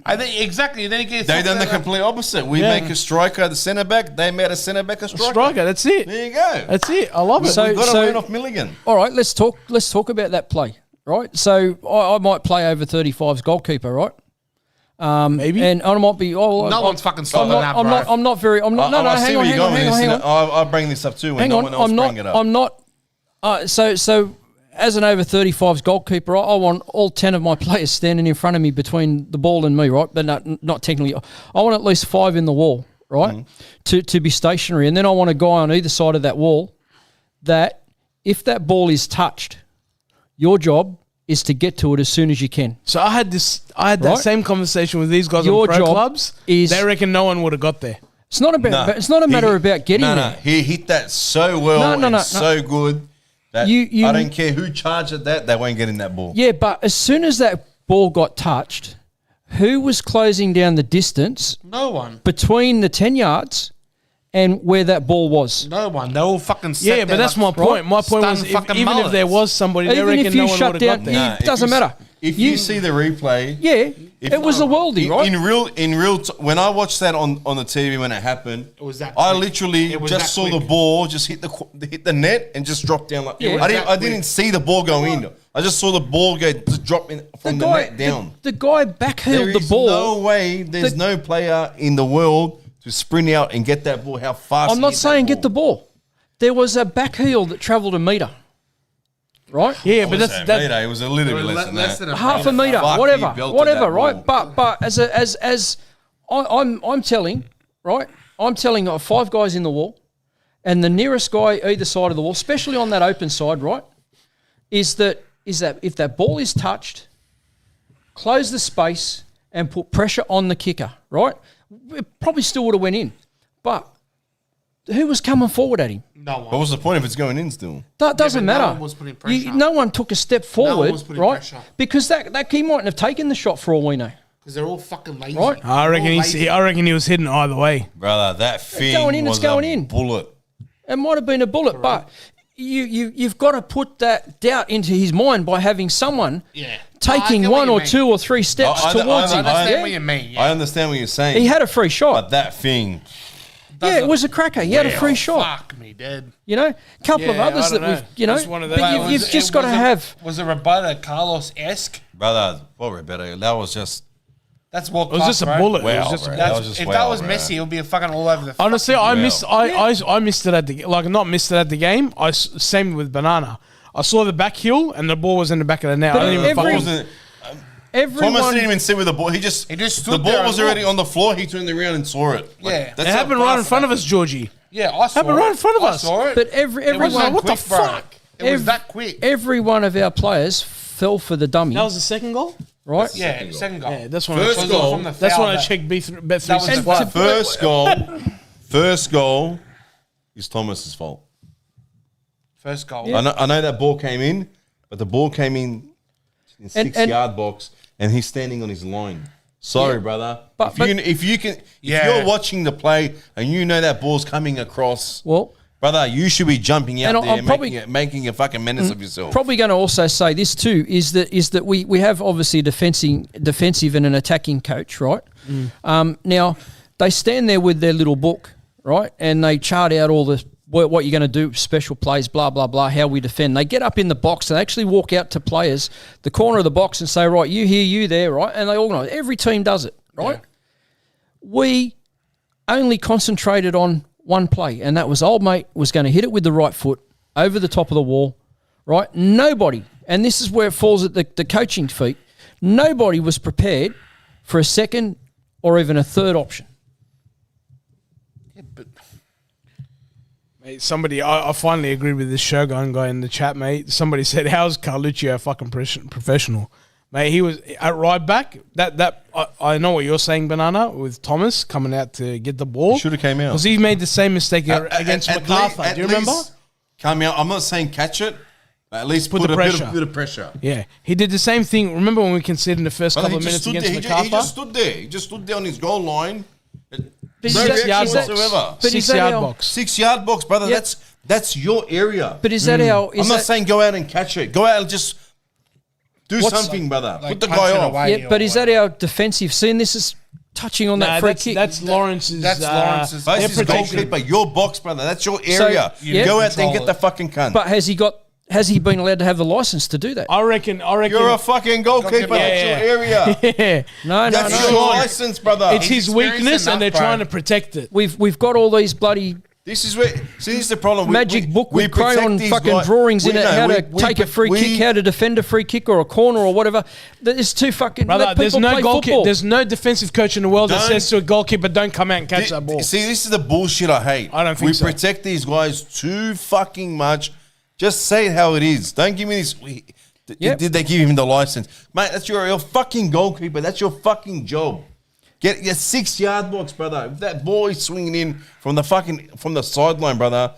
Speaker 3: I think exactly. Then he gets
Speaker 2: They done the complete opposite. We
Speaker 1: Yeah.
Speaker 2: make a striker the centre back. They made a centre back a striker.
Speaker 1: Striker, that's it.
Speaker 2: There you go.
Speaker 1: That's it. I love it.
Speaker 4: So-
Speaker 2: We've got to win off Milligan.
Speaker 4: All right, let's talk about that play, right? So I might play over 35's goalkeeper, right?
Speaker 1: Maybe.
Speaker 4: And I might be. Oh,
Speaker 3: No
Speaker 4: I'm-
Speaker 3: one's fucking
Speaker 4: I'm
Speaker 3: stopping
Speaker 4: not.
Speaker 3: that,
Speaker 4: I'm
Speaker 3: bro.
Speaker 4: not. I'm not very. I'm not. No, no.
Speaker 2: I see
Speaker 4: Hang
Speaker 2: where
Speaker 4: on.
Speaker 2: you're
Speaker 4: Hang on.
Speaker 2: going
Speaker 4: Hang
Speaker 2: with
Speaker 4: on.
Speaker 2: this,
Speaker 4: Hang
Speaker 2: and
Speaker 4: on.
Speaker 2: I'll bring this up too when
Speaker 4: Hang
Speaker 2: no
Speaker 4: on.
Speaker 2: one else
Speaker 4: I'm
Speaker 2: bring it
Speaker 4: not.
Speaker 2: up.
Speaker 4: I'm not. So as an over 35's goalkeeper, I want all 10 of my players standing in front of me between the ball and me, right? But not technically. I want at least 5 in the wall, right? To be stationary, and then I want a guy on either side of that wall that if that ball is touched, your job is to get to it as soon as you can.
Speaker 1: So I had that
Speaker 4: Right.
Speaker 1: same conversation with these guys
Speaker 4: Your
Speaker 1: on pro
Speaker 4: job
Speaker 1: clubs.
Speaker 4: is-
Speaker 1: They reckon no one would have got there.
Speaker 4: It's not about.
Speaker 2: No.
Speaker 4: It's not a matter about getting
Speaker 2: No,
Speaker 4: there.
Speaker 2: he hit that so well
Speaker 4: No,
Speaker 2: and so good that
Speaker 4: You-
Speaker 2: I don't care who charged at that, they won't get in that ball.
Speaker 4: Yeah, but as soon as that ball got touched, who was closing down the distance
Speaker 3: no one.
Speaker 4: between the 10 yards and where that ball was?
Speaker 3: No one. They all fucking sat
Speaker 1: Yeah,
Speaker 3: there
Speaker 1: but that's my
Speaker 3: like
Speaker 1: point. My point was,
Speaker 3: stunned fucking
Speaker 1: even if there
Speaker 3: mullets.
Speaker 1: was somebody, they
Speaker 4: Even
Speaker 1: reckon
Speaker 4: if
Speaker 1: no
Speaker 4: you
Speaker 1: one
Speaker 4: shut
Speaker 1: would have got
Speaker 4: down-
Speaker 1: there.
Speaker 4: you- It doesn't matter.
Speaker 2: If
Speaker 4: You-
Speaker 2: you see the replay,
Speaker 4: Yeah, it was a worldie, right?
Speaker 2: In real, when I watched that on the TV when it happened,
Speaker 3: It was that
Speaker 2: I
Speaker 3: quick.
Speaker 2: literally
Speaker 3: It was
Speaker 2: just
Speaker 3: that
Speaker 2: saw the
Speaker 3: quick.
Speaker 2: ball just hit the net and just drop down like.
Speaker 4: Yeah.
Speaker 2: I didn't see the ball go in. I just saw the ball go just drop in from the net down.
Speaker 4: The guy
Speaker 2: There
Speaker 4: backheeled the
Speaker 2: is
Speaker 4: ball.
Speaker 2: no way. There's
Speaker 4: The-
Speaker 2: no player in the world to sprint out and get that ball. How fast?
Speaker 4: I'm
Speaker 2: he
Speaker 4: not
Speaker 2: hit that
Speaker 4: saying get the ball. There was a backheel that travelled a metre, right?
Speaker 1: Yeah,
Speaker 2: What
Speaker 1: but
Speaker 2: was
Speaker 1: that's
Speaker 2: that,
Speaker 1: that.
Speaker 2: mate? It was a little bit less than that.
Speaker 4: Half a metre,
Speaker 2: Fuck, he
Speaker 4: whatever,
Speaker 2: belted that
Speaker 4: right?
Speaker 2: ball.
Speaker 4: But as I'm telling, right? I'm telling 5 guys in the wall, and the nearest guy either side of the wall, especially on that open side, right, is that if that ball is touched, close the space and put pressure on the kicker, right? It probably still would have went in, but who was coming forward at him?
Speaker 3: No
Speaker 2: What
Speaker 3: one.
Speaker 2: was the point if it's going in still?
Speaker 4: That doesn't
Speaker 3: but no
Speaker 4: matter.
Speaker 3: one was putting pressure.
Speaker 4: No one took a step forward,
Speaker 3: was putting
Speaker 4: right?
Speaker 3: pressure.
Speaker 4: Because that he mightn't have taken the shot for all we know.
Speaker 3: Because they're all fucking lazy.
Speaker 4: Right.
Speaker 1: I reckon he was hidden either way.
Speaker 2: Brother, that thing
Speaker 4: going in,
Speaker 2: was
Speaker 4: it's going
Speaker 2: a
Speaker 4: in.
Speaker 2: bullet.
Speaker 4: It might have been a bullet, but you've got to put that doubt into his mind by having someone
Speaker 3: Yeah.
Speaker 4: taking
Speaker 3: I get what
Speaker 4: 1
Speaker 3: you
Speaker 4: or
Speaker 3: mean.
Speaker 4: 2 or 3 steps
Speaker 2: I
Speaker 4: towards him.
Speaker 3: understand
Speaker 4: Yeah?
Speaker 3: what you mean. Yeah.
Speaker 2: I understand what you're saying.
Speaker 4: He had a free
Speaker 2: but
Speaker 4: shot.
Speaker 2: that thing.
Speaker 4: Yeah, it was a cracker. He had a free shot.
Speaker 3: Fuck me, dead.
Speaker 4: You know, a couple of
Speaker 1: Yeah,
Speaker 4: others
Speaker 1: I don't
Speaker 4: that we've,
Speaker 1: know.
Speaker 4: you know,
Speaker 1: That's one of
Speaker 4: but
Speaker 1: those-
Speaker 4: you've just got to have.
Speaker 3: Was it Roberto Carlos-esque?
Speaker 2: Brother, what Roberto? That was just.
Speaker 3: That's what
Speaker 1: It was just a bullet. It
Speaker 2: Wow,
Speaker 1: was just a
Speaker 2: bro.
Speaker 1: bullet.
Speaker 2: That was just
Speaker 3: if
Speaker 2: wow,
Speaker 3: that was
Speaker 2: bro.
Speaker 3: Messi, it would be fucking all over the.
Speaker 1: Honestly,
Speaker 3: fucking-
Speaker 1: I
Speaker 2: Wow.
Speaker 1: missed. I missed it at the not missed it at the game. Same with Banana. I saw the back heel and the ball was in the back of the net.
Speaker 4: But
Speaker 1: I didn't even
Speaker 4: every-
Speaker 1: fucking.
Speaker 2: Wasn't,
Speaker 4: Everyone,
Speaker 2: Thomas didn't even sit with the ball. He just
Speaker 3: He just
Speaker 2: the
Speaker 3: stood
Speaker 2: ball
Speaker 3: there
Speaker 2: was
Speaker 3: and
Speaker 2: already
Speaker 3: looked.
Speaker 2: on the floor. He turned around and saw it.
Speaker 3: Yeah.
Speaker 2: that's
Speaker 1: It
Speaker 2: how
Speaker 1: happened right in
Speaker 2: fast
Speaker 1: front of
Speaker 2: that-
Speaker 1: us, Georgie.
Speaker 3: Yeah, I saw
Speaker 1: Happened
Speaker 3: it.
Speaker 1: right in front of
Speaker 3: I
Speaker 1: us.
Speaker 3: saw it.
Speaker 4: but
Speaker 3: It
Speaker 4: everyone,
Speaker 3: was that
Speaker 1: what the
Speaker 3: quick, bro.
Speaker 1: fuck?
Speaker 3: It was that quick.
Speaker 4: every one of our players fell for the dummy,
Speaker 1: That was the second goal.
Speaker 4: right?
Speaker 3: Yeah, second goal.
Speaker 1: Yeah, that's when
Speaker 2: First
Speaker 1: I
Speaker 3: It was
Speaker 1: checked.
Speaker 2: goal.
Speaker 3: from the
Speaker 1: That's
Speaker 3: foul
Speaker 1: when I
Speaker 3: that-
Speaker 1: checked Bet365.
Speaker 3: was the-
Speaker 2: First goal is Thomas's fault.
Speaker 3: First goal.
Speaker 4: Yeah.
Speaker 2: I know that ball came in, but the ball came in 6-yard box, and he's standing on his line. Sorry, brother. If you're watching the play and you know that ball's coming across,
Speaker 4: Well,
Speaker 2: brother, you should be jumping out
Speaker 4: And
Speaker 2: there
Speaker 4: I'm probably-
Speaker 2: and making a fucking menace of yourself.
Speaker 4: probably going to also say this too is that we have obviously a defensive and an attacking coach, right? Now they stand there with their little book, right, and they chart out all the what you're going to do, special plays, blah blah blah, how we defend. They get up in the box and they actually walk out to players, the corner of the box, and say, right, you here, you there, right, and they organise. Every team does it, right? Yeah. We only concentrated on one play, and that was old mate was going to hit it with the right foot over the top of the wall, right? Nobody, and this is where it falls at the coaching feet, nobody was prepared for a second or even a third option.
Speaker 3: Yeah, but
Speaker 1: Mate, somebody, I finally agreed with this Shogun guy in the chat, mate. Somebody said, how's Carluccio a fucking professional? Mate, he was at right back. I know what you're saying, Banana, with Thomas coming out to get the ball.
Speaker 2: Should have came out.
Speaker 1: Because he made the same mistake against MacArthur. Do you remember?
Speaker 2: Come out. I'm not saying catch it, but at least put
Speaker 1: the
Speaker 2: a
Speaker 1: pressure.
Speaker 2: bit of pressure.
Speaker 1: Yeah. He did the same thing. Remember when we conceded in the first couple of minutes against MacArthur?
Speaker 2: He just stood there. He just stood there on his goal line.
Speaker 4: But
Speaker 2: No
Speaker 4: is that-
Speaker 2: reaction
Speaker 4: is that-
Speaker 2: whatsoever.
Speaker 4: but is
Speaker 1: 6
Speaker 4: that
Speaker 1: yard
Speaker 4: our-
Speaker 1: box.
Speaker 2: 6-yard box, brother.
Speaker 4: Yep.
Speaker 2: That's your area.
Speaker 4: But is that our?
Speaker 2: I'm not saying go out and catch it. Go out and just do
Speaker 1: What's-
Speaker 2: something, brother.
Speaker 3: like
Speaker 2: Put the
Speaker 3: punch
Speaker 2: guy
Speaker 3: it
Speaker 2: off.
Speaker 3: away.
Speaker 4: Yeah, but is that our defensive scene? This is touching on that free kick.
Speaker 1: That's Lawrence's.
Speaker 3: That's Lawrence's-
Speaker 2: That's
Speaker 1: their
Speaker 2: his
Speaker 1: protection.
Speaker 2: goalkeeper, your box, brother. That's your area.
Speaker 4: yeah.
Speaker 2: Go out there and
Speaker 3: Control
Speaker 2: get the fucking cunt.
Speaker 4: But has he been allowed to have the license to do that?
Speaker 1: I reckon.
Speaker 2: You're a fucking goalkeeper.
Speaker 1: Yeah,
Speaker 2: That's
Speaker 1: yeah.
Speaker 2: your area.
Speaker 1: Yeah.
Speaker 4: No,
Speaker 2: That's
Speaker 4: no.
Speaker 2: your license, brother.
Speaker 1: It's his
Speaker 3: experienced
Speaker 1: weakness,
Speaker 3: enough,
Speaker 1: and they're
Speaker 3: bro.
Speaker 1: trying to protect it.
Speaker 4: We've got all these bloody
Speaker 2: This is where. See, this is the problem.
Speaker 4: magic book with
Speaker 2: protect
Speaker 4: crayon
Speaker 2: these
Speaker 4: fucking
Speaker 2: guys.
Speaker 4: drawings in
Speaker 2: We
Speaker 4: it,
Speaker 2: know,
Speaker 4: how
Speaker 2: we-
Speaker 4: to
Speaker 2: we
Speaker 4: take a
Speaker 2: put-
Speaker 4: free
Speaker 2: we-
Speaker 4: kick, how to defend a free kick or a corner or whatever. It's too fucking.
Speaker 1: Brother,
Speaker 4: let
Speaker 1: there's
Speaker 4: people
Speaker 1: no
Speaker 4: play
Speaker 1: goalkeeper.
Speaker 4: football.
Speaker 1: There's no defensive coach in the world that
Speaker 2: Don't-
Speaker 1: says to a goalkeeper, "Don't come out and catch that ball."
Speaker 2: See, this is the bullshit I hate.
Speaker 1: I don't think
Speaker 2: we
Speaker 1: so.
Speaker 2: protect these guys too fucking much. Just say it how it is. Don't give me this.
Speaker 4: Yep.
Speaker 2: Did they give him the license, mate? That's your fucking goalkeeper. That's your fucking job. Get your 6-yard box, brother. If that ball is swinging in from the sideline, brother.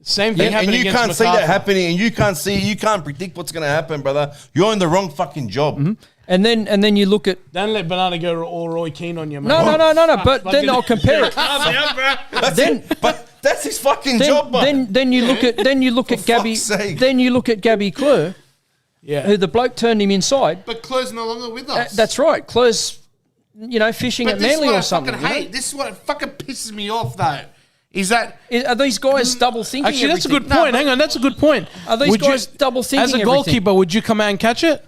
Speaker 1: Same thing happened
Speaker 2: And you
Speaker 1: against
Speaker 2: can't see that
Speaker 1: MacArthur.
Speaker 2: happening, and you can't predict what's going to happen, brother. You're in the wrong fucking job.
Speaker 4: And then you look at.
Speaker 1: Don't let Banana go all Roy Keane on you, mate.
Speaker 4: No. But then I'll compare it.
Speaker 2: That's
Speaker 4: Then-
Speaker 2: it. But that's his fucking job, man.
Speaker 4: Then you look at Gabby.
Speaker 2: fuck's sake.
Speaker 4: Then you look at Gabby Clure,
Speaker 1: Yeah.
Speaker 4: who the bloke turned him inside.
Speaker 3: But Claire's no longer with us.
Speaker 4: That's right. Clure's, fishing
Speaker 3: But
Speaker 4: at
Speaker 3: this is
Speaker 4: Manly
Speaker 3: what
Speaker 4: or
Speaker 3: I
Speaker 4: something.
Speaker 3: fucking hate. This is what fucking pisses me off, though. Is that
Speaker 4: Are these guys double thinking?
Speaker 1: Actually, that's a good
Speaker 4: everything?
Speaker 1: point. Hang on, that's a good point.
Speaker 4: Are these guys double thinking
Speaker 1: As a
Speaker 4: everything?
Speaker 1: goalkeeper, would you come out and catch it?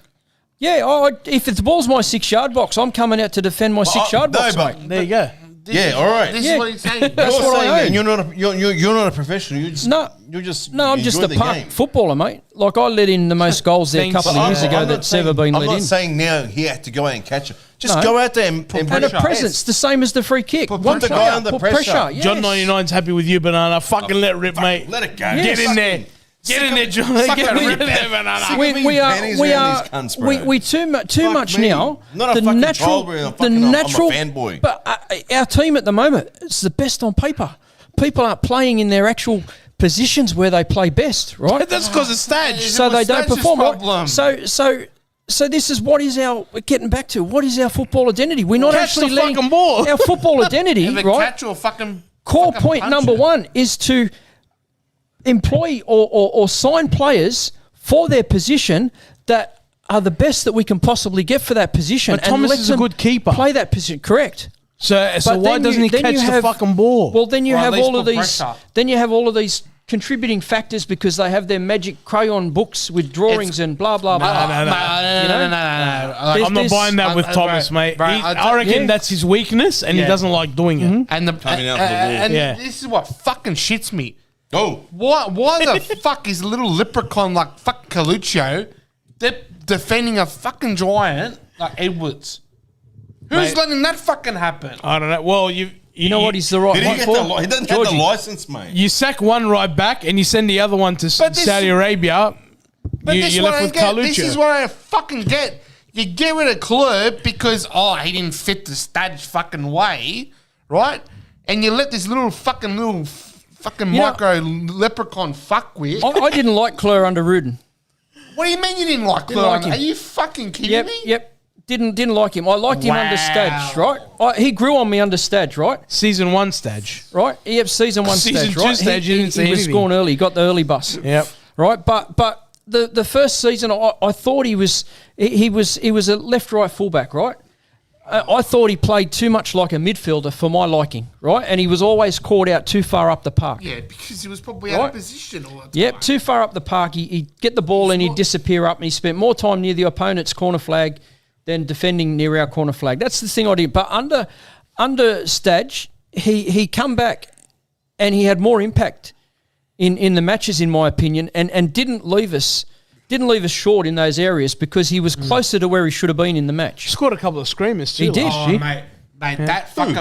Speaker 4: Yeah, if the ball's my 6-yard box, I'm coming out to defend my 6-yard
Speaker 2: no,
Speaker 4: box,
Speaker 2: but-
Speaker 4: mate.
Speaker 1: There you go.
Speaker 2: Yeah, all right.
Speaker 3: This
Speaker 4: Yeah.
Speaker 3: is what he's saying.
Speaker 4: That's
Speaker 2: You're
Speaker 4: what I
Speaker 2: saying that
Speaker 4: own.
Speaker 2: you're not a professional. You're just
Speaker 4: No.
Speaker 2: You're just
Speaker 4: I'm just
Speaker 2: enjoy
Speaker 4: a
Speaker 2: the
Speaker 4: park
Speaker 2: game.
Speaker 4: footballer, mate. Like, I let in the most goals there a
Speaker 1: Thanks.
Speaker 4: couple of years
Speaker 1: I'm
Speaker 4: ago
Speaker 2: not
Speaker 4: that's
Speaker 2: saying-
Speaker 4: ever been
Speaker 2: I'm
Speaker 4: let
Speaker 2: not
Speaker 4: in.
Speaker 2: saying now he had to go out and catch it. Just
Speaker 4: No.
Speaker 2: go out there and
Speaker 4: And a
Speaker 2: pressure.
Speaker 4: presence, the same as the free kick.
Speaker 2: Put
Speaker 4: One
Speaker 2: the
Speaker 4: player,
Speaker 2: guy under
Speaker 4: put
Speaker 2: pressure.
Speaker 4: yes.
Speaker 1: John 99's happy with you, Banana. Fucking let it rip, mate.
Speaker 2: Let it go.
Speaker 1: Get in there. Get in there, John. Get in there, Banana.
Speaker 2: Sick of
Speaker 4: We
Speaker 2: me
Speaker 4: are
Speaker 2: panties
Speaker 4: we
Speaker 2: around
Speaker 4: are
Speaker 2: these cunts, bro.
Speaker 4: we too much
Speaker 2: me.
Speaker 4: now.
Speaker 2: Not a fucking child, bro. I'm a fanboy.
Speaker 4: But our team at the moment, it's the best on paper. People aren't playing in their actual positions where they play best, right?
Speaker 1: That's because it's stage.
Speaker 4: So they don't
Speaker 3: That's his
Speaker 4: perform. Right?
Speaker 3: problem.
Speaker 4: So this is what is our getting back to what is our football identity? We're not
Speaker 1: Catch
Speaker 4: actually
Speaker 1: the
Speaker 4: letting
Speaker 1: fucking ball.
Speaker 4: our football identity,
Speaker 3: If a
Speaker 4: right?
Speaker 3: catch or fucking
Speaker 4: Core
Speaker 3: fucking
Speaker 4: point
Speaker 3: punch
Speaker 4: number
Speaker 3: it.
Speaker 4: one is to employ or sign players for their position that are the best that we can possibly get for that position.
Speaker 1: But Thomas
Speaker 4: let
Speaker 1: is a
Speaker 4: them
Speaker 1: good keeper.
Speaker 4: Play that position, correct?
Speaker 1: So
Speaker 4: But
Speaker 1: why
Speaker 4: then
Speaker 1: doesn't he
Speaker 4: then
Speaker 1: catch the fucking ball?
Speaker 4: Well, then you
Speaker 3: Or at
Speaker 4: have
Speaker 3: least
Speaker 4: all of
Speaker 3: put
Speaker 4: these.
Speaker 3: pressure.
Speaker 4: Then you have all of these contributing factors because they have their magic crayon books with drawings and blah blah blah.
Speaker 3: No.
Speaker 1: I'm not
Speaker 4: There's-
Speaker 1: buying that with
Speaker 3: bro,
Speaker 1: Thomas, mate.
Speaker 3: bro,
Speaker 1: I reckon
Speaker 4: yeah.
Speaker 1: that's his weakness, and he
Speaker 3: Yeah.
Speaker 1: doesn't like doing it.
Speaker 3: And the
Speaker 2: Coming out for the ball.
Speaker 3: and
Speaker 1: Yeah.
Speaker 3: this is what fucking shits me.
Speaker 2: Oh,
Speaker 3: Why the fuck is a little leprechaun like fuck Carluccio defending a fucking giant like Edwards? Who's
Speaker 1: Mate.
Speaker 3: letting that fucking happen?
Speaker 1: I don't know. Well, you
Speaker 4: know what? He's the right
Speaker 2: did he
Speaker 4: one
Speaker 2: get
Speaker 4: for.
Speaker 2: the? He doesn't have the
Speaker 4: Georgie.
Speaker 2: license, mate.
Speaker 1: You sack one right back, and you send the other one to
Speaker 3: But this-
Speaker 1: Saudi Arabia.
Speaker 3: But
Speaker 1: You're
Speaker 3: this is
Speaker 1: left
Speaker 3: what I
Speaker 1: with
Speaker 3: get. This
Speaker 1: Carluccio.
Speaker 3: is what I fucking get. You get rid of Club because he didn't fit the stage fucking way, right? And you let this little fucking
Speaker 4: You know-
Speaker 3: micro leprechaun fuckwit.
Speaker 4: I didn't like Clure under Rudin.
Speaker 3: What do you mean you didn't like
Speaker 4: Didn't
Speaker 3: Clure?
Speaker 4: like him.
Speaker 3: Are you fucking kidding
Speaker 4: Yep,
Speaker 3: me?
Speaker 4: yep. Didn't like him. I liked him under Stadge, right? He grew on me under Stadge, right?
Speaker 1: Season 1 stage.
Speaker 4: Right? Yep, season 1
Speaker 1: Season
Speaker 4: Stadge,
Speaker 1: 2
Speaker 4: right?
Speaker 1: Stadge, you didn't say
Speaker 4: he was
Speaker 1: anything.
Speaker 4: gone early. He got the early bus.
Speaker 1: Yep.
Speaker 4: Right? But the first season, I thought he was a left-right fullback, right? I thought he played too much like a midfielder for my liking, right? And he was always caught out too far up the park.
Speaker 3: Yeah, because he was probably out
Speaker 4: Right.
Speaker 3: of position all the time.
Speaker 4: Yep, too far up the park. He'd get the ball and he'd disappear up, and he spent more time near the opponent's corner flag than defending near our corner flag. That's the thing I did. But under Stadge, he come back and he had more impact in the matches, in my opinion, and didn't leave us short in those areas because he was closer to where he should have been in the match.
Speaker 1: Scored a couple of screamers too.
Speaker 4: He did.
Speaker 3: Oh, mate, that fucking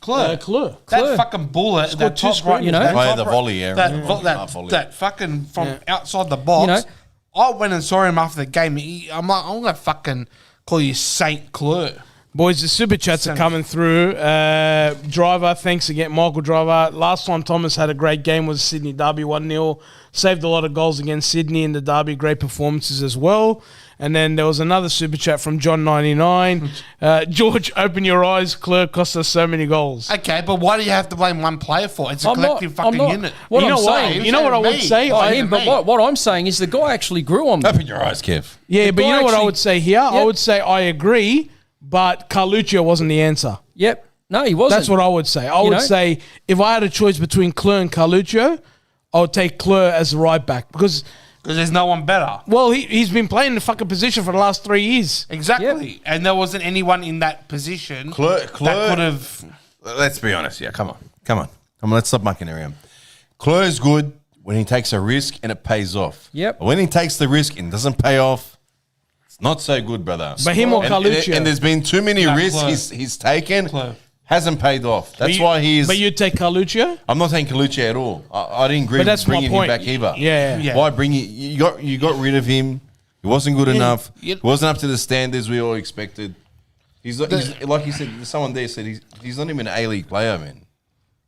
Speaker 3: Clure.
Speaker 1: Clure.
Speaker 3: That fucking bullet, that
Speaker 1: two
Speaker 3: top right,
Speaker 1: screamers,
Speaker 3: that
Speaker 2: Oh, yeah,
Speaker 3: top
Speaker 2: the
Speaker 3: right-
Speaker 2: volley, yeah.
Speaker 3: that,
Speaker 2: Yeah.
Speaker 3: vo- that,
Speaker 2: Half volley.
Speaker 3: that fucking from outside the box.
Speaker 4: You know-
Speaker 3: I went and saw him after the game. I'm like, I'm gonna fucking call you Saint Clure.
Speaker 1: Boys, the super chats are coming through. Driver, thanks again, Michael Driver. Last time Thomas had a great game was Sydney Derby 1-0. Saved a lot of goals against Sydney in the Derby. Great performances as well. And then there was another super chat from John99. George, open your eyes. Clure cost us so many goals.
Speaker 3: Okay, but why do you have to blame one player for it? It's a collective fucking unit.
Speaker 4: What
Speaker 1: You
Speaker 4: I'm
Speaker 1: know what?
Speaker 4: saying,
Speaker 1: You know what I would say?
Speaker 4: I
Speaker 3: Say
Speaker 4: am,
Speaker 3: to
Speaker 4: but
Speaker 3: me.
Speaker 4: what I'm saying is the guy actually grew on me.
Speaker 2: Open your eyes, Kev.
Speaker 1: Yeah,
Speaker 4: The
Speaker 1: but you
Speaker 4: guy
Speaker 1: know what I
Speaker 4: actually-
Speaker 1: would say here? I
Speaker 4: Yep.
Speaker 1: would say I agree, but Carluccio wasn't the answer.
Speaker 4: Yep. No, he wasn't.
Speaker 1: That's what I would say. I
Speaker 4: You
Speaker 1: would
Speaker 4: know?
Speaker 1: say if I had a choice between Clure and Carluccio, I would take Clure as the right back because,
Speaker 3: Because there's no one better.
Speaker 1: well, he's been playing the fucking position for the last 3 years.
Speaker 3: Exactly. And there wasn't anyone in that position
Speaker 2: Clure-
Speaker 3: that could have.
Speaker 2: Let's be honest, yeah. Come on. Let's stop mucking around. Clure's good when he takes a risk and it pays off.
Speaker 4: Yep.
Speaker 2: But when he takes the risk and it doesn't pay off, it's not so good, brother.
Speaker 1: But him or
Speaker 2: and,
Speaker 1: Carluccio?
Speaker 2: and there's been too many
Speaker 3: No,
Speaker 2: risks
Speaker 3: Clure.
Speaker 2: he's taken,
Speaker 3: Clure.
Speaker 2: hasn't paid off. That's why he's.
Speaker 1: But you'd take Carluccio?
Speaker 2: I'm not saying Carluccio at all. I didn't agree
Speaker 1: But
Speaker 2: with
Speaker 1: that's my
Speaker 2: bringing him
Speaker 1: point.
Speaker 2: back either.
Speaker 1: Yeah.
Speaker 2: Why bring it? You got rid of him. He wasn't good enough.
Speaker 3: Yeah.
Speaker 2: He wasn't up to the standards we all expected. He's like you said. Someone there said he's not even an A-League player, man.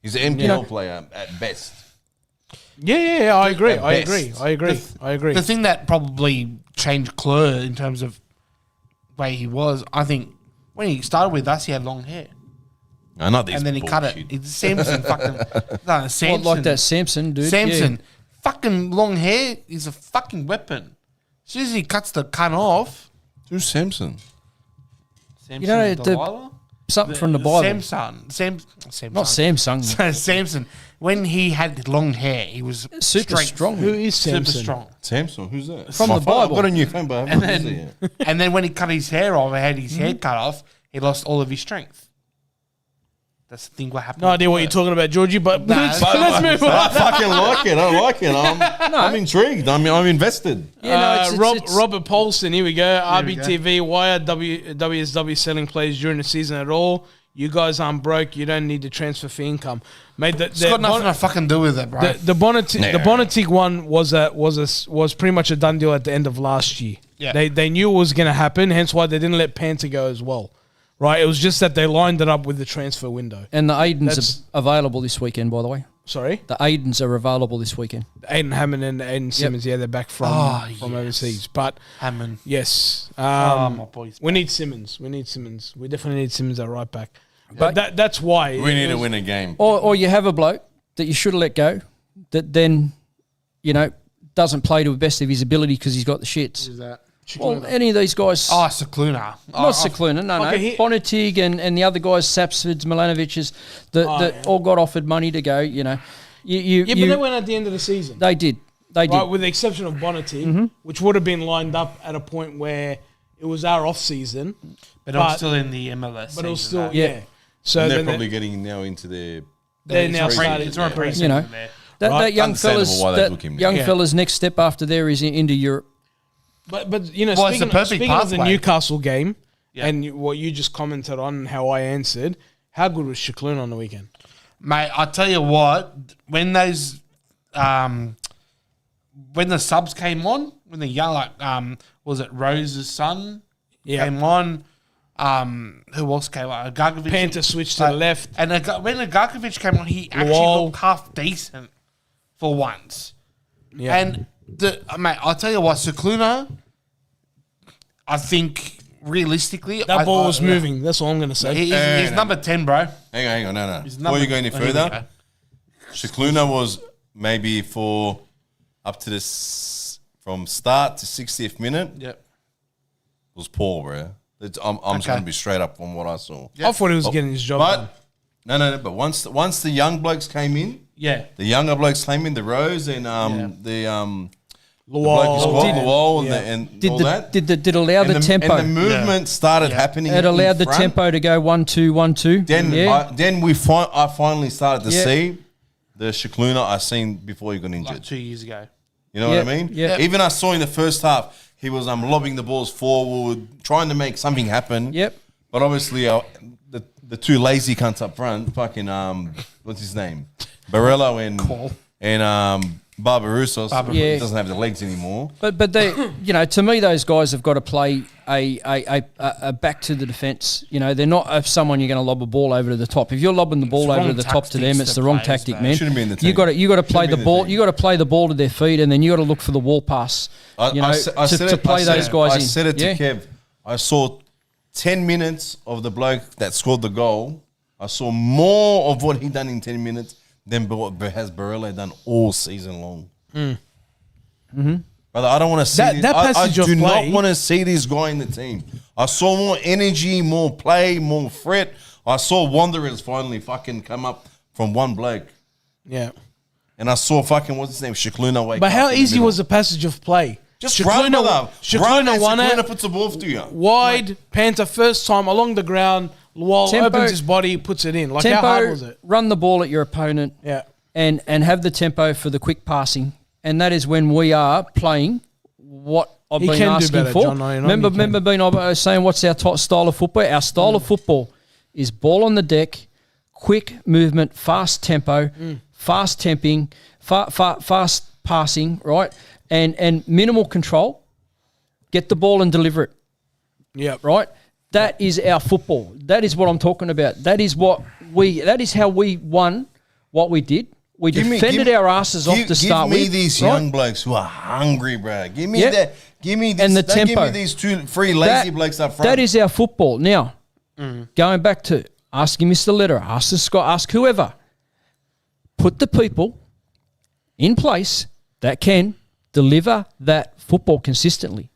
Speaker 2: He's an MPL player at best.
Speaker 1: Yeah, I agree.
Speaker 2: At
Speaker 1: I
Speaker 2: best.
Speaker 1: agree.
Speaker 3: The thing that probably changed Clure in terms of the way he was, I think, when he started with us, he had long hair.
Speaker 2: No, not this
Speaker 3: And then he cut it.
Speaker 2: bullshit.
Speaker 3: It's Samson fucking. No, Samson.
Speaker 4: What, like that Samson, dude.
Speaker 3: Samson.
Speaker 4: Yeah.
Speaker 3: Fucking long hair is a fucking weapon. As soon as he cuts the cunt off.
Speaker 2: Who's Samson?
Speaker 3: Samson
Speaker 4: You know,
Speaker 3: Delilah?
Speaker 4: Something from the Bible.
Speaker 3: Samson.
Speaker 4: Not Samsung.
Speaker 3: Samson. When he had long hair, he was
Speaker 4: Super
Speaker 3: strength.
Speaker 4: strong.
Speaker 1: Who is
Speaker 3: Super
Speaker 1: Samson?
Speaker 3: strong.
Speaker 2: Samson? Who's that?
Speaker 4: From
Speaker 2: My
Speaker 4: the
Speaker 2: phone-
Speaker 4: Bible.
Speaker 2: I've got a new phone, but I
Speaker 3: And
Speaker 2: haven't used it
Speaker 3: then,
Speaker 2: yet.
Speaker 3: and then when he cut his hair off and had his hair cut off, he lost all of his strength. That's the thing what happened.
Speaker 1: No idea what you're talking about, Georgie, but
Speaker 3: Nah,
Speaker 1: let's
Speaker 3: but-
Speaker 1: move
Speaker 2: I
Speaker 1: on.
Speaker 2: fucking like it. I like it. I'm intrigued. I'm invested.
Speaker 4: Yeah, no, it's
Speaker 1: Robert Paulson, here we go.
Speaker 3: we go.
Speaker 1: RBTV, why are WSW selling players during the season at all? You guys aren't broke. You don't need the transfer fee income. Mate,
Speaker 3: It's got nothing to fucking do with it, bro.
Speaker 1: the Bonatic one was pretty much a done deal at the end of last year.
Speaker 3: Yeah.
Speaker 1: They knew it was going to happen, hence why they didn't let Panther go as well. Right? It was just that they lined it up with the transfer window.
Speaker 4: And the Aidens
Speaker 1: That's-
Speaker 4: are available this weekend, by the way.
Speaker 1: Sorry?
Speaker 4: The Aidens are available this weekend.
Speaker 1: Aiden Hammond and Aiden Simmons, yeah, they're back from
Speaker 3: yes.
Speaker 1: overseas. But
Speaker 3: Hammond.
Speaker 1: yes,
Speaker 3: my boy's
Speaker 1: we need Simmons. We definitely need Simmons at right back. But that's why
Speaker 2: We need to win a game.
Speaker 4: Or you have a bloke that you should have let go that then, doesn't play to the best of his ability because he's got the shits.
Speaker 3: Who's that?
Speaker 4: Well, any of these guys,
Speaker 3: Oh, Secluna.
Speaker 4: not Cicluna, no.
Speaker 1: Okay,
Speaker 4: Bonatig and the other guys, Sapsfords, Milanoviches, that all got offered money to go,
Speaker 1: Yeah, but they went at the end of the season.
Speaker 4: They did.
Speaker 1: Right, with the exception of Bonatic, which would have been lined up at a point where it was our off season,
Speaker 3: But it was still in the MLS.
Speaker 1: but it was
Speaker 3: season,
Speaker 1: still
Speaker 3: though.
Speaker 1: yeah. So
Speaker 2: And they're
Speaker 1: then
Speaker 2: probably getting now into their.
Speaker 1: they're
Speaker 3: It's
Speaker 1: now
Speaker 3: already-
Speaker 1: starting.
Speaker 3: It's already
Speaker 2: yeah.
Speaker 3: preseason
Speaker 4: You know.
Speaker 3: there.
Speaker 4: that young
Speaker 2: Understandable
Speaker 4: fella's
Speaker 2: why they took him
Speaker 4: young
Speaker 2: there.
Speaker 4: fella's next step after there is into Europe.
Speaker 1: But
Speaker 3: Well, it's the
Speaker 1: speaking
Speaker 3: perfect
Speaker 1: of the
Speaker 3: pathway.
Speaker 1: Newcastle game
Speaker 3: Yeah.
Speaker 1: and what you just commented on, how I answered, how good was Shaklun on the weekend?
Speaker 3: Mate, I tell you what, when those, when the subs came on, when the young, was it Rose's son
Speaker 1: Yeah.
Speaker 3: came on, Who else came on? Gargovic.
Speaker 1: Panther switched to the left.
Speaker 3: And when Gargovic came on, he actually looked half decent for once.
Speaker 1: Yeah.
Speaker 3: And, mate, I'll tell you what, Cicluna, I think, realistically...
Speaker 1: That ball was moving. That's all I'm going to say.
Speaker 3: He's number 10, bro.
Speaker 2: Hang on, no. Before you go any further, Cicluna was maybe for up to this, from start to 60th minute,
Speaker 3: Yep.
Speaker 2: was poor, bro. I'm just going to be straight up on what I saw.
Speaker 1: I thought he was getting his job done.
Speaker 2: No. But once the young blokes came in, the younger blokes came in, the Rose and the Luol and all that.
Speaker 4: Did it allow the tempo?
Speaker 2: And the movement started happening.
Speaker 4: It allowed the tempo to go 1-2, 1-2.
Speaker 2: Then I finally started to see the Cicluna I seen before he got injured.
Speaker 3: Like 2 years ago.
Speaker 2: You know what I mean?
Speaker 4: Yeah.
Speaker 2: Even I saw in the first half, he was lobbing the balls forward, trying to make something happen.
Speaker 4: Yep.
Speaker 2: But obviously, the two lazy cunts up front, fucking what's his name, Barella and Barbarousos,
Speaker 4: Yeah.
Speaker 2: doesn't have the legs anymore.
Speaker 4: But they, to me, those guys have got to play a back to the defence. They're not someone you're going to lob a ball over to the top. If you're lobbing the ball over to the top to them, it's the wrong tactic, man.
Speaker 2: Shouldn't be in the team.
Speaker 4: You got to play the ball. You got to play the ball to their feet, and then you got to look for the wall pass. To play those guys in.
Speaker 2: I said it to Kev. I saw 10 minutes of the bloke that scored the goal. I saw more of what he done in 10 minutes than what has Barella done all season long. Brother, I don't want to see
Speaker 1: that passage
Speaker 2: I
Speaker 1: of
Speaker 2: do
Speaker 1: play.
Speaker 2: not want to see this guy in the team. I saw more energy, more play, more threat. I saw Wanderers finally fucking come up from one bloke.
Speaker 1: Yeah.
Speaker 2: And I saw fucking, what's his name, Cicluna wake
Speaker 1: But
Speaker 2: up
Speaker 1: how
Speaker 2: in the
Speaker 1: easy
Speaker 2: middle.
Speaker 1: was the passage of play?
Speaker 2: Just run, brother.
Speaker 1: Cicluna won
Speaker 2: Cicluna
Speaker 1: it.
Speaker 2: puts the ball to you.
Speaker 1: Wide, Panther, first time along the ground. Luol
Speaker 4: Tempo-
Speaker 1: opens his body, puts it in. Like,
Speaker 4: Tempo,
Speaker 1: how hard was it?
Speaker 4: run the ball at your opponent.
Speaker 1: Yeah.
Speaker 4: And have the tempo for the quick passing, and that is when we are playing what I've
Speaker 1: He
Speaker 4: been
Speaker 1: can do
Speaker 4: asking
Speaker 1: better,
Speaker 4: for.
Speaker 1: John, I know he
Speaker 4: Remember being saying what's our style of football? Our style of football is ball on the deck, quick movement, fast tempo, fast temping, fast passing, right, and minimal control. Get the ball and deliver it.
Speaker 1: Yeah.
Speaker 4: Right. That is our football. That is what I'm talking about. That is how we won what we did. We defended our asses off to start with.
Speaker 2: Give me these young blokes who are hungry, bro. Give me that. Give me this.
Speaker 4: And the
Speaker 2: don't
Speaker 4: tempo.
Speaker 2: give me these 2-3 lazy blokes up front.
Speaker 4: That is our football. Now, going back to asking Mr. Lederer, ask the Scott, ask whoever. Put the people in place that can deliver that football consistently.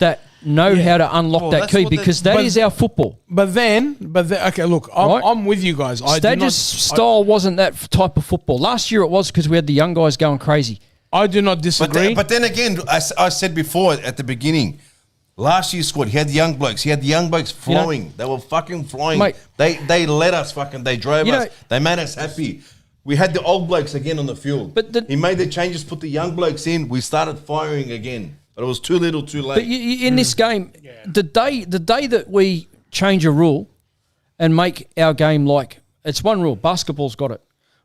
Speaker 4: That know how to unlock that key, because that is our football.
Speaker 1: But then, okay, look, I'm with you guys.
Speaker 4: Stage's style wasn't that type of football. Last year it was, because we had the young guys going crazy.
Speaker 1: I do not disagree.
Speaker 2: But then again, I said before at the beginning, last year's squad, he had the young blokes. He had the young blokes flowing. They were fucking flowing.
Speaker 4: Mate,
Speaker 2: they let us fucking, they drove
Speaker 4: You
Speaker 2: us.
Speaker 4: know-
Speaker 2: They made us happy. We had the old blokes again on the field.
Speaker 4: But
Speaker 2: he made the changes, put the young blokes in. We started firing again. But it was too little, too late.
Speaker 4: But in this game, the day that we change a rule and make our game like, it's one rule, basketball's got it.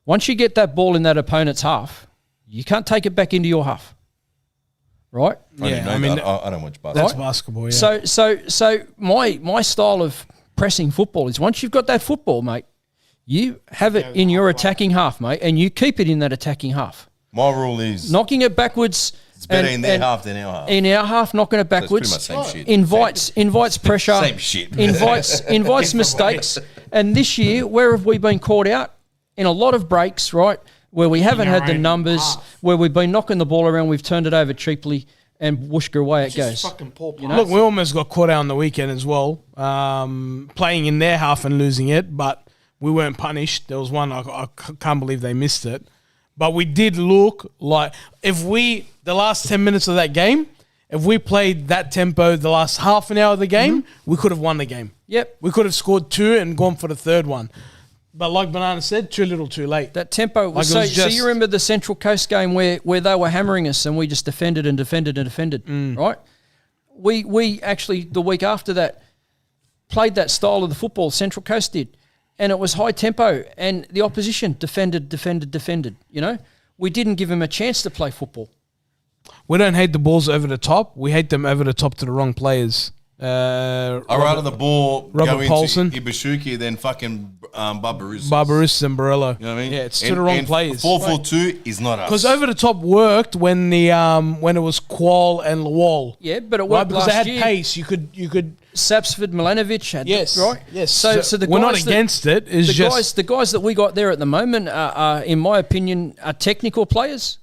Speaker 4: Once you get that ball in that opponent's half, you can't take it back into your half. Right?
Speaker 1: Yeah,
Speaker 2: I mean, I don't watch basketball.
Speaker 1: That's basketball, yeah.
Speaker 4: So my style of pressing football is, once you've got that football, mate, you have it in your attacking half, mate, and you keep it in that attacking half.
Speaker 2: My rule is
Speaker 4: knocking it backwards.
Speaker 2: It's better in their half than our half.
Speaker 4: In our half, knocking it backwards.
Speaker 2: So it's pretty much same shit.
Speaker 4: Invites pressure.
Speaker 2: Same shit.
Speaker 4: Invites mistakes. And this year, where have we been caught out? In a lot of breaks, right, where we haven't had the numbers, where we've been knocking the ball around, we've turned it over cheaply, and whooshka away it goes.
Speaker 3: Fucking poor
Speaker 1: Look, we almost got caught out on the weekend as well, playing in their half and losing it, but we weren't punished. There was one, I can't believe they missed it. But we did look like, the last 10 minutes of that game, if we played that tempo the last half an hour of the game, we could have won the game.
Speaker 4: Yep.
Speaker 1: We could have scored 2 and gone for the third one. But like Banana said, too little, too late.
Speaker 4: That tempo was so you remember the Central Coast game where they were hammering us and we just defended and defended and defended, right? We actually, the week after that, played that style of the football, Central Coast did. And it was high tempo, and the opposition defended. You know, we didn't give them a chance to play football.
Speaker 1: We don't hate the balls over the top. We hate them over the top to the wrong players.
Speaker 2: I'd rather the ball
Speaker 1: Robert
Speaker 2: go
Speaker 1: Paulson.
Speaker 2: into Ibashuki than fucking Barbarousse.
Speaker 1: Barbarousse and Barella.
Speaker 2: You know what I mean?
Speaker 1: Yeah, it's to the wrong players.
Speaker 2: 4-4-2 is not us.
Speaker 1: Because over the top worked when when it was Qual and Lawal.
Speaker 4: Yeah, but it
Speaker 1: Right,
Speaker 4: worked
Speaker 1: because
Speaker 4: last
Speaker 1: they had
Speaker 4: year.
Speaker 1: pace. You could.
Speaker 4: Sapsford, Milanovic had
Speaker 1: Yes.
Speaker 4: right.
Speaker 1: Yes.
Speaker 4: So the
Speaker 1: we're not
Speaker 4: guys that-
Speaker 1: against it. It's just
Speaker 4: the guys that we got there at the moment are in my opinion, are technical players,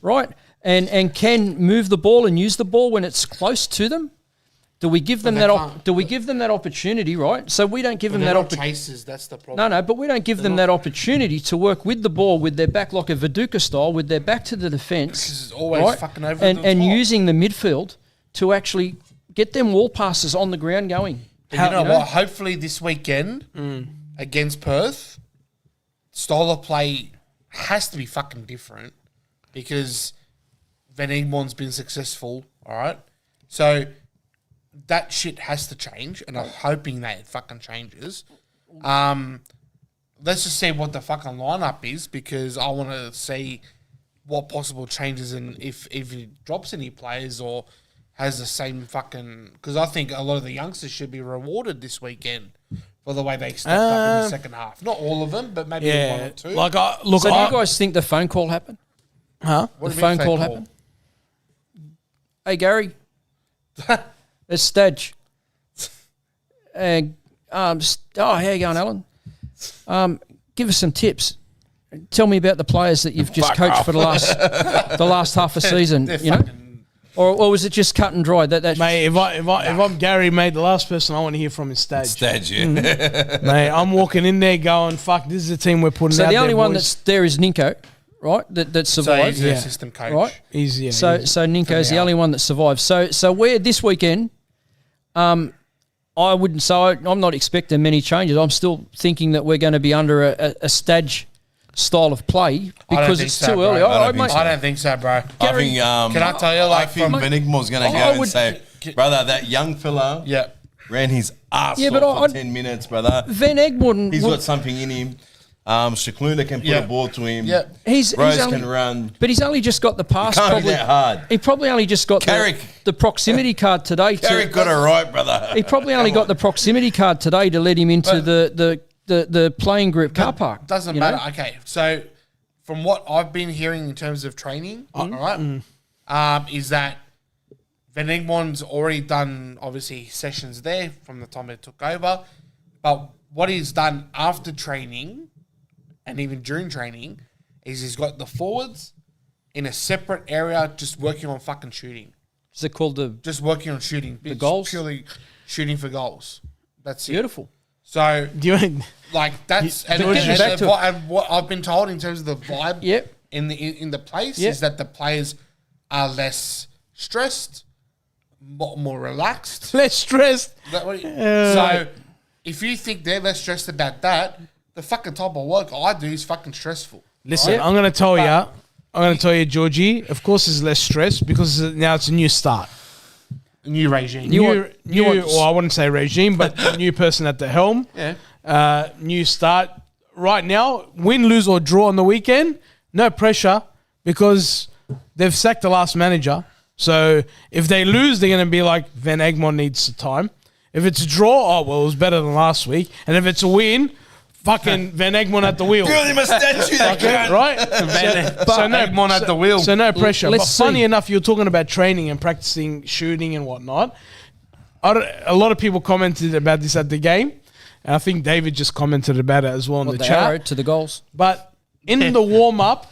Speaker 4: right? And can move the ball and use the ball when it's close to them. Do we give them
Speaker 3: they
Speaker 4: that?
Speaker 3: can't.
Speaker 4: Do we give them that opportunity? Right. So we don't give them
Speaker 3: They're
Speaker 4: that
Speaker 3: not
Speaker 4: opportunity.
Speaker 3: chasers. That's the problem.
Speaker 4: No, but we don't give them that opportunity to work with the ball, with their back like a Viduka style, with their back to the defence.
Speaker 3: This is always fucking over
Speaker 4: and
Speaker 3: the top.
Speaker 4: using the midfield to actually get them wall passes on the ground going.
Speaker 3: But you know what? Hopefully this weekend against Perth, style of play has to be fucking different because Van Egmont's been successful. All right, so that shit has to change, and I'm hoping that it fucking changes. Let's just see what the fucking lineup is because I want to see what possible changes and if he drops any players or has the same fucking... Because I think a lot of the youngsters should be rewarded this weekend for the way they stepped up in the second half. Not all of them, but maybe one or two.
Speaker 1: Like,
Speaker 4: So do you guys think the phone call happened?
Speaker 1: Huh?
Speaker 3: What
Speaker 4: The
Speaker 3: do you mean
Speaker 4: phone call happened? Hey, Gary. It's Stadge. How you going, Alan? Give us some tips. Tell me about the players that you've just coached for the last half a season.
Speaker 3: They're
Speaker 4: You know,
Speaker 3: fucking...
Speaker 4: or was it just cut and dry? That
Speaker 1: Mate, if I'm Gary, mate, the last person I want to hear from is Stage.
Speaker 2: Stage, yeah.
Speaker 1: Mate, I'm walking in there going, "Fuck, this is the team we're putting out."
Speaker 4: So the only
Speaker 1: there,
Speaker 4: one
Speaker 1: boys.
Speaker 4: that's there is Ninko, right? That
Speaker 3: So
Speaker 4: survived.
Speaker 3: he's the
Speaker 1: Yeah.
Speaker 3: assistant coach.
Speaker 4: Right.
Speaker 1: He's
Speaker 4: So Ninko's the only one that survived. So we're this weekend. I wouldn't say I'm not expecting many changes. I'm still thinking that we're going to be under a Stadge style of play because it's too early.
Speaker 2: I don't think so.
Speaker 3: I don't think so, bro.
Speaker 2: I think,
Speaker 3: Can I tell you, like,
Speaker 2: I think
Speaker 3: from-
Speaker 2: Van Egmont's going to go
Speaker 4: I
Speaker 2: and
Speaker 4: would-
Speaker 2: say, brother, that young fella
Speaker 3: Yeah.
Speaker 2: ran his ass
Speaker 4: Yeah,
Speaker 2: off
Speaker 4: but
Speaker 2: for
Speaker 4: I-
Speaker 2: 10 minutes, brother.
Speaker 4: Van Egmont.
Speaker 2: He's got something in him. Shakluna can put
Speaker 3: Yeah.
Speaker 2: a ball to him.
Speaker 3: Yeah.
Speaker 4: He's
Speaker 2: Rose
Speaker 4: only,
Speaker 2: can run.
Speaker 4: but he's only just got the pass.
Speaker 2: Can't be
Speaker 4: Probably
Speaker 2: that hard.
Speaker 4: He probably only just got
Speaker 2: Carrick.
Speaker 4: the proximity card today.
Speaker 2: Carrick got it right, brother.
Speaker 4: He probably only got the proximity card today to let him into the playing group car park.
Speaker 3: Doesn't
Speaker 4: you know?
Speaker 3: matter. Okay, so from what I've been hearing in terms of training, all right, is that Van Egmont's already done, obviously, sessions there from the time they took over. But what he's done after training and even during training is he's got the forwards in a separate area just working on fucking shooting.
Speaker 4: Is it called the
Speaker 3: Just working on shooting. It's
Speaker 4: goals?
Speaker 3: Purely shooting for goals. That's it.
Speaker 4: beautiful?
Speaker 3: So...
Speaker 1: Do you
Speaker 3: Like that's and,
Speaker 1: but getting
Speaker 4: back to
Speaker 3: and what I've been told in terms of the vibe
Speaker 4: Yep.
Speaker 3: in the place
Speaker 4: Yep.
Speaker 3: is that the players are less stressed, more relaxed.
Speaker 1: less stressed?
Speaker 3: So if you think they're less stressed about that, the fucking type of work I do is fucking stressful.
Speaker 1: Listen,
Speaker 4: Right.
Speaker 1: I'm going to tell you. I'm going to tell you, Georgie. Of course, it's less stress because now it's a new start.
Speaker 3: New regime.
Speaker 1: Well, I wouldn't say regime, but new person at the helm.
Speaker 3: Yeah.
Speaker 1: New start. Right now, win, lose, or draw on the weekend, no pressure because they've sacked the last manager. So if they lose, they're going to be like, Van Egmont needs time. If it's a draw, it was better than last week. And if it's a win, fucking Van Egmont at the wheel.
Speaker 2: Build him a statue, that guy.
Speaker 1: Right?
Speaker 3: Egmont at the wheel.
Speaker 1: So no pressure.
Speaker 4: Let's
Speaker 1: But funny
Speaker 4: see.
Speaker 1: enough, you're talking about training and practicing shooting and whatnot. A lot of people commented about this at the game. And I think David just commented about it as well in the
Speaker 4: arrow
Speaker 1: chat.
Speaker 4: to the goals.
Speaker 1: But in the warm-up,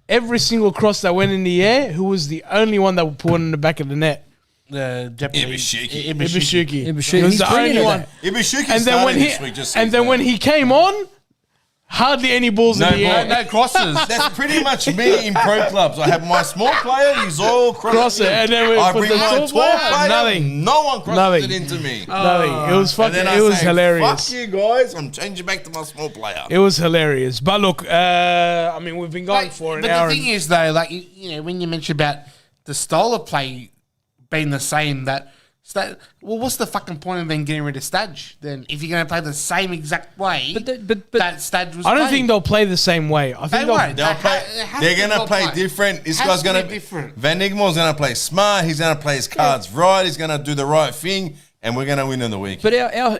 Speaker 1: every single cross that went in the air, who was the only one that would put in the back of the net?
Speaker 3: The Japanese
Speaker 2: Ibashiki.
Speaker 1: Ibashuki.
Speaker 4: Ibashiki.
Speaker 1: He was
Speaker 4: He's
Speaker 1: the
Speaker 4: brilliant
Speaker 1: only
Speaker 4: at
Speaker 1: one.
Speaker 4: that.
Speaker 2: Ibashuki
Speaker 1: And then when
Speaker 2: started
Speaker 1: he
Speaker 2: this week, just
Speaker 1: and then when he came on, hardly any balls in the
Speaker 2: ball.
Speaker 1: air.
Speaker 3: no crosses.
Speaker 2: That's pretty much me in pro clubs. I have my small player, he's all
Speaker 1: Cross it, and then we
Speaker 2: I
Speaker 1: put
Speaker 2: bring
Speaker 1: the
Speaker 2: my
Speaker 1: tall
Speaker 2: tall
Speaker 1: player,
Speaker 2: player,
Speaker 1: nothing.
Speaker 2: no one crosses
Speaker 1: Nothing.
Speaker 2: it into me.
Speaker 1: Nothing. It was
Speaker 2: And
Speaker 1: fucking.
Speaker 2: then I
Speaker 1: It was
Speaker 2: say,
Speaker 1: hilarious.
Speaker 2: Fuck you guys, I'm changing back to my small player.
Speaker 1: It was hilarious. But look, I mean, we've been going
Speaker 3: Like,
Speaker 1: for an
Speaker 3: but
Speaker 1: hour.
Speaker 3: the thing is, though, like you know, when you mention about the style of play being the same, that Well, what's the fucking point of then getting rid of Stadge then? If you're going to play the same exact way
Speaker 4: But
Speaker 3: that Stadge was
Speaker 1: I don't
Speaker 3: playing?
Speaker 1: think they'll play the same way. I think
Speaker 3: won't.
Speaker 2: They'll play. They're gonna play
Speaker 3: play
Speaker 2: different. This
Speaker 3: Has
Speaker 2: guy's
Speaker 3: to
Speaker 2: gonna
Speaker 3: be different.
Speaker 2: Van Egmore's gonna play smart. He's gonna play his cards right. He's gonna do the right thing, and we're gonna win on the weekend.
Speaker 4: But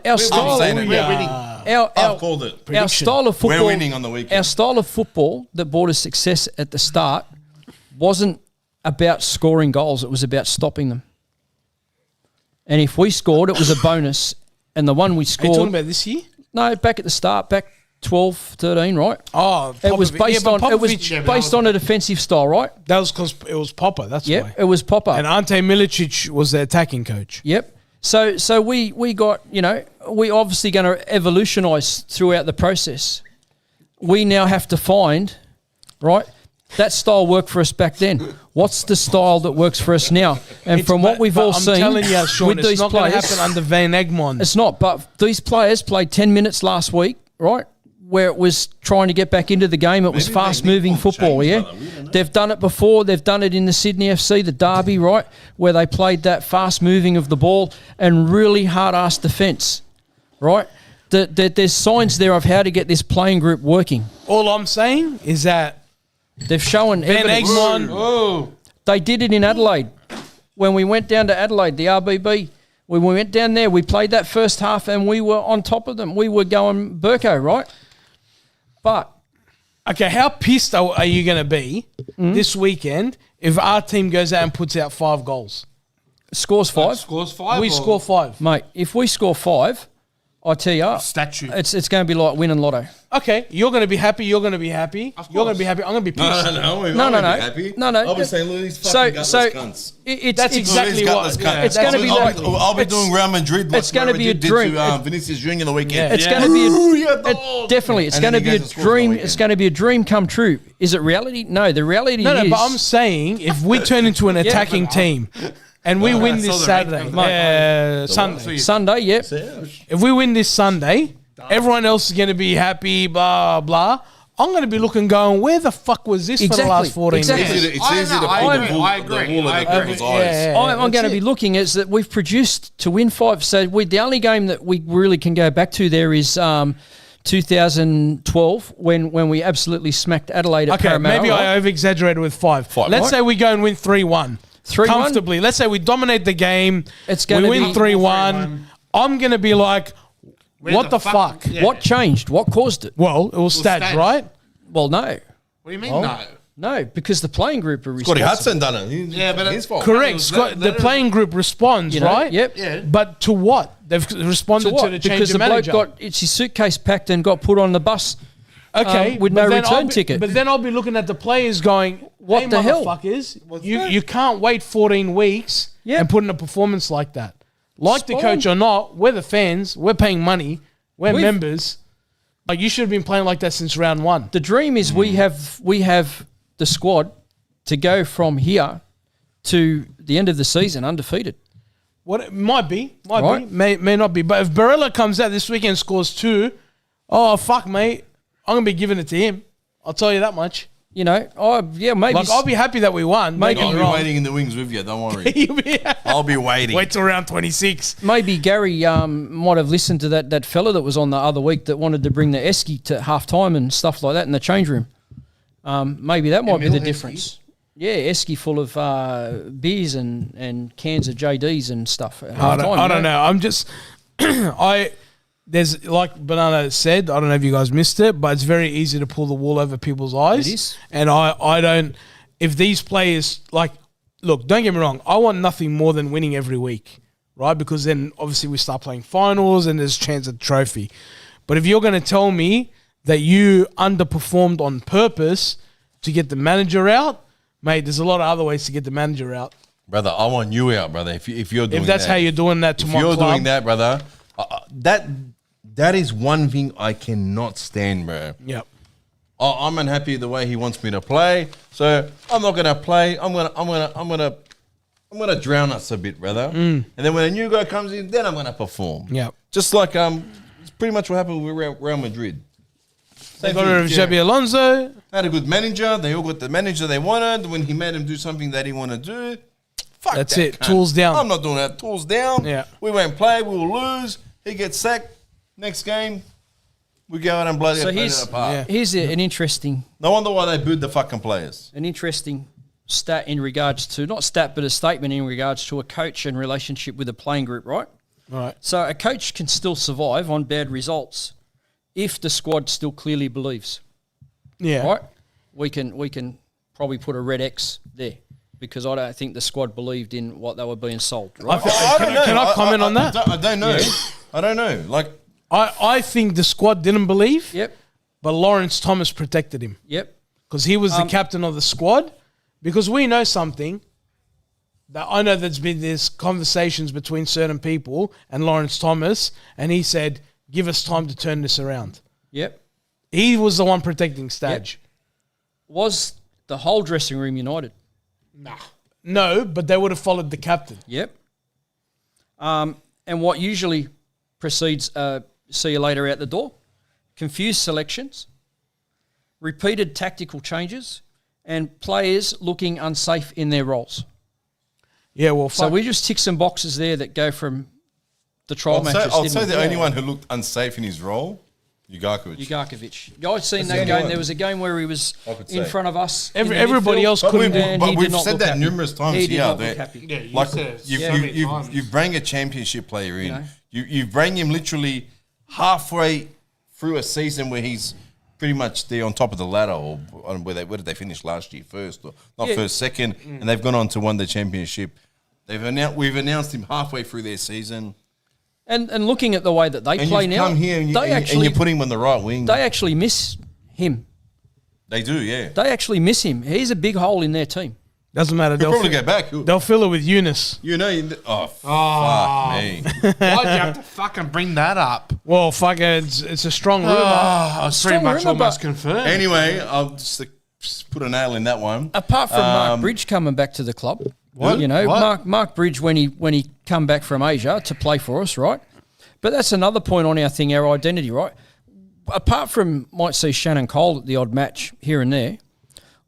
Speaker 4: our style,
Speaker 2: saying it.
Speaker 3: We're winning.
Speaker 2: I've called it.
Speaker 4: our style of football,
Speaker 2: We're winning on the weekend.
Speaker 4: Our style of football that brought us success at the start wasn't about scoring goals. It was about stopping them. And if we scored, it was a bonus. And the one we
Speaker 1: Are you
Speaker 4: scored,
Speaker 1: talking about this year?
Speaker 4: no, back at the start, back 12, 13, right?
Speaker 1: Oh,
Speaker 4: It was based on
Speaker 1: Popovic,
Speaker 4: a defensive style, right?
Speaker 1: That was because it was Popper. That's
Speaker 4: Yep,
Speaker 1: why.
Speaker 4: it was Popper.
Speaker 1: And Ante Milicic was the attacking coach.
Speaker 4: Yep. So we got, we obviously going to evolutionise throughout the process. We now have to find, right, that style worked for us back then. What's the style that works for us now? And from what we've all seen,
Speaker 1: I'm telling you, Sean,
Speaker 4: with
Speaker 1: it's
Speaker 4: these
Speaker 1: not going to
Speaker 4: players,
Speaker 1: happen under Van Egmond.
Speaker 4: it's not. But these players played 10 minutes last week, right, where it was trying to get back into the game. It was
Speaker 2: Maybe
Speaker 4: fast-moving
Speaker 2: they will
Speaker 4: football,
Speaker 2: change,
Speaker 4: yeah?
Speaker 2: brother. We don't know.
Speaker 4: They've done it before. They've done it in the Sydney FC, the derby, right, where they played that fast-moving of the ball and really hard-ass defence, right? There's signs there of how to get this playing group working.
Speaker 1: All I'm saying is that
Speaker 4: They've shown
Speaker 1: Van
Speaker 4: evidence.
Speaker 1: Egmond,
Speaker 4: They did it in Adelaide. When we went down to Adelaide, the RBB, when we went down there, we played that first half and we were on top of them. We were going Burko, right? But
Speaker 1: okay, how pissed are you going to be this weekend if our team goes out and puts out 5 goals?
Speaker 4: scores 5.
Speaker 3: Scores 5.
Speaker 1: We score 5.
Speaker 4: Mate, if we score 5, I tell you,
Speaker 3: Statue.
Speaker 4: it's going to be like winning lotto.
Speaker 1: Okay, you're going to be happy. You're going to be happy. You're going to be happy. I'm going to be pissed.
Speaker 4: No.
Speaker 2: Happy.
Speaker 4: No.
Speaker 2: I'll be saying, look at these fucking gutless cunts.
Speaker 1: That's exactly
Speaker 2: Gutless
Speaker 1: what.
Speaker 2: cunts.
Speaker 4: it's gonna be like-
Speaker 2: I'll be doing Real Madrid. Like
Speaker 4: it's gonna be a
Speaker 2: Madrid did
Speaker 4: dream.
Speaker 2: to Vinicius Junior the weekend.
Speaker 4: It's going to be definitely. It's
Speaker 2: And
Speaker 4: going to
Speaker 2: then he
Speaker 4: be a
Speaker 2: goes and scores
Speaker 4: dream.
Speaker 2: on the
Speaker 4: It's going to be a dream come true. Is it reality? No. The reality
Speaker 1: No,
Speaker 4: is.
Speaker 1: but I'm saying if we turn into an attacking team and we win this Saturday, Sunday.
Speaker 4: Sunday. Yep.
Speaker 1: If we win this Sunday, everyone else is going to be happy. Blah blah. I'm going to be looking, going, where the fuck was this for the last 14
Speaker 4: Exactly.
Speaker 1: years?
Speaker 2: It's easy to pull the wool over people's eyes.
Speaker 4: I'm going to be looking is that we've produced to win 5. So the only game that we really can go back to there is 2012 when we absolutely smacked Adelaide at
Speaker 1: Okay,
Speaker 4: Parramatta.
Speaker 1: maybe I over-exaggerated with 5. Let's
Speaker 4: Right.
Speaker 1: say we go and win 3-1.
Speaker 4: 3-1?
Speaker 1: Comfortably. Let's say we dominate the game.
Speaker 4: It's
Speaker 1: We
Speaker 4: gonna
Speaker 1: win
Speaker 4: be
Speaker 1: 3-1. I'm going to be like, what the fuck?
Speaker 3: Yeah.
Speaker 4: What changed? What caused it?
Speaker 1: Well, it was stats,
Speaker 3: stats.
Speaker 1: right?
Speaker 4: Well, no.
Speaker 3: What do you mean, no?
Speaker 4: No, because the playing group are
Speaker 2: Scotty
Speaker 4: responsible.
Speaker 2: Hudson done it.
Speaker 3: Yeah, but
Speaker 2: his fault.
Speaker 1: Correct. The playing group responds,
Speaker 4: You know,
Speaker 1: right?
Speaker 4: Yep.
Speaker 3: Yeah.
Speaker 1: But to what? They've responded
Speaker 4: So what?
Speaker 1: to the change
Speaker 4: Because
Speaker 1: of
Speaker 4: the bloke
Speaker 1: manager.
Speaker 4: got his suitcase packed and got put on the bus.
Speaker 1: Okay,
Speaker 4: with
Speaker 1: but
Speaker 4: no
Speaker 1: then I'll
Speaker 4: return
Speaker 1: be-
Speaker 4: ticket.
Speaker 1: But then I'll be looking at the players going,
Speaker 4: What
Speaker 1: hey,
Speaker 4: the hell?
Speaker 1: motherfuckers, you can't wait 14 weeks
Speaker 4: Yep.
Speaker 1: and put in a performance like that. Like the
Speaker 4: Spot
Speaker 1: coach
Speaker 4: on.
Speaker 1: or not, we're the fans. We're paying money. We're
Speaker 4: We've-
Speaker 1: members. Like you should have been playing like that since round 1.
Speaker 4: The dream is we have the squad to go from here to the end of the season undefeated.
Speaker 1: What it might be,
Speaker 4: Right.
Speaker 1: may not be. But if Barella comes out this weekend and scores 2, oh fuck, mate, I'm gonna be giving it to him. I'll tell you that much.
Speaker 4: You know, maybe.
Speaker 1: Like I'll be happy that we won.
Speaker 4: Maybe-
Speaker 2: I'll be
Speaker 1: wrong.
Speaker 2: waiting in the wings with you. Don't worry.
Speaker 1: You'll be-
Speaker 2: I'll be waiting.
Speaker 1: Wait till round 26.
Speaker 4: Maybe Gary might have listened to that fella that was on the other week that wanted to bring the Esky to half time and stuff like that in the change room. Maybe that might be the difference. Yeah, Esky full of beers and cans of JDs and stuff. At half time,
Speaker 1: I don't know. I'm just there's like Banana said, I don't know if you guys missed it, but it's very easy to pull the wool over people's eyes.
Speaker 4: It is.
Speaker 1: And I don't if these players like look, don't get me wrong, I want nothing more than winning every week, right? Because then obviously we start playing finals and there's a chance at the trophy. But if you're going to tell me that you underperformed on purpose to get the manager out, mate, there's a lot of other ways to get the manager out.
Speaker 2: Brother, I want you out, brother. If you're doing
Speaker 1: If that's
Speaker 2: that.
Speaker 1: how you're doing that to
Speaker 2: If
Speaker 1: my
Speaker 2: you're
Speaker 1: club,
Speaker 2: doing that, brother, that is one thing I cannot stand, bro.
Speaker 1: Yep.
Speaker 2: I'm unhappy the way he wants me to play, so I'm not gonna play. I'm gonna drown us a bit, brother. And then when a new guy comes in, then I'm gonna perform.
Speaker 1: Yep.
Speaker 2: Just like it's pretty much what happened with Real Madrid.
Speaker 1: They
Speaker 2: Same
Speaker 1: got
Speaker 2: thing,
Speaker 1: rid of
Speaker 2: yeah.
Speaker 1: Xabi Alonso.
Speaker 2: Had a good manager. They all got the manager they wanted. When he made him do something that he wanted to do, Fuck
Speaker 1: That's
Speaker 2: that
Speaker 1: it.
Speaker 2: cunt.
Speaker 1: Tools down.
Speaker 2: I'm not doing that. Tools down.
Speaker 1: Yeah.
Speaker 2: We won't play. We will lose. He gets sacked. Next game, we go out and bloody
Speaker 4: So
Speaker 2: it apart.
Speaker 4: here's an interesting
Speaker 2: No wonder why they booed the fucking players.
Speaker 4: stat in regards to, not stat, but a statement in regards to a coach and relationship with a playing group, right?
Speaker 1: Right.
Speaker 4: So a coach can still survive on bad results if the squad still clearly believes,
Speaker 1: Yeah.
Speaker 4: right? We can probably put a red X there because I don't think the squad believed in what they were being sold, right?
Speaker 2: I don't know.
Speaker 1: Can I comment on that?
Speaker 2: I don't know.
Speaker 4: Yeah.
Speaker 2: I don't know. Like,
Speaker 1: I think the squad didn't believe,
Speaker 4: Yep,
Speaker 1: but Lawrence Thomas protected him
Speaker 4: yep.
Speaker 1: because he was the captain of the squad. Because we know something that I know there's been these conversations between certain people and Lawrence Thomas, and he said, "Give us time to turn this around."
Speaker 4: Yep.
Speaker 1: He was the one protecting Stage.
Speaker 4: Was the whole dressing room united?
Speaker 1: No, but they would have followed the captain.
Speaker 4: Yep. And what usually precedes see you later out the door, confused selections, repeated tactical changes, and players looking unsafe in their roles.
Speaker 1: Yeah, well,
Speaker 4: So we just tick some boxes there that go from the trial matches.
Speaker 2: I'll
Speaker 4: didn't
Speaker 2: say
Speaker 4: we?
Speaker 2: the only one who looked unsafe in his role, Ugarkovic.
Speaker 4: Ugarkovic. I've seen
Speaker 2: That's
Speaker 4: that
Speaker 2: the
Speaker 4: game.
Speaker 2: only
Speaker 4: There
Speaker 2: one.
Speaker 4: was a game where he was
Speaker 2: I could
Speaker 4: in
Speaker 2: say.
Speaker 4: front of us. in the
Speaker 1: Everybody
Speaker 4: midfield,
Speaker 1: else
Speaker 2: But,
Speaker 1: couldn't.
Speaker 4: and he did
Speaker 2: we've
Speaker 4: not
Speaker 2: said
Speaker 4: look
Speaker 2: that
Speaker 4: happy.
Speaker 2: numerous times
Speaker 4: He did
Speaker 2: here.
Speaker 4: not
Speaker 2: that-
Speaker 4: look happy.
Speaker 3: Yeah, you
Speaker 2: Like
Speaker 3: said it
Speaker 2: you've,
Speaker 3: so many
Speaker 2: you
Speaker 3: times.
Speaker 2: you've bring a championship player in.
Speaker 4: You know.
Speaker 2: You bring him literally halfway through a season where he's pretty much there on top of the ladder, or where did they finish last year? First, or not
Speaker 4: Yeah.
Speaker 2: first, second, and they've gone on to win the championship. We've announced him halfway through their season,
Speaker 4: And looking at the way that they
Speaker 2: and
Speaker 4: play
Speaker 2: you've
Speaker 4: now,
Speaker 2: come here and
Speaker 4: they actually
Speaker 2: you put him on the right wing.
Speaker 4: they actually miss him.
Speaker 2: They do, yeah.
Speaker 4: They actually miss him. He's a big hole in their team.
Speaker 1: Doesn't matter.
Speaker 2: He'll probably go back.
Speaker 1: They'll fill it with Eunice.
Speaker 2: Fuck me.
Speaker 3: Why'd you have to fucking bring that up?
Speaker 1: Well, fuck it. It's a strong rumor.
Speaker 3: I was pretty
Speaker 4: Strong
Speaker 3: much
Speaker 4: rumour,
Speaker 3: almost
Speaker 4: but-
Speaker 3: confirmed.
Speaker 2: Anyway, I'll just put a nail in that one.
Speaker 4: Apart from Mark Bridge coming back to the club, you know,
Speaker 3: What?
Speaker 4: Mark Bridge when he come back from Asia to play for us, right? But that's another point on our thing, our identity, right? Apart from might see Shannon Cole at the odd match here and there,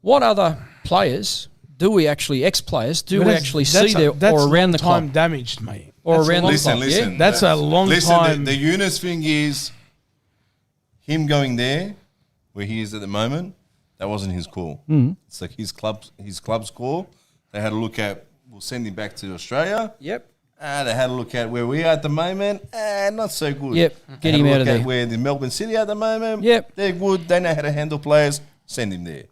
Speaker 4: what other players do we actually ex-players do we actually see there or around the
Speaker 1: time
Speaker 4: club
Speaker 1: damaged, mate.
Speaker 4: or
Speaker 1: That's a
Speaker 4: around the
Speaker 1: long-
Speaker 2: Listen,
Speaker 4: club?
Speaker 2: listen.
Speaker 4: Yeah?
Speaker 1: That's a long
Speaker 2: Listen,
Speaker 1: time.
Speaker 2: the Eunice thing is him going there where he is at the moment. That wasn't his call. It's like his club's call. They had a look at. We'll send him back to Australia.
Speaker 4: Yep.
Speaker 2: They had a look at where we are at the moment. Not so good.
Speaker 4: Yep.
Speaker 2: They
Speaker 4: Get
Speaker 2: had
Speaker 4: him
Speaker 2: a
Speaker 4: out
Speaker 2: look
Speaker 4: of
Speaker 2: at
Speaker 4: there.
Speaker 2: Where the Melbourne City at the moment.
Speaker 4: Yep.
Speaker 2: They're good. They know how to handle players. Send him there.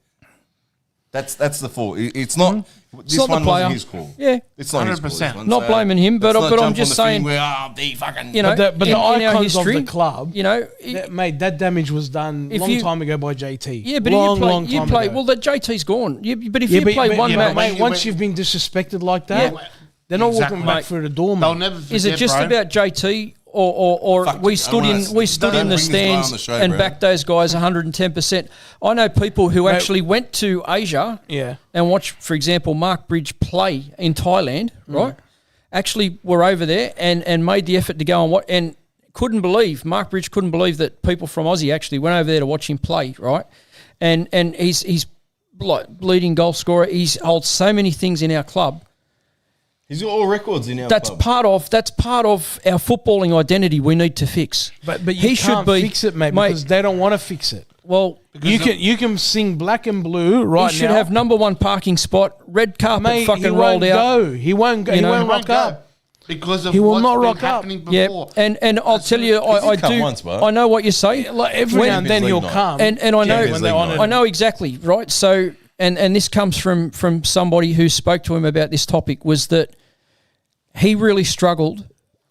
Speaker 2: That's the fault. It's not. This
Speaker 4: not the
Speaker 2: one
Speaker 4: player.
Speaker 2: wasn't his call.
Speaker 4: Yeah.
Speaker 2: It's not his call.
Speaker 3: 100%.
Speaker 2: This one.
Speaker 4: Not
Speaker 2: So
Speaker 4: blaming him, but
Speaker 2: let's not
Speaker 4: I'm
Speaker 2: jump on
Speaker 4: just
Speaker 2: the thing
Speaker 4: saying,
Speaker 2: where they fucking.
Speaker 4: you know,
Speaker 1: But the
Speaker 4: in our
Speaker 1: icons of
Speaker 4: history,
Speaker 1: the club,
Speaker 4: you know,
Speaker 1: mate, that damage was done
Speaker 4: If
Speaker 1: long
Speaker 4: you-
Speaker 1: time ago by JT.
Speaker 4: yeah, but
Speaker 1: long
Speaker 4: you
Speaker 1: time
Speaker 4: play.
Speaker 1: ago.
Speaker 4: Well, the JT's gone. But if
Speaker 1: Yeah,
Speaker 4: you
Speaker 1: but-
Speaker 4: play
Speaker 1: but-
Speaker 4: one
Speaker 1: yeah,
Speaker 4: match,
Speaker 1: but mate, once
Speaker 3: wait.
Speaker 1: you've been disrespected like that,
Speaker 4: Yeah.
Speaker 1: they're not
Speaker 3: Exactly.
Speaker 1: walking back
Speaker 3: Mate,
Speaker 1: through the door,
Speaker 3: They'll
Speaker 1: mate.
Speaker 3: never forget,
Speaker 4: is it just
Speaker 3: bro.
Speaker 4: about JT or
Speaker 2: Fuck
Speaker 4: we
Speaker 2: it,
Speaker 4: stood
Speaker 2: I
Speaker 4: in
Speaker 2: wanna-
Speaker 4: we stood
Speaker 2: don't
Speaker 4: in the
Speaker 2: bring this guy on
Speaker 4: stands
Speaker 2: the show,
Speaker 4: and
Speaker 2: bro.
Speaker 4: backed those guys 110%? I know people who actually went to Asia
Speaker 1: Yeah.
Speaker 4: and watched, for example, Mark Bridge play in Thailand, right? Actually were over there and made the effort to go and watch and Mark Bridge couldn't believe that people from Aussie actually went over there to watch him play, right? And he's like leading goal scorer. He holds so many things in our club.
Speaker 2: He's got all records in our
Speaker 4: That's
Speaker 2: club.
Speaker 4: part of our footballing identity we need to fix.
Speaker 1: But you
Speaker 4: He
Speaker 1: can't
Speaker 4: should be-
Speaker 1: fix it, mate, because they don't want to fix it.
Speaker 4: Well,
Speaker 1: You can sing black and blue right
Speaker 4: he should
Speaker 1: now.
Speaker 4: have number one parking spot, red carpet
Speaker 1: mate,
Speaker 4: fucking
Speaker 1: he
Speaker 4: rolled
Speaker 1: won't
Speaker 4: out.
Speaker 1: go. He won't go.
Speaker 4: You
Speaker 1: He
Speaker 4: know,
Speaker 1: won't
Speaker 4: he
Speaker 1: rock
Speaker 3: Won't go
Speaker 1: up.
Speaker 3: because of
Speaker 1: He will
Speaker 3: what's
Speaker 1: not
Speaker 3: been
Speaker 1: rock up.
Speaker 3: happening
Speaker 4: Yeah,
Speaker 3: before.
Speaker 4: and I'll tell you, I
Speaker 2: come
Speaker 4: do.
Speaker 2: once, bro.
Speaker 4: I know what you say.
Speaker 1: Like every
Speaker 4: When-
Speaker 1: now and then he'll
Speaker 2: Champions League
Speaker 1: come.
Speaker 4: and I know
Speaker 2: Champions League night.
Speaker 4: I know exactly right. So and this comes from somebody who spoke to him about this topic was that he really struggled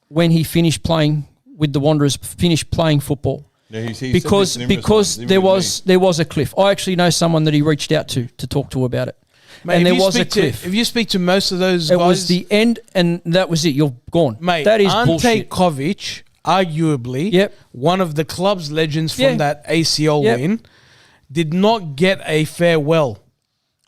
Speaker 4: when he finished playing with the Wanderers, finished playing football.
Speaker 2: Yeah, he said
Speaker 4: because
Speaker 2: this numerous
Speaker 4: because
Speaker 2: times,
Speaker 4: there
Speaker 2: even
Speaker 4: was
Speaker 2: me.
Speaker 4: there was a cliff. I actually know someone that he reached out to talk to about it,
Speaker 1: Mate,
Speaker 4: and
Speaker 1: if
Speaker 4: there
Speaker 1: you
Speaker 4: was a
Speaker 1: speak to-
Speaker 4: cliff.
Speaker 1: If you speak to most of those
Speaker 4: It
Speaker 1: guys,
Speaker 4: was the end, and that was it. You're gone,
Speaker 1: mate,
Speaker 4: That is
Speaker 1: Ante
Speaker 4: bullshit.
Speaker 1: Kovic, arguably
Speaker 4: Yep.
Speaker 1: one of the club's legends from
Speaker 4: Yeah.
Speaker 1: that ACL
Speaker 4: Yep.
Speaker 1: win, did not get a farewell.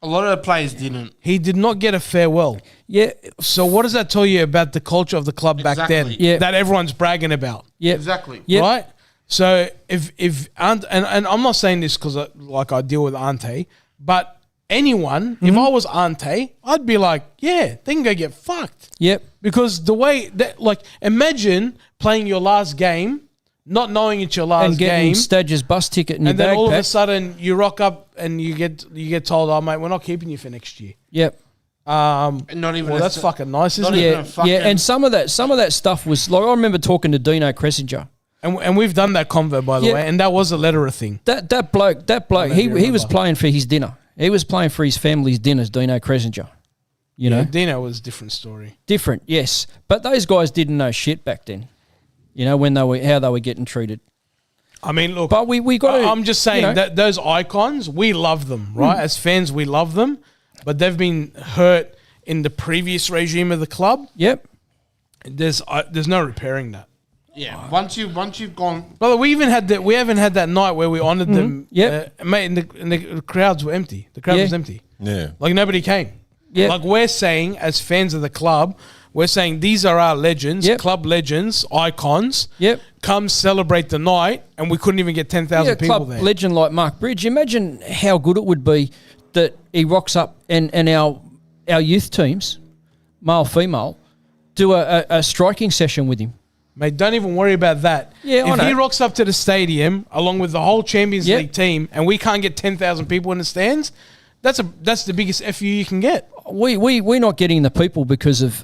Speaker 3: A lot of the players didn't.
Speaker 1: He did not get a farewell.
Speaker 4: Yeah,
Speaker 1: So what does that tell you about the culture of the club back then?
Speaker 3: Exactly.
Speaker 4: Yeah.
Speaker 1: That everyone's bragging about,
Speaker 4: yeah,
Speaker 3: Exactly.
Speaker 4: yeah.
Speaker 1: right? So if and I'm not saying this because like I deal with Ante, but anyone, if I was Ante, I'd be like, yeah, they can go get fucked.
Speaker 4: Yep.
Speaker 1: Because the way that, like, imagine playing your last game, not knowing it's your last
Speaker 4: And getting
Speaker 1: game,
Speaker 4: Stadger's bus ticket in your
Speaker 1: and then
Speaker 4: bag
Speaker 1: all of a
Speaker 4: pack.
Speaker 1: sudden you rock up and you get told, oh mate, we're not keeping you for next year.
Speaker 4: Yep.
Speaker 3: Not even.
Speaker 1: Well, that's fucking nice, isn't
Speaker 3: not
Speaker 1: it?
Speaker 3: even
Speaker 4: Yeah,
Speaker 3: a fucking-
Speaker 4: yeah, and some of that stuff was like I remember talking to Dino Cressinger.
Speaker 1: And we've done that convo, by the
Speaker 4: Yeah.
Speaker 1: way, and that was a letterer thing.
Speaker 4: That bloke, he
Speaker 1: remember.
Speaker 4: was playing for his dinner. He was playing for his family's dinners, Dino Cressinger. You know,
Speaker 1: Dino was a different story.
Speaker 4: different, yes, but those guys didn't know shit back then. You know when how they were getting treated.
Speaker 1: I mean, look,
Speaker 4: But we got.
Speaker 1: I'm just saying that those icons, we love them, right? As fans, we love them, but they've been hurt in the previous regime of the club.
Speaker 4: Yep.
Speaker 1: There's no repairing that.
Speaker 3: Yeah. Once you've gone.
Speaker 1: Brother, we haven't had that night where we honoured them.
Speaker 4: Yep.
Speaker 1: Mate, and the crowds were empty. The crowd
Speaker 4: Yeah.
Speaker 1: was empty.
Speaker 2: Yeah.
Speaker 1: Like nobody came.
Speaker 4: Yep.
Speaker 1: Like we're saying, as fans of the club, we're saying these are our legends,
Speaker 4: Yep.
Speaker 1: club legends, icons.
Speaker 4: Yep.
Speaker 1: Come celebrate the night, and we couldn't even get 10,000 people
Speaker 4: club
Speaker 1: there.
Speaker 4: legend like Mark Bridge. Imagine how good it would be that he rocks up and our youth teams, male, female, do a striking session with him.
Speaker 1: Mate, don't even worry about that.
Speaker 4: Yeah, I
Speaker 1: if he
Speaker 4: know.
Speaker 1: rocks up to the stadium along with the whole Champions
Speaker 4: Yep.
Speaker 1: League team, and we can't get 10,000 people in the stands, that's the biggest FU you can get.
Speaker 4: We're not getting the people because of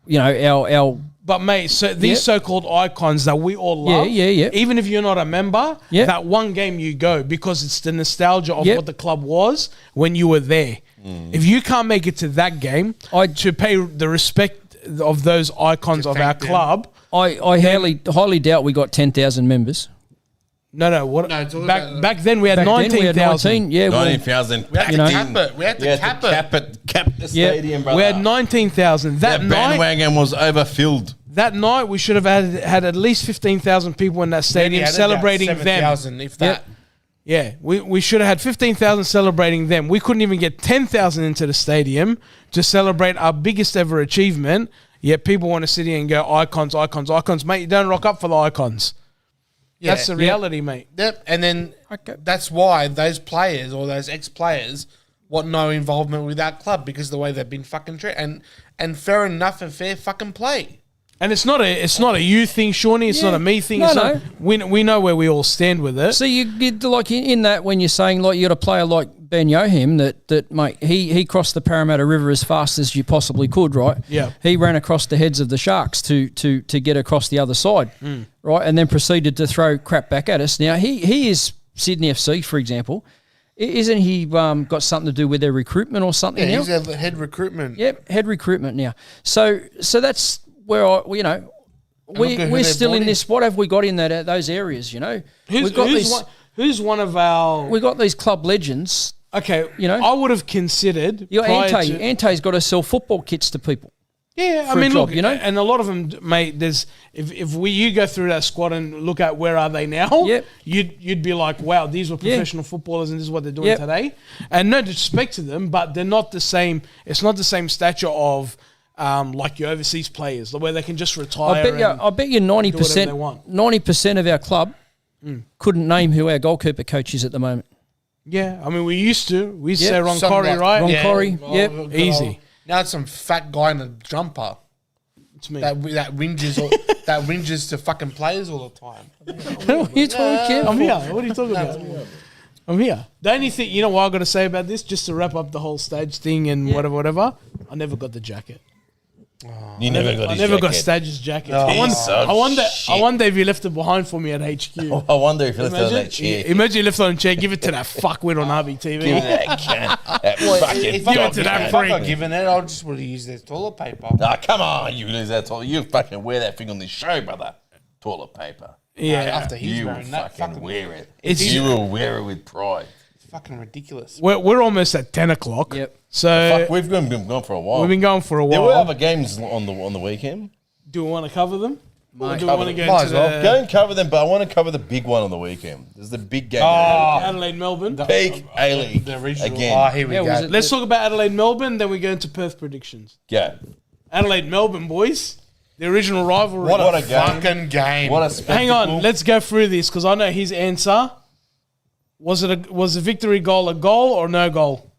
Speaker 4: our
Speaker 1: But mate, so these
Speaker 4: Yep.
Speaker 1: so-called icons that we all love,
Speaker 4: Yeah.
Speaker 1: even if you're not a member,
Speaker 4: Yep.
Speaker 1: that one game you go because it's the nostalgia of
Speaker 4: Yep.
Speaker 1: what the club was when you were there. If you can't make it to that game, to pay the respect of those icons of our
Speaker 3: thank them.
Speaker 1: club.
Speaker 4: I highly doubt we got 10,000 members.
Speaker 1: No. What?
Speaker 3: No, it's all about
Speaker 1: Back then we had
Speaker 4: Back then we had
Speaker 1: 19,000.
Speaker 4: 19. Yeah, well,
Speaker 2: 19,000.
Speaker 3: We had
Speaker 4: You
Speaker 3: to
Speaker 4: know.
Speaker 3: cap it. We had to
Speaker 2: You had
Speaker 3: cap
Speaker 2: to
Speaker 3: it.
Speaker 2: cap the
Speaker 4: Yeah.
Speaker 2: stadium, brother.
Speaker 1: We had 19,000.
Speaker 2: That
Speaker 1: That night,
Speaker 2: bandwagon was overfilled.
Speaker 1: that night we should have had at least 15,000 people in that stadium
Speaker 3: Maybe
Speaker 1: celebrating them.
Speaker 3: 7,000, if that.
Speaker 1: Yeah, we should have had 15,000 celebrating them. We couldn't even get 10,000 into the stadium to celebrate our biggest ever achievement. Yet people want to sit here and go icons. Mate, you don't rock up for the icons.
Speaker 3: Yeah.
Speaker 1: That's the reality, mate.
Speaker 3: Yep. And then
Speaker 4: Okay.
Speaker 3: that's why those players or those ex-players want no involvement with our club because of the way they've been fucking treated. And fair enough and fair fucking play.
Speaker 1: And it's not a you thing, Shawnee. It's
Speaker 4: Yeah.
Speaker 1: not a me thing.
Speaker 4: No,
Speaker 1: It's
Speaker 4: no.
Speaker 1: not, we know where we all stand with it.
Speaker 4: So you like in that when you're saying like you got a player like Ben Yohim that mate he crossed the Parramatta River as fast as you possibly could, right?
Speaker 1: Yeah.
Speaker 4: He ran across the heads of the Sharks to get across the other side, right, and then proceeded to throw crap back at us. Now he is Sydney FC, for example. Isn't he got something to do with their recruitment or something?
Speaker 3: Yeah,
Speaker 4: now?
Speaker 3: he's the head recruitment.
Speaker 4: Yep, head recruitment now. So that's where
Speaker 3: look at who
Speaker 4: we're
Speaker 3: they've
Speaker 4: still
Speaker 3: brought
Speaker 4: in
Speaker 3: in.
Speaker 4: this. What have we got in those areas?
Speaker 1: Who's one of our?
Speaker 4: We got these club legends.
Speaker 1: Okay,
Speaker 4: you know?
Speaker 1: I would have considered.
Speaker 4: Your
Speaker 1: prior
Speaker 4: Ante,
Speaker 1: to-
Speaker 4: Ante's got to sell football kits to people.
Speaker 1: Yeah, I
Speaker 4: for a
Speaker 1: mean,
Speaker 4: job,
Speaker 1: look,
Speaker 4: you know?
Speaker 1: and a lot of them, mate. There's if you go through that squad and look at where are they now,
Speaker 4: Yep.
Speaker 1: you'd be like, wow, these were professional footballers, and this is what they're doing
Speaker 4: Yep.
Speaker 1: today. And no disrespect to them, but they're not the same. It's not the same stature of like your overseas players, where they can just retire.
Speaker 4: I bet you
Speaker 1: do whatever
Speaker 4: 90%,
Speaker 1: they want.
Speaker 4: 90% of our club couldn't name who our goalkeeper coach is at the moment.
Speaker 1: Yeah, I mean, we used to
Speaker 4: Yep.
Speaker 1: say Ron
Speaker 3: Some
Speaker 1: Corey,
Speaker 3: like
Speaker 1: right?
Speaker 4: Ron
Speaker 1: Yeah.
Speaker 4: Corey, yep.
Speaker 1: Easy.
Speaker 3: Now it's some fat guy in a jumper
Speaker 1: It's me.
Speaker 3: that whinges to fucking players all the time.
Speaker 4: What are you talking
Speaker 1: I'm
Speaker 4: about?
Speaker 1: here. What are you talking about? I'm here. The only thing, you know what I got to say about this, just to wrap up the whole stage thing and whatever, I never got the jacket.
Speaker 2: You never got
Speaker 1: I
Speaker 2: his
Speaker 1: never got
Speaker 2: jacket.
Speaker 1: Stage's jacket.
Speaker 2: Piece of
Speaker 1: I
Speaker 2: shit.
Speaker 1: wonder if you left it behind for me at HQ.
Speaker 2: I wonder if you left it on that chair.
Speaker 1: Imagine you left it on a chair, give it to that fuckwit on RBTV.
Speaker 2: Give it to that cunt. That fucking
Speaker 3: If
Speaker 1: Give it
Speaker 3: I
Speaker 1: to that
Speaker 3: got
Speaker 1: freak.
Speaker 3: given it, I just would have used their toilet paper.
Speaker 2: Nah, come on, you lose that toilet. You fucking wear that thing on this show, brother. Toilet paper.
Speaker 1: Yeah.
Speaker 3: After he's
Speaker 2: You will
Speaker 3: wearing that,
Speaker 2: fucking wear it.
Speaker 1: It's-
Speaker 2: You will wear it with pride.
Speaker 3: It's fucking ridiculous.
Speaker 1: We're almost at 10 o'clock.
Speaker 4: Yep.
Speaker 1: So
Speaker 2: Fuck, we've been gone for a while.
Speaker 1: we've been going for a
Speaker 2: There were
Speaker 1: while.
Speaker 2: other games on the weekend.
Speaker 1: Do we want to cover them? Or do we
Speaker 2: Cover
Speaker 1: want to
Speaker 2: them.
Speaker 1: go
Speaker 3: Might
Speaker 1: into
Speaker 3: as well.
Speaker 1: the
Speaker 2: Go and cover them, but I want to cover the big one on the weekend. There's the big game.
Speaker 1: Adelaide Melbourne?
Speaker 2: Peak A-League
Speaker 3: The regional.
Speaker 2: again.
Speaker 3: Oh, here we
Speaker 4: Yeah,
Speaker 3: go.
Speaker 4: was it-
Speaker 1: Let's talk about Adelaide Melbourne, then we go into Perth predictions.
Speaker 2: Go.
Speaker 1: Adelaide Melbourne, boys. The original rivalry.
Speaker 2: What a game.
Speaker 3: fucking game.
Speaker 2: What a spectacle.
Speaker 1: Hang on, let's go through this because I know his answer. Was the victory goal a goal or no goal?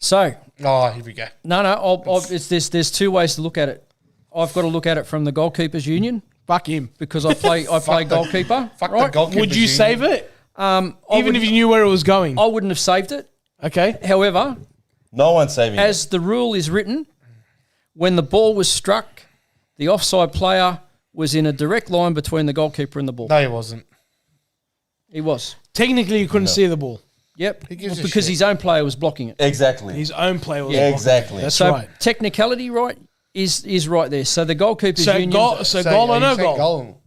Speaker 4: So
Speaker 3: Oh, here we go.
Speaker 4: no. There's two ways to look at it. I've got to look at it from the goalkeepers union.
Speaker 1: Fuck him.
Speaker 4: Because I play goalkeeper.
Speaker 3: Fuck
Speaker 4: right?
Speaker 3: the goalkeeper.
Speaker 1: Would you save it? Even if you
Speaker 4: you
Speaker 1: knew where it was going?
Speaker 4: I wouldn't have saved it.
Speaker 1: Okay.
Speaker 4: However,
Speaker 2: No one's saving it.
Speaker 4: as the rule is written, when the ball was struck, the offside player was in a direct line between the goalkeeper and the ball.
Speaker 3: No, he wasn't.
Speaker 4: He was.
Speaker 1: Technically, you couldn't see the ball.
Speaker 4: Yep.
Speaker 3: Who gives a
Speaker 4: Because
Speaker 3: shit?
Speaker 4: his own player was blocking it.
Speaker 2: Exactly.
Speaker 1: His own player was
Speaker 2: Yeah,
Speaker 1: blocking.
Speaker 2: exactly.
Speaker 1: That's
Speaker 4: So
Speaker 1: right.
Speaker 4: technicality, right, is right there. So the goalkeepers
Speaker 1: So
Speaker 4: union.
Speaker 1: goal or no
Speaker 3: you said
Speaker 1: goal?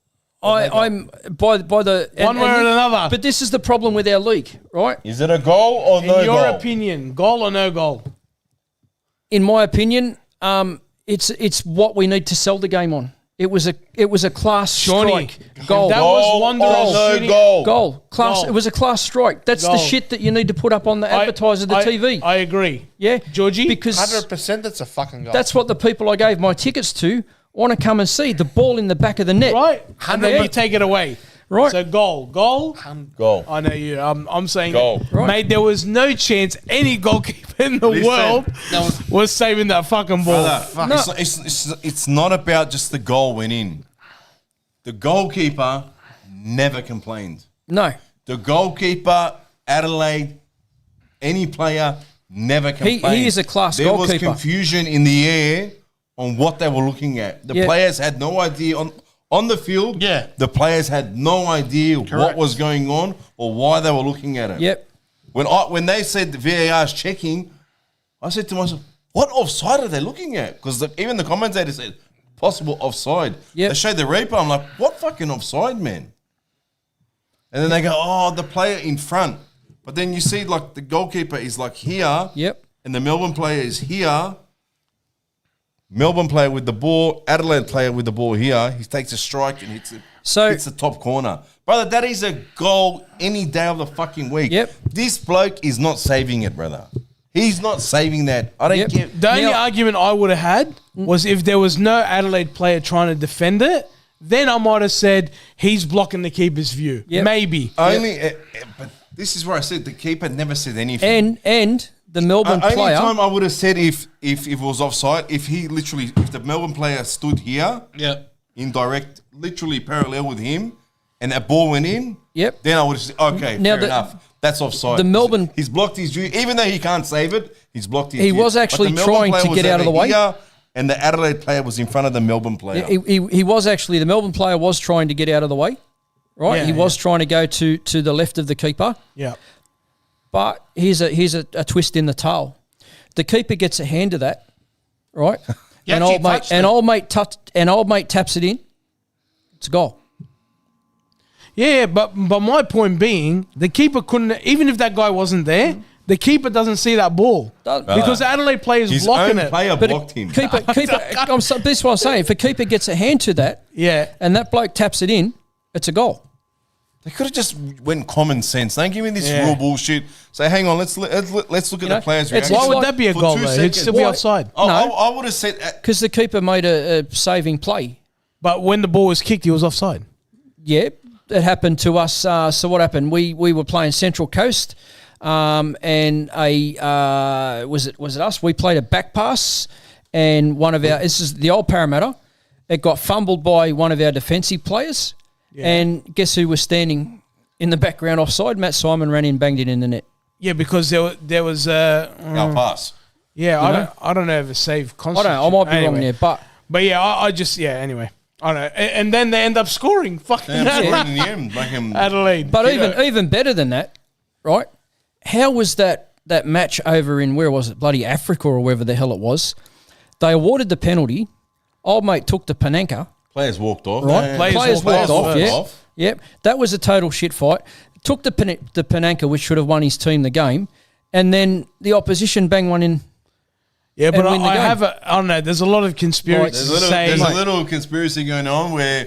Speaker 4: I'm by the
Speaker 1: One way or another.
Speaker 4: But this is the problem with our league, right?
Speaker 2: Is it a goal or no
Speaker 1: In your
Speaker 2: goal?
Speaker 1: opinion, goal or no goal?
Speaker 4: In my opinion, it's what we need to sell the game on. It was a class
Speaker 1: Shawnee,
Speaker 4: strike goal.
Speaker 1: that
Speaker 2: Goal
Speaker 1: was Wanderers
Speaker 2: or no
Speaker 1: shooting-
Speaker 2: goal?
Speaker 4: Goal. Class.
Speaker 1: Goal.
Speaker 4: It was a class strike. That's
Speaker 1: Goal.
Speaker 4: the shit that you need to put up on the advertiser, the TV.
Speaker 1: I agree.
Speaker 4: yeah,
Speaker 1: Georgie?
Speaker 4: because
Speaker 3: 100% that's a fucking goal.
Speaker 4: that's what the people I gave my tickets to want to come and see. The ball in the back of the net.
Speaker 1: Right? And then
Speaker 4: Yeah.
Speaker 1: you take it away.
Speaker 4: Right.
Speaker 1: So goal.
Speaker 2: Goal.
Speaker 1: I know you. I'm saying,
Speaker 2: Goal.
Speaker 4: Right.
Speaker 1: mate, there was no chance any goalkeeper in the
Speaker 2: Listen,
Speaker 1: world was saving that fucking ball.
Speaker 2: Brother,
Speaker 4: No.
Speaker 2: it's not about just the goal went in. The goalkeeper never complained.
Speaker 4: No.
Speaker 2: The goalkeeper, Adelaide, any player never complained.
Speaker 4: he is a class
Speaker 2: There was
Speaker 4: goalkeeper.
Speaker 2: confusion in the air on what they were looking at. The
Speaker 4: Yeah.
Speaker 2: players had no idea on the field.
Speaker 3: Yeah.
Speaker 2: The players had no idea what
Speaker 3: Correct.
Speaker 2: was going on or why they were looking at it.
Speaker 4: Yep.
Speaker 2: When they said the VAR is checking, I said to myself, what offside are they looking at? Because even the commentator said, possible offside.
Speaker 4: Yep.
Speaker 2: They showed the replay. I'm like, what fucking offside, man? And then they go, oh, the player in front. But then you see, like, the goalkeeper is like here.
Speaker 4: Yep.
Speaker 2: And the Melbourne player is here. Melbourne player with the ball, Adelaide player with the ball here. He takes a strike and hits the top corner. Brother, that is a goal any day of the fucking week.
Speaker 4: Yep.
Speaker 2: This bloke is not saving it, brother. He's not saving that. I don't
Speaker 4: Yep.
Speaker 2: care.
Speaker 1: The only
Speaker 4: Now-
Speaker 1: argument I would have had was if there was no Adelaide player trying to defend it, then I might have said he's blocking the keeper's view.
Speaker 4: Yep.
Speaker 1: Maybe.
Speaker 2: But this is where I said the keeper never said anything.
Speaker 4: And the Melbourne
Speaker 2: Only
Speaker 4: player.
Speaker 2: time I would have said if it was offside, if the Melbourne player stood here
Speaker 3: Yeah.
Speaker 2: in direct, literally parallel with him, and that ball went in,
Speaker 4: Yep.
Speaker 2: then I would have said, okay,
Speaker 4: Now
Speaker 2: fair enough. That's offside.
Speaker 4: the Melbourne-
Speaker 2: He's blocked his view. Even though he can't save it, he's blocked his
Speaker 4: He
Speaker 2: view.
Speaker 4: was
Speaker 2: But
Speaker 4: actually
Speaker 2: the Melbourne
Speaker 4: trying
Speaker 2: player
Speaker 4: to
Speaker 2: was
Speaker 4: get out of the
Speaker 2: over
Speaker 4: way.
Speaker 2: here, and the Adelaide player was in front of the Melbourne player.
Speaker 4: He was actually, the Melbourne player was trying to get out of the way, right?
Speaker 1: Yeah,
Speaker 4: he was trying to go to the left of the keeper.
Speaker 1: Yeah.
Speaker 4: But here's a twist in the tail. The keeper gets a hand of that, right?
Speaker 3: You
Speaker 4: and
Speaker 3: actually touched it.
Speaker 4: old mate taps it in. It's a goal.
Speaker 1: Yeah, but my point being, the keeper couldn't, even if that guy wasn't there, the keeper doesn't see that ball. Because the Adelaide player is
Speaker 2: His
Speaker 1: blocking
Speaker 2: own
Speaker 1: it.
Speaker 2: player
Speaker 4: But
Speaker 2: blocked him.
Speaker 4: Keeper. This is what I'm saying. If a keeper gets a hand to that,
Speaker 1: Yeah.
Speaker 4: and that bloke taps it in, it's a goal.
Speaker 2: They could have just went common sense. Don't give me this
Speaker 1: Yeah.
Speaker 2: rule bullshit. Say, hang on, let's look at
Speaker 4: know,
Speaker 2: the players'
Speaker 4: it's-
Speaker 2: reaction.
Speaker 1: Why would
Speaker 4: like-
Speaker 1: that be a
Speaker 2: for
Speaker 1: goal
Speaker 2: 2
Speaker 1: though? He'd
Speaker 2: seconds.
Speaker 1: still be
Speaker 4: Why-
Speaker 1: offside.
Speaker 2: I,
Speaker 4: No.
Speaker 2: I would have said,
Speaker 4: Because the keeper made a saving play.
Speaker 1: But when the ball was kicked, he was offside.
Speaker 4: Yeah, it happened to us. So what happened? We were playing Central Coast, and was it us? We played a back pass, and one of our, this is the old Parramatta, it got fumbled by one of our defensive players, and guess who was standing in the background offside? Matt Simon ran in, banged it in the net.
Speaker 1: Yeah, because there was
Speaker 2: our pass.
Speaker 1: yeah, I don't know if it's save
Speaker 4: I don't know, I might be wrong there, but
Speaker 1: yeah, I just anyway. I don't know. And then they end up scoring. Fucking
Speaker 2: Damn, scoring in the end, like him.
Speaker 1: Adelaide.
Speaker 4: but even better than that, right? How was that match over in, where was it, bloody Africa or wherever the hell it was? They awarded the penalty. Old mate took the Panenka,
Speaker 2: Players walked off.
Speaker 4: right?
Speaker 2: Yeah.
Speaker 1: Players
Speaker 4: walked off,
Speaker 1: walked
Speaker 4: yeah.
Speaker 2: off.
Speaker 4: Yep. That was a total shit fight. Took the Panenka, which should have won his team the game, and then the opposition bang one in.
Speaker 1: Yeah, but
Speaker 4: and win the
Speaker 1: I
Speaker 4: game.
Speaker 1: have I don't know. There's a lot of conspiracies
Speaker 2: There's
Speaker 1: saying
Speaker 2: a little conspiracy going on where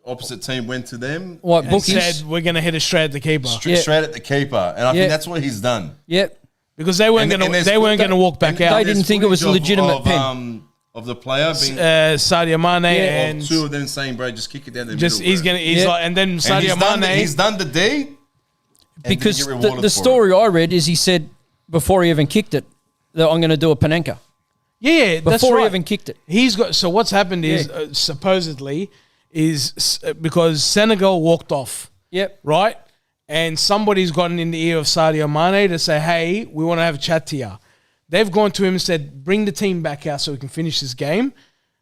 Speaker 2: opposite team went to them
Speaker 4: Like
Speaker 1: and
Speaker 4: bookies.
Speaker 1: said we're going to hit it straight at the keeper
Speaker 4: Yeah.
Speaker 2: straight at the keeper, and I
Speaker 4: Yeah.
Speaker 2: think that's what he's done.
Speaker 4: Yep.
Speaker 1: because they weren't
Speaker 2: And
Speaker 1: going
Speaker 2: there's
Speaker 1: to
Speaker 2: footage-
Speaker 1: walk back
Speaker 2: and
Speaker 1: out.
Speaker 4: They didn't think it was a
Speaker 2: footage
Speaker 4: legitimate pen.
Speaker 2: Of the player being
Speaker 1: Sadio Mane and
Speaker 2: of two of them saying, "Bro, just kick it down the
Speaker 1: just
Speaker 2: middle." bro."
Speaker 1: he's
Speaker 4: Yeah.
Speaker 1: like, and then
Speaker 2: And
Speaker 1: Sadio Mane.
Speaker 2: he's done the deed.
Speaker 4: Because
Speaker 2: get
Speaker 4: the
Speaker 2: rewarded for
Speaker 4: story I read is he said before he even kicked it, that I'm going to do a Panenka
Speaker 1: Yeah, that's
Speaker 4: before
Speaker 1: right.
Speaker 4: he even kicked it.
Speaker 1: He's got. So what's happened is supposedly is because Senegal walked off,
Speaker 4: Yep.
Speaker 1: right? And somebody's gotten in the ear of Sadio Mane to say, "Hey, we want to have a chat to you." They've gone to him and said, "Bring the team back out so we can finish this game,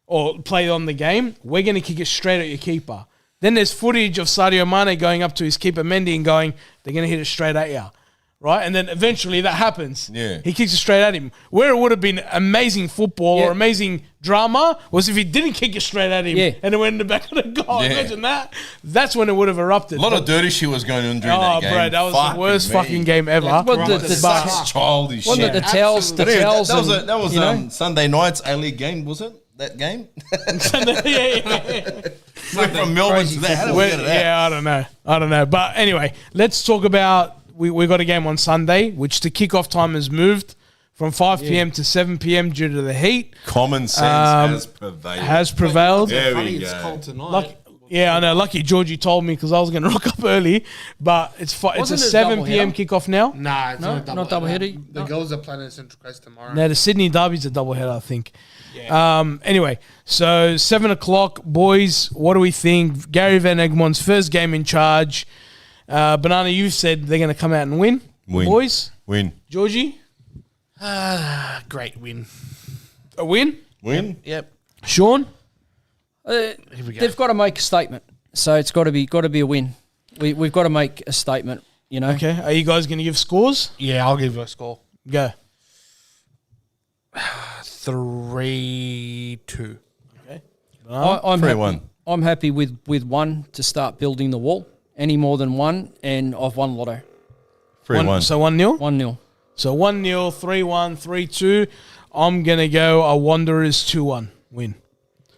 Speaker 1: or play on the game. We're going to kick it straight at your keeper." Then there's footage of Sadio Mane going up to his keeper Mendy and going, "They're going to hit it straight at you." Right? And then eventually that happens.
Speaker 2: Yeah.
Speaker 1: He kicks it straight at him. Where it would have been amazing football
Speaker 4: Yeah.
Speaker 1: or amazing drama was if he didn't kick it straight at him and it went in the back of the goal.
Speaker 2: Yeah.
Speaker 1: Imagine that. That's when it would have erupted.
Speaker 2: A lot of dirty shit was going on during that game.
Speaker 1: bro, that was the worst
Speaker 2: me.
Speaker 1: fucking game ever.
Speaker 4: Well,
Speaker 2: Such childish
Speaker 4: Wasn't
Speaker 2: shit.
Speaker 4: it the towels? The towels.
Speaker 2: That was
Speaker 4: you know?
Speaker 2: Sunday night's A-League game, was it? That game?
Speaker 1: yeah.
Speaker 2: Went from Melbourne to that. How did we get to that?
Speaker 1: Yeah, I don't know. But anyway, let's talk about we got a game on Sunday, which the kickoff time has moved from 5 p.m. to 7 p.m. due to the heat.
Speaker 2: Common sense has prevailed.
Speaker 1: There
Speaker 3: Funny,
Speaker 1: we
Speaker 3: it's
Speaker 1: go.
Speaker 3: cold tonight.
Speaker 1: Yeah, I know. Lucky Georgie told me because I was going to rock up early, but it's a
Speaker 4: Wasn't it
Speaker 1: 7 p.m.
Speaker 4: doubleheader?
Speaker 1: kickoff now.
Speaker 3: Nah, it's not
Speaker 4: not double header.
Speaker 3: The girls are playing at Central Coast tomorrow.
Speaker 1: No, the Sydney Derby's a doubleheader, I think. Anyway, so 7 o'clock, boys. What do we think? Gary Van Egmont's first game in charge. Banana, you've said they're going to come out and win. Boys.
Speaker 2: Win.
Speaker 1: Georgie,
Speaker 3: Great win.
Speaker 1: a win.
Speaker 3: Yep.
Speaker 1: Sean,
Speaker 4: They've got to make a statement, so it's got to be a win. We've got to make a statement. You know.
Speaker 1: okay. Are you guys going to give scores?
Speaker 3: Yeah, I'll give you a score.
Speaker 1: Go.
Speaker 3: 3-2.
Speaker 1: Okay.
Speaker 4: I'm
Speaker 2: 3-1.
Speaker 4: happy. I'm happy with one to start building the wall. Any more than one, and I've won lotto.
Speaker 2: 3-1.
Speaker 1: So 1-0?
Speaker 4: 1-0.
Speaker 1: So 1-0, 3-1, 3-2. I'm going to go a Wanderers 2-1 win.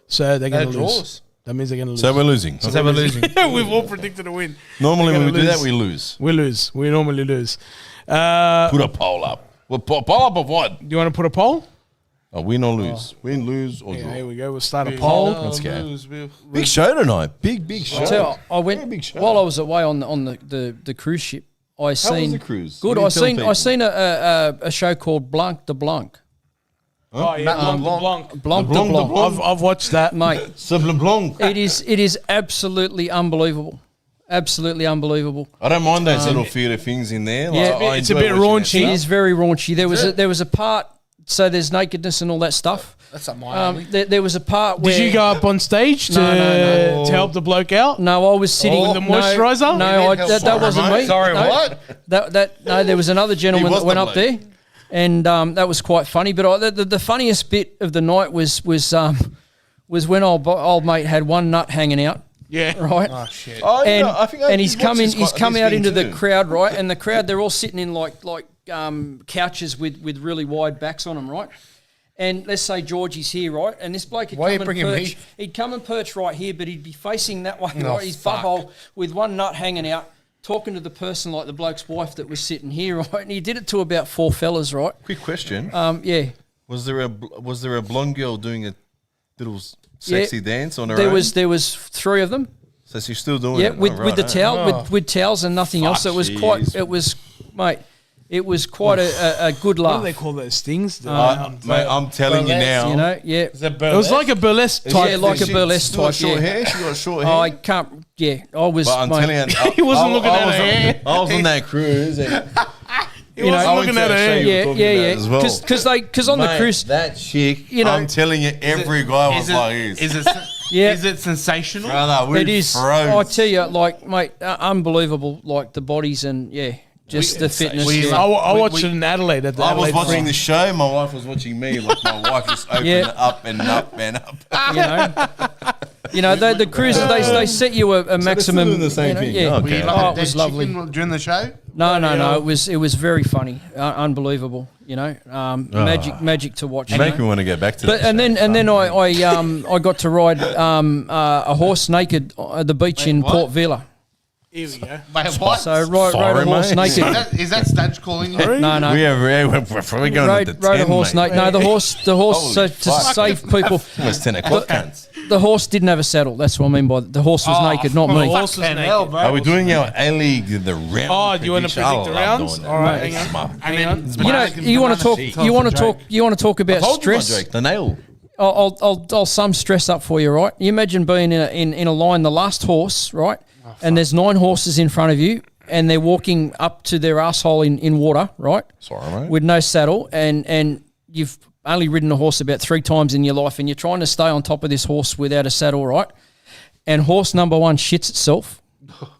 Speaker 1: So they're going to lose.
Speaker 3: draws.
Speaker 1: That means they're going to lose.
Speaker 2: So we're losing.
Speaker 3: So we're losing.
Speaker 1: We've all predicted a win.
Speaker 2: Normally
Speaker 1: They're
Speaker 2: when we
Speaker 1: gonna
Speaker 2: do that,
Speaker 1: lose.
Speaker 2: we lose.
Speaker 1: We lose. We normally lose.
Speaker 2: Put a poll up. Well, poll up of what?
Speaker 1: Do you want to put a poll?
Speaker 2: Oh, win or lose. Win, lose, or
Speaker 1: Yeah,
Speaker 2: draw.
Speaker 1: here we go. We'll start a poll.
Speaker 2: Let's go. Big show tonight. Big show.
Speaker 4: So I
Speaker 2: Very
Speaker 4: went
Speaker 2: big show.
Speaker 4: while I was away on the cruise ship. I seen
Speaker 2: the cruise?
Speaker 4: Good.
Speaker 2: What do you tell
Speaker 4: I
Speaker 2: people?
Speaker 4: seen a show called Blanc de Blanc.
Speaker 1: Oh, yeah. Blanc.
Speaker 4: Blanc de
Speaker 2: Blanc de
Speaker 4: Blanc.
Speaker 2: Blanc.
Speaker 1: I've watched that.
Speaker 4: Mate,
Speaker 2: Sauvignon Blanc.
Speaker 4: it is absolutely unbelievable. Absolutely unbelievable.
Speaker 2: I don't mind those little theatre things in there. Like,
Speaker 4: Yeah,
Speaker 2: I
Speaker 1: it's a
Speaker 2: enjoy
Speaker 1: bit
Speaker 2: watching that
Speaker 1: raunchy.
Speaker 4: It
Speaker 2: stuff.
Speaker 4: is very raunchy. There was a part. So there's nakedness and all that stuff.
Speaker 3: That's not my alley.
Speaker 4: There was a part where
Speaker 1: Did you go up on stage to
Speaker 4: No.
Speaker 1: to help the bloke out?
Speaker 4: No, I was sitting
Speaker 1: with the moisturiser?
Speaker 4: No,
Speaker 3: help
Speaker 4: that
Speaker 3: for it,
Speaker 4: wasn't
Speaker 3: mate.
Speaker 4: me.
Speaker 3: Sorry,
Speaker 4: no,
Speaker 3: what?
Speaker 4: No, there was another gentleman
Speaker 2: was
Speaker 4: that went
Speaker 2: the
Speaker 4: up
Speaker 2: bloke.
Speaker 4: there, and that was quite funny. But the funniest bit of the night was when old mate had one nut hanging out.
Speaker 1: Yeah.
Speaker 4: Right.
Speaker 3: Oh, shit.
Speaker 2: Oh,
Speaker 4: And,
Speaker 2: yeah, I think I
Speaker 4: and he's
Speaker 2: did watch
Speaker 4: come in.
Speaker 2: this
Speaker 4: He's
Speaker 2: quite-
Speaker 4: come
Speaker 2: this
Speaker 4: out
Speaker 2: thing
Speaker 4: into the
Speaker 2: too.
Speaker 4: crowd, right? And the crowd, they're all sitting in like couches with really wide backs on them, right? And let's say Georgie's here, right? And this bloke would
Speaker 3: Why you
Speaker 4: come and
Speaker 3: bringing me?
Speaker 4: perch. He'd come and perch right here, but he'd be facing that way,
Speaker 3: Oh,
Speaker 4: right? His
Speaker 3: fuck.
Speaker 4: butthole with one nut hanging out, talking to the person like the bloke's wife that was sitting here, right? And he did it to about 4 fellas, right?
Speaker 2: Quick question.
Speaker 4: Yeah.
Speaker 2: Was there a blonde girl doing a little sexy dance on her
Speaker 4: There
Speaker 2: own?
Speaker 4: was 3 of them.
Speaker 2: So she's still doing
Speaker 4: Yeah,
Speaker 2: it?
Speaker 4: with
Speaker 2: Oh,
Speaker 4: with the
Speaker 2: right,
Speaker 4: towel,
Speaker 3: Oh.
Speaker 4: with towels and nothing else. It was quite.
Speaker 2: jeez.
Speaker 4: It was, mate. It was quite a good
Speaker 1: What
Speaker 4: laugh.
Speaker 1: do they call those things?
Speaker 2: Mate, I'm telling you now.
Speaker 4: You know, yeah.
Speaker 1: It was like a burlesque type.
Speaker 4: Yeah, like a
Speaker 2: She
Speaker 4: burlesque
Speaker 2: still got
Speaker 4: type,
Speaker 2: short
Speaker 4: yeah.
Speaker 2: hair. She got short
Speaker 4: Oh,
Speaker 2: hair.
Speaker 4: I can't. Yeah, I was.
Speaker 2: But I'm
Speaker 4: mate,
Speaker 2: telling you,
Speaker 1: He wasn't looking at her
Speaker 2: was
Speaker 1: hair.
Speaker 2: I was on that cruise. And
Speaker 1: He wasn't
Speaker 2: I went
Speaker 1: looking
Speaker 2: to
Speaker 1: at
Speaker 2: that
Speaker 1: her.
Speaker 2: show.
Speaker 1: hand.
Speaker 2: were
Speaker 4: Yeah,
Speaker 2: talking
Speaker 4: yeah,
Speaker 2: about
Speaker 4: yeah.
Speaker 2: it as well.
Speaker 4: Because on the
Speaker 2: Mate,
Speaker 4: cruise,
Speaker 2: that chick,
Speaker 4: you know-
Speaker 2: I'm telling you, every guy was like this.
Speaker 4: yeah,
Speaker 3: Is it sensational?
Speaker 2: Brother, we
Speaker 4: it is.
Speaker 2: froze.
Speaker 4: I tell you, like, mate, unbelievable. Like the bodies and yeah, just the fitness. yeah.
Speaker 1: I watched it in Adelaide at the
Speaker 2: I was
Speaker 1: Adelaide
Speaker 2: watching
Speaker 1: Fringe.
Speaker 2: the show. My wife was watching me. Like my wife just opened
Speaker 4: Yeah.
Speaker 2: it up and up and up.
Speaker 4: You know, the cruises they set you a maximum.
Speaker 2: doing the same
Speaker 4: you know,
Speaker 2: thing.
Speaker 4: Yeah.
Speaker 2: Okay.
Speaker 3: Were you
Speaker 2: Oh,
Speaker 3: like
Speaker 4: it
Speaker 3: a
Speaker 4: was
Speaker 3: dead
Speaker 4: lovely.
Speaker 3: chicken during the show?
Speaker 4: No. It was very funny, unbelievable. You know, magic to watch.
Speaker 2: You make me want to go back to
Speaker 4: But
Speaker 2: that.
Speaker 4: and then I got to ride a horse naked at the beach in
Speaker 3: what?
Speaker 4: Port Vila.
Speaker 1: Here we go.
Speaker 3: Mate, what?
Speaker 4: So rode a horse
Speaker 2: mate.
Speaker 4: naked.
Speaker 3: Is that Stadge calling you?
Speaker 4: No.
Speaker 2: We're probably going to the 10,
Speaker 4: Rode a horse
Speaker 2: mate.
Speaker 4: naked. No, the horse.
Speaker 2: Holy
Speaker 4: So to
Speaker 2: fuck.
Speaker 4: save people,
Speaker 2: Almost 10 o'clock, cunts.
Speaker 4: the horse didn't have a saddle. That's what I mean by the horse was naked, not me.
Speaker 1: horse was
Speaker 3: Fucking
Speaker 1: naked.
Speaker 3: hell, bro.
Speaker 2: Are we doing our A-League, the round?
Speaker 1: Oh, do you want to
Speaker 2: prediction?
Speaker 1: predict the
Speaker 2: I love
Speaker 1: rounds?
Speaker 2: doing that.
Speaker 1: All right,
Speaker 2: Mate,
Speaker 1: hang
Speaker 2: it's
Speaker 1: on.
Speaker 2: my-
Speaker 1: Hang on.
Speaker 4: You know, you want to talk. You want to talk. You want to talk about
Speaker 2: Told you my
Speaker 4: stress.
Speaker 2: joke, the nail.
Speaker 4: I'll sum stress up for you, right? You imagine being in a line, the last horse, right? And there's 9 horses in front of you, and they're walking up to their asshole in water, right?
Speaker 2: Sorry, mate.
Speaker 4: With no saddle, and you've only ridden a horse about 3 times in your life, and you're trying to stay on top of this horse without a saddle, right? And horse number 1 shits itself,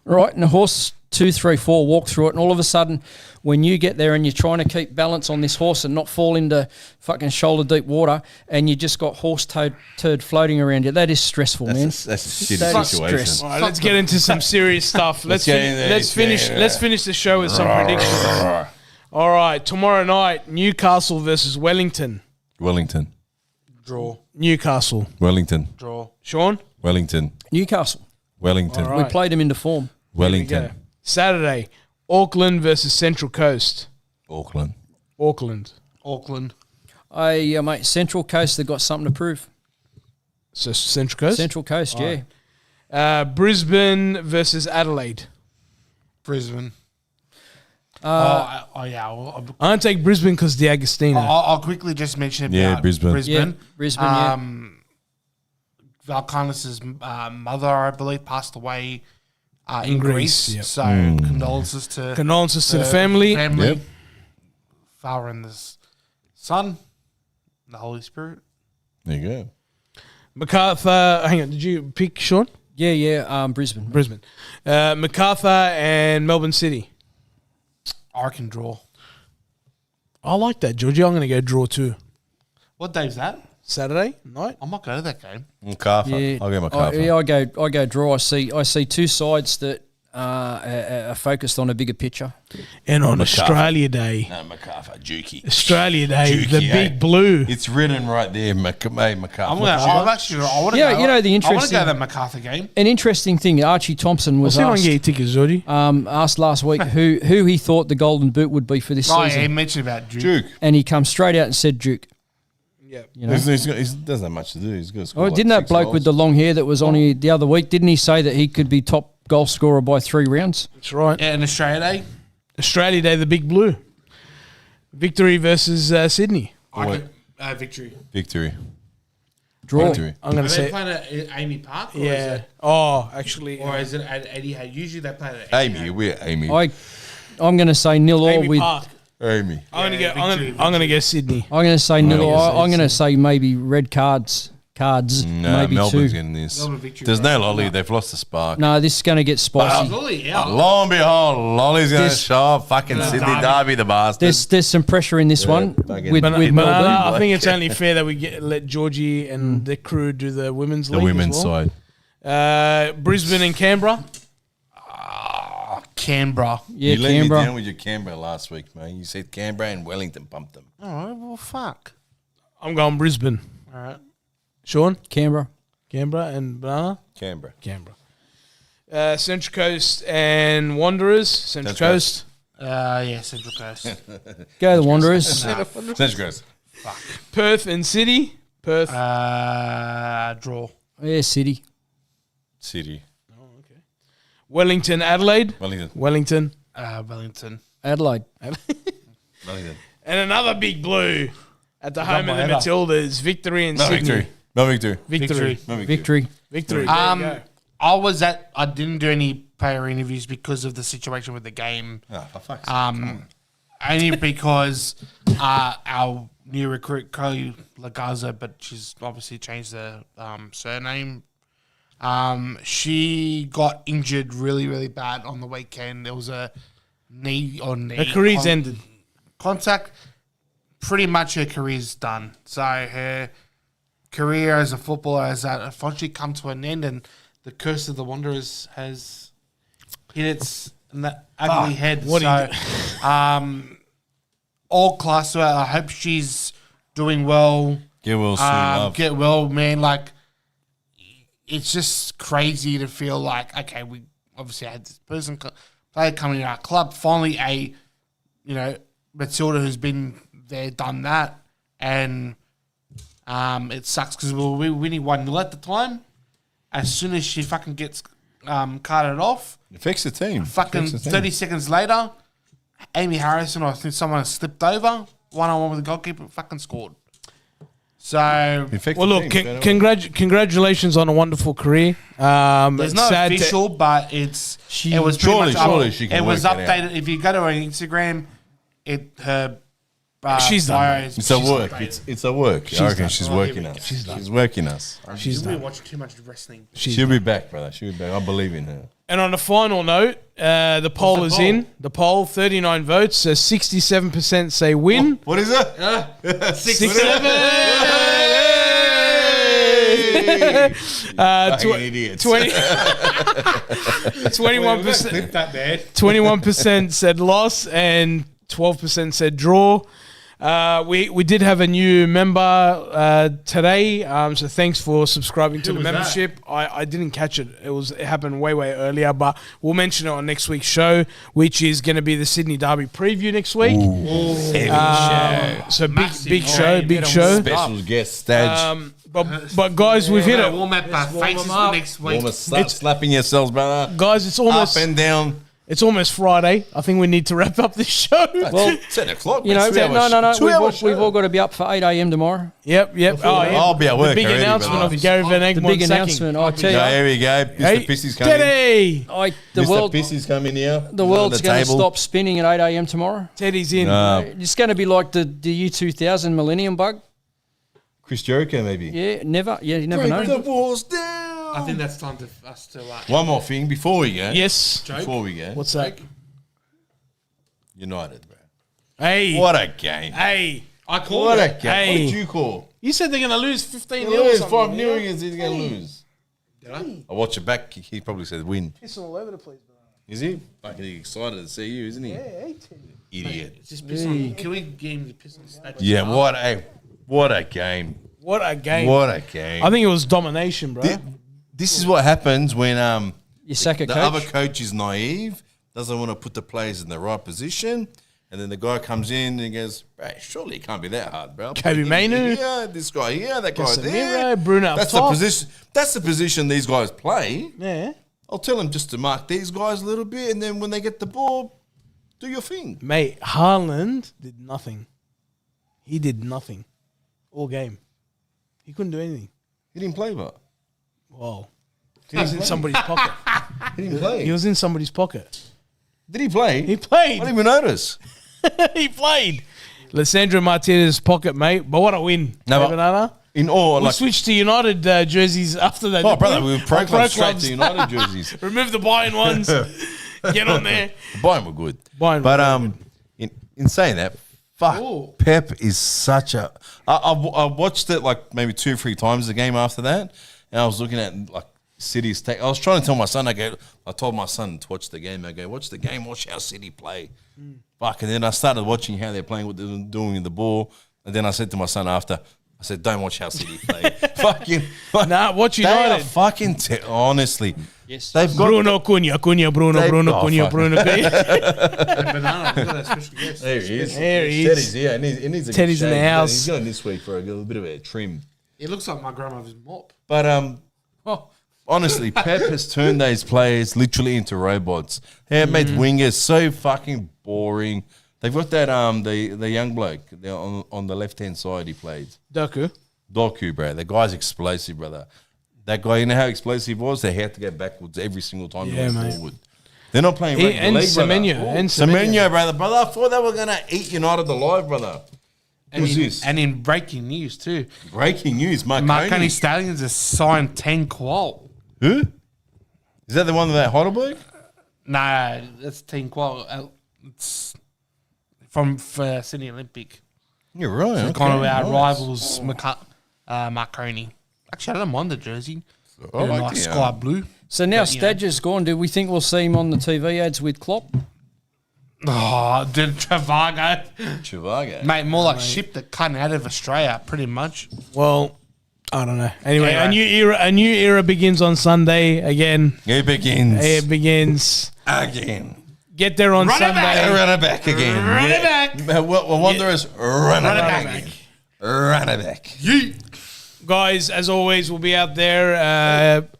Speaker 4: right? And horse 2, 3, 4 walk through it, and all of a sudden, when you get there and you're trying to keep balance on this horse and not fall into fucking shoulder deep water, and you just got horse turd floating around you, that is stressful, man.
Speaker 2: That's a shitty
Speaker 4: That is
Speaker 2: situation.
Speaker 4: stress.
Speaker 1: All right, let's get into some serious stuff. Let's
Speaker 2: get in there,
Speaker 1: finish.
Speaker 2: yeah.
Speaker 1: Let's finish the show with some predictions. All right, tomorrow night, Newcastle versus Wellington.
Speaker 2: Wellington.
Speaker 3: Draw.
Speaker 1: Newcastle.
Speaker 2: Wellington.
Speaker 3: Draw.
Speaker 1: Sean.
Speaker 2: Wellington.
Speaker 4: Newcastle.
Speaker 2: Wellington.
Speaker 1: All right.
Speaker 4: We played him into form.
Speaker 2: Wellington.
Speaker 1: Saturday, Auckland versus Central Coast.
Speaker 2: Auckland.
Speaker 1: Auckland.
Speaker 3: Auckland.
Speaker 4: Mate, Central Coast, they've got something to prove.
Speaker 1: So Central Coast.
Speaker 4: Central Coast, yeah.
Speaker 1: Brisbane versus Adelaide.
Speaker 3: Brisbane. Yeah.
Speaker 1: I'm gonna take Brisbane because the Agostina.
Speaker 3: I'll quickly just mention about
Speaker 2: Yeah, Brisbane.
Speaker 3: Brisbane.
Speaker 4: Yeah, Brisbane, yeah.
Speaker 3: Valkanis' mother, I believe, passed away in
Speaker 1: In
Speaker 3: Greece.
Speaker 1: Greece, yep.
Speaker 3: So condolences to
Speaker 1: Condolences to the family.
Speaker 2: Yep.
Speaker 3: Father and the Son, the Holy Spirit.
Speaker 2: There you go.
Speaker 1: MacArthur. Hang on, did you pick Sean?
Speaker 4: Yeah, Brisbane.
Speaker 1: Brisbane. MacArthur and Melbourne City.
Speaker 3: I can draw.
Speaker 1: I like that, Georgie. I'm going to go draw too.
Speaker 3: What date's that?
Speaker 1: Saturday night.
Speaker 3: I might go to that game.
Speaker 2: MacArthur.
Speaker 4: Yeah,
Speaker 2: I'll go MacArthur.
Speaker 4: I go draw. I see 2 sides that are focused on a bigger picture.
Speaker 1: And on
Speaker 2: MacArthur.
Speaker 1: Australia Day.
Speaker 2: No, MacArthur. Jukey.
Speaker 1: Australia Day,
Speaker 2: Jukey,
Speaker 1: the
Speaker 2: eh?
Speaker 1: big blue.
Speaker 2: It's written right there, MacArthur.
Speaker 3: I want to
Speaker 4: Yeah,
Speaker 3: go.
Speaker 4: you know, the
Speaker 3: I want to
Speaker 4: interesting-
Speaker 3: go to the MacArthur game.
Speaker 4: An interesting thing, Archie Thompson
Speaker 1: I'll
Speaker 4: was
Speaker 1: see if I can
Speaker 4: asked,
Speaker 1: get your tickets, Georgie.
Speaker 4: asked last week who he thought the Golden Boot would be for this
Speaker 3: Oh, yeah,
Speaker 4: season.
Speaker 3: he mentioned about Duke.
Speaker 2: Duke.
Speaker 4: And he come straight out and said Duke.
Speaker 1: Yeah.
Speaker 4: You know?
Speaker 2: He doesn't have much to do. He's good.
Speaker 4: Oh, didn't that bloke with the long hair that was on here the other week, didn't he say that he could be top goal scorer by 3 rounds?
Speaker 1: That's right.
Speaker 3: Yeah, in Australia Day.
Speaker 1: Australia Day, the big blue. Victory versus Sydney.
Speaker 3: Victory.
Speaker 2: Victory.
Speaker 4: Draw.
Speaker 2: Victory.
Speaker 1: I'm going
Speaker 3: Are
Speaker 1: to
Speaker 3: they
Speaker 1: say.
Speaker 3: playing at Amy Park? Or Is
Speaker 1: Yeah.
Speaker 3: it,
Speaker 1: Oh, actually.
Speaker 3: or is it at Eddie Hay? Usually they play at
Speaker 2: Amy. We're Amy.
Speaker 4: I'm going to say 0-0
Speaker 1: Amy
Speaker 4: with.
Speaker 1: Park.
Speaker 2: Amy.
Speaker 1: I'm going to
Speaker 3: Yeah,
Speaker 1: go. I'm
Speaker 3: victory,
Speaker 1: going to go Sydney.
Speaker 4: I'm going to say 0-0.
Speaker 2: guess
Speaker 4: I'm going to say maybe red cards,
Speaker 2: No,
Speaker 4: maybe
Speaker 2: Melbourne's
Speaker 4: 2.
Speaker 2: getting this.
Speaker 3: Melbourne victory,
Speaker 2: There's
Speaker 3: right?
Speaker 2: no lolly. They've lost the spark.
Speaker 4: No, this is going to get spicy.
Speaker 3: Absolutely, yeah.
Speaker 2: Lo and behold, Lolly's going to
Speaker 4: This-
Speaker 2: show up. Fucking Sydney Derby, the bastard.
Speaker 4: There's some pressure in this one
Speaker 2: fucking-
Speaker 4: with,
Speaker 2: But-
Speaker 4: with
Speaker 2: but-
Speaker 4: Melbourne.
Speaker 1: I think it's only fair that we let Georgie and the crew do the women's
Speaker 2: The
Speaker 1: league.
Speaker 2: women's
Speaker 1: as well.
Speaker 2: side.
Speaker 1: Brisbane and Canberra.
Speaker 3: Canberra.
Speaker 4: Yeah,
Speaker 2: You let me
Speaker 4: Canberra.
Speaker 2: down with your Canberra last week, mate. You said Canberra and Wellington pumped them.
Speaker 3: All right, well, fuck.
Speaker 1: I'm going Brisbane.
Speaker 3: All right.
Speaker 1: Sean,
Speaker 4: Canberra.
Speaker 1: Canberra and Banana.
Speaker 2: Canberra.
Speaker 1: Canberra. Central Coast and Wanderers. Central
Speaker 2: Central
Speaker 1: Coast.
Speaker 3: Yeah, Central Coast.
Speaker 4: Go the Wanderers.
Speaker 2: Central Coast.
Speaker 1: Perth and City. Perth.
Speaker 3: Draw.
Speaker 4: Yeah, City.
Speaker 2: City.
Speaker 1: Wellington, Adelaide.
Speaker 2: Wellington.
Speaker 1: Wellington.
Speaker 3: Wellington.
Speaker 4: Adelaide.
Speaker 2: Wellington.
Speaker 1: And another big blue at the home of the
Speaker 3: ever.
Speaker 1: Matildas. Victory in
Speaker 2: No
Speaker 1: Sydney.
Speaker 2: victory. No victory.
Speaker 1: Victory.
Speaker 2: No victory.
Speaker 4: Victory.
Speaker 1: Victory. There you go.
Speaker 3: I didn't do any player interviews because of the situation with the game.
Speaker 2: Oh, for fuck's sake.
Speaker 3: Only because our new recruit, Chloe Lagazo, but she's obviously changed the surname. She got injured really, really bad on the weekend. There was a knee
Speaker 1: Her career's ended.
Speaker 3: contact. Pretty much her career's done. So her career as a footballer has unfortunately come to an end, and the curse of the Wanderers has hit its ugly head.
Speaker 1: What do
Speaker 3: All class to her. I hope she's doing well.
Speaker 2: Get well soon, love.
Speaker 3: Get well, man. Like, it's just crazy to feel like, okay, we obviously I had this player coming in our club. Finally, Matilda who's been there, done that, and it sucks because we were winning 1-0 at the time. As soon as she fucking gets carted off,
Speaker 2: It affects the team.
Speaker 3: fucking 30 seconds later, Amy Harrison, I think someone slipped over, 1-on-1 with the goalkeeper, fucking scored. So,
Speaker 1: Well, look, congratulations on a wonderful career.
Speaker 3: there's no official, but it was
Speaker 2: Surely
Speaker 3: pretty much
Speaker 2: she can
Speaker 3: it was
Speaker 2: work it
Speaker 3: updated. If you go to her Instagram, her
Speaker 1: She's done
Speaker 3: bio
Speaker 1: that.
Speaker 3: is-
Speaker 2: It's a
Speaker 3: she's
Speaker 2: work.
Speaker 3: updated.
Speaker 2: It's a work. I reckon she's working
Speaker 3: here we
Speaker 2: us.
Speaker 3: go.
Speaker 2: She's working us.
Speaker 1: She's
Speaker 3: We
Speaker 1: done.
Speaker 3: watch too much wrestling.
Speaker 2: She'll be back, brother. She'll be back. I believe in her.
Speaker 1: And on a final note, the poll is in. The poll, 39 votes. 67% say win.
Speaker 2: What is it?
Speaker 1: 67.
Speaker 2: Fucking idiots.
Speaker 1: 21%.
Speaker 3: Clip that, man.
Speaker 1: 21% said loss and 12% said draw. We did have a new member today, so thanks for subscribing to the
Speaker 3: was that?
Speaker 1: membership. I didn't catch it. It happened way earlier, but we'll mention it on next week's show, which is going to be the Sydney Derby preview next week. So
Speaker 3: Massive.
Speaker 1: big show.
Speaker 2: Special guest stage.
Speaker 1: But guys, we've hit it.
Speaker 3: Warm up our faces for next week.
Speaker 2: Almost slapping yourselves, brother.
Speaker 1: Guys, it's almost
Speaker 2: Up and down.
Speaker 1: It's almost Friday. I think we need to wrap up this show.
Speaker 4: Well,
Speaker 2: 10 o'clock.
Speaker 4: you know,
Speaker 2: It's 2 hours.
Speaker 4: no.
Speaker 2: 2 hours
Speaker 4: We've
Speaker 2: show.
Speaker 4: all got to be up for 8 a.m. tomorrow.
Speaker 1: Yep. Oh, yeah.
Speaker 2: I'll be at work
Speaker 1: The big
Speaker 2: already,
Speaker 1: announcement
Speaker 2: brother.
Speaker 1: of Gary Van
Speaker 4: The
Speaker 1: Egmond
Speaker 4: big
Speaker 1: sacking.
Speaker 4: announcement. I tell you,
Speaker 2: No, here we go. Mr. Pissy's coming.
Speaker 1: Teddy!
Speaker 4: the
Speaker 2: Mr.
Speaker 4: world,
Speaker 2: Pissy's coming here.
Speaker 4: the
Speaker 2: He's
Speaker 4: world's
Speaker 2: on the
Speaker 4: going to
Speaker 2: table.
Speaker 4: stop spinning at 8 a.m. tomorrow.
Speaker 1: Teddy's in.
Speaker 4: It's going to be like the year 2000 Millennium Bug.
Speaker 2: Chris Jericho, maybe.
Speaker 4: Yeah, never. Yeah, you never
Speaker 2: Break the
Speaker 4: know.
Speaker 2: walls down.
Speaker 3: I think that's time to us to.
Speaker 2: One more thing before we go.
Speaker 1: Yes.
Speaker 2: Before we go.
Speaker 1: What's that?
Speaker 2: United, bro.
Speaker 1: Hey.
Speaker 2: What a game.
Speaker 1: Hey.
Speaker 3: I call
Speaker 2: What a
Speaker 3: it.
Speaker 2: game.
Speaker 1: Hey.
Speaker 2: What did you call?
Speaker 1: You said they're going to lose 15
Speaker 2: He'll
Speaker 1: 0
Speaker 2: lose 5-0 against he's going to lose.
Speaker 3: Did I?
Speaker 2: I watch it back. He probably said win.
Speaker 1: Pissing all over the place, bro.
Speaker 2: Is he? Fucking excited to see you, isn't he? Idiot.
Speaker 3: Just piss on. Can we get him to piss on the stage?
Speaker 2: Yeah, what a game.
Speaker 1: What a game.
Speaker 2: What a game.
Speaker 1: I think it was domination, bro.
Speaker 2: This is what happens when
Speaker 4: You sack a
Speaker 2: the
Speaker 4: coach.
Speaker 2: other coach is naive, doesn't want to put the players in the right position, and then the guy comes in and goes, bro, surely it can't be that hard, bro.
Speaker 1: Kobe Mainu.
Speaker 2: Yeah, this guy here, that guy there.
Speaker 1: Casemiro, Bruno up
Speaker 2: That's
Speaker 1: top.
Speaker 2: the position. That's the position these guys play.
Speaker 1: Yeah.
Speaker 2: I'll tell him just to mark these guys a little bit, and then when they get the ball, do your thing.
Speaker 1: Mate, Haaland did nothing. He did nothing all game. He couldn't do anything.
Speaker 2: He didn't play, but
Speaker 1: Whoa. He was in somebody's pocket.
Speaker 2: he didn't play.
Speaker 1: He was in somebody's pocket.
Speaker 2: Did he play?
Speaker 1: He played.
Speaker 2: I didn't even notice.
Speaker 1: He played. Lissandro Martinez's pocket, mate. But what a win.
Speaker 2: No,
Speaker 1: Hey,
Speaker 2: but-
Speaker 1: Banana.
Speaker 2: In all,
Speaker 1: We
Speaker 2: like,
Speaker 1: switched to United jerseys after that.
Speaker 2: oh,
Speaker 1: didn't
Speaker 2: brother, we were pro
Speaker 1: Our
Speaker 2: club straight to United jerseys.
Speaker 1: Remove the buying ones. Get on there.
Speaker 2: Bayern were good.
Speaker 1: Bayern were
Speaker 2: But in saying that, fuck, Pep is such a. I watched it like maybe 2 or 3 times the game after that, and I was looking at like City's take. I was trying to tell my son. I told my son to watch the game. I go, watch the game. Watch how City play. Fuck, and then I started watching how they're playing, what they're doing in the ball, and then I said to my son after. I said, don't watch how City play. Fucking.
Speaker 1: Nah, watch
Speaker 2: They are
Speaker 1: United.
Speaker 2: fucking. Honestly.
Speaker 4: Yes.
Speaker 2: They've got.
Speaker 1: Bruno Cunha, Bruno, Bruno,
Speaker 2: Fuck.
Speaker 1: Cunha, Bruno, Cunha.
Speaker 3: Banana, we got a special guest.
Speaker 2: There he is.
Speaker 1: There he is.
Speaker 2: Teddy's here. He needs a good
Speaker 1: Teddy's in the
Speaker 2: shave.
Speaker 1: house.
Speaker 2: He's going this week for a little bit of a trim.
Speaker 3: It looks like my grandmother's mop.
Speaker 2: But honestly, Pep has turned those players literally into robots. He had made wingers so fucking boring. They've got that the young bloke on the left hand side. He played Doku, bro. The guy's explosive, brother. That guy, you know how explosive he was? They had to go backwards every single time
Speaker 1: Yeah,
Speaker 2: they went
Speaker 1: mate.
Speaker 2: forward. They're not playing rugby
Speaker 1: And
Speaker 2: league, brother.
Speaker 1: Semenyo. And Semenyo.
Speaker 2: Semenyo, brother. Brother, I thought they were going to eat United alive, brother. Who's this?
Speaker 3: And in breaking news too,
Speaker 2: Breaking news,
Speaker 3: Marconi Stallions has signed 10 qual.
Speaker 2: Who? Is that the one with that Heidelberg?
Speaker 3: Nah, that's 10 qual. It's from for Sydney Olympic.
Speaker 2: You're right.
Speaker 3: So
Speaker 2: okay,
Speaker 3: kind of our
Speaker 2: nice.
Speaker 3: rivals, Marconi. Actually, I don't mind the jersey.
Speaker 2: I
Speaker 3: They're
Speaker 2: like
Speaker 3: nice
Speaker 2: the,
Speaker 3: sky blue.
Speaker 4: So now
Speaker 3: But, you know.
Speaker 4: Stadger's gone. Do we think we'll see him on the TV ads with Klopp?
Speaker 3: Oh, did Travago.
Speaker 2: Chivago.
Speaker 3: Mate, more like ship that cut out of Australia, pretty much.
Speaker 1: Well, I don't know. Anyway,
Speaker 3: Anyway.
Speaker 1: a new era begins on Sunday again.
Speaker 2: It begins.
Speaker 1: It begins
Speaker 2: Again.
Speaker 1: Get there on
Speaker 3: Run it
Speaker 1: Sunday.
Speaker 3: back.
Speaker 2: Run it back again.
Speaker 3: Run it back.
Speaker 2: What Wanderers, run it back.
Speaker 3: back.
Speaker 2: Again. Run it back.
Speaker 1: Guys, as always, we'll be out there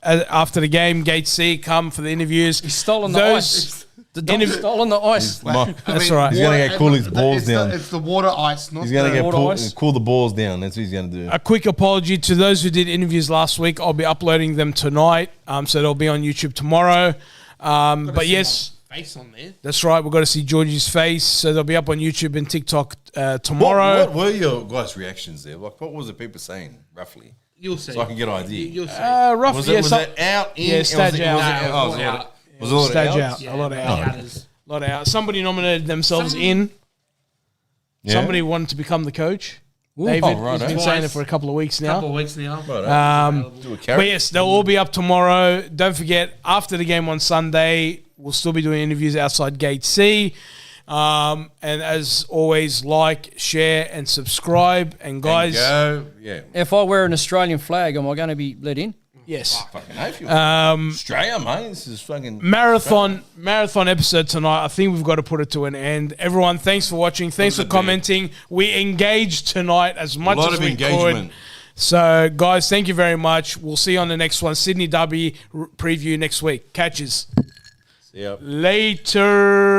Speaker 1: after the game. Gate C, come for the interviews.
Speaker 4: He's stolen the ice. The dog's stolen the ice.
Speaker 1: That's right.
Speaker 2: He's going to get cool his balls down.
Speaker 3: It's the water ice, not
Speaker 2: He's going to
Speaker 4: water
Speaker 2: get
Speaker 4: ice.
Speaker 2: cool the balls down. That's what he's going to do.
Speaker 1: A quick apology to those who did interviews last week. I'll be uploading them tonight, so they'll be on YouTube tomorrow. But yes,
Speaker 3: face on there.
Speaker 1: that's right. We've got to see Georgie's face, so they'll be up on YouTube and TikTok tomorrow.
Speaker 2: What were your guys' reactions there? Like, what was the people saying, roughly?
Speaker 3: You'll see.
Speaker 2: So I can get an idea.
Speaker 3: You'll see.
Speaker 1: Roughly,
Speaker 2: Was it out? In?
Speaker 1: Yeah, stage out.
Speaker 2: Was it a lot of
Speaker 1: Stage
Speaker 2: outs?
Speaker 1: out. A lot of out.
Speaker 3: Cutters.
Speaker 1: A lot of out. Somebody nominated themselves in.
Speaker 2: Yeah.
Speaker 1: Somebody wanted to become the coach. David,
Speaker 2: right,
Speaker 1: he's been
Speaker 2: eh?
Speaker 1: saying it for a couple of weeks now.
Speaker 3: Couple of weeks now.
Speaker 2: Do a carrot.
Speaker 1: But yes, they'll all be up tomorrow. Don't forget, after the game on Sunday, we'll still be doing interviews outside Gate C. And as always, like, share, and subscribe. And guys,
Speaker 2: Go. Yeah.
Speaker 4: If I wear an Australian flag, am I going to be let in?
Speaker 1: yes,
Speaker 2: Fucking hate you. Australia, mate. This is fucking
Speaker 1: marathon episode tonight. I think we've got to put it to an end. Everyone, thanks for watching. Thanks for
Speaker 2: Good.
Speaker 1: commenting. We engaged tonight as much
Speaker 2: lot
Speaker 1: as
Speaker 2: of
Speaker 1: we
Speaker 2: engagement.
Speaker 1: could. So, guys, thank you very much. We'll see you on the next one. Sydney Derby preview next week. Catches.
Speaker 2: See ya.
Speaker 1: Later.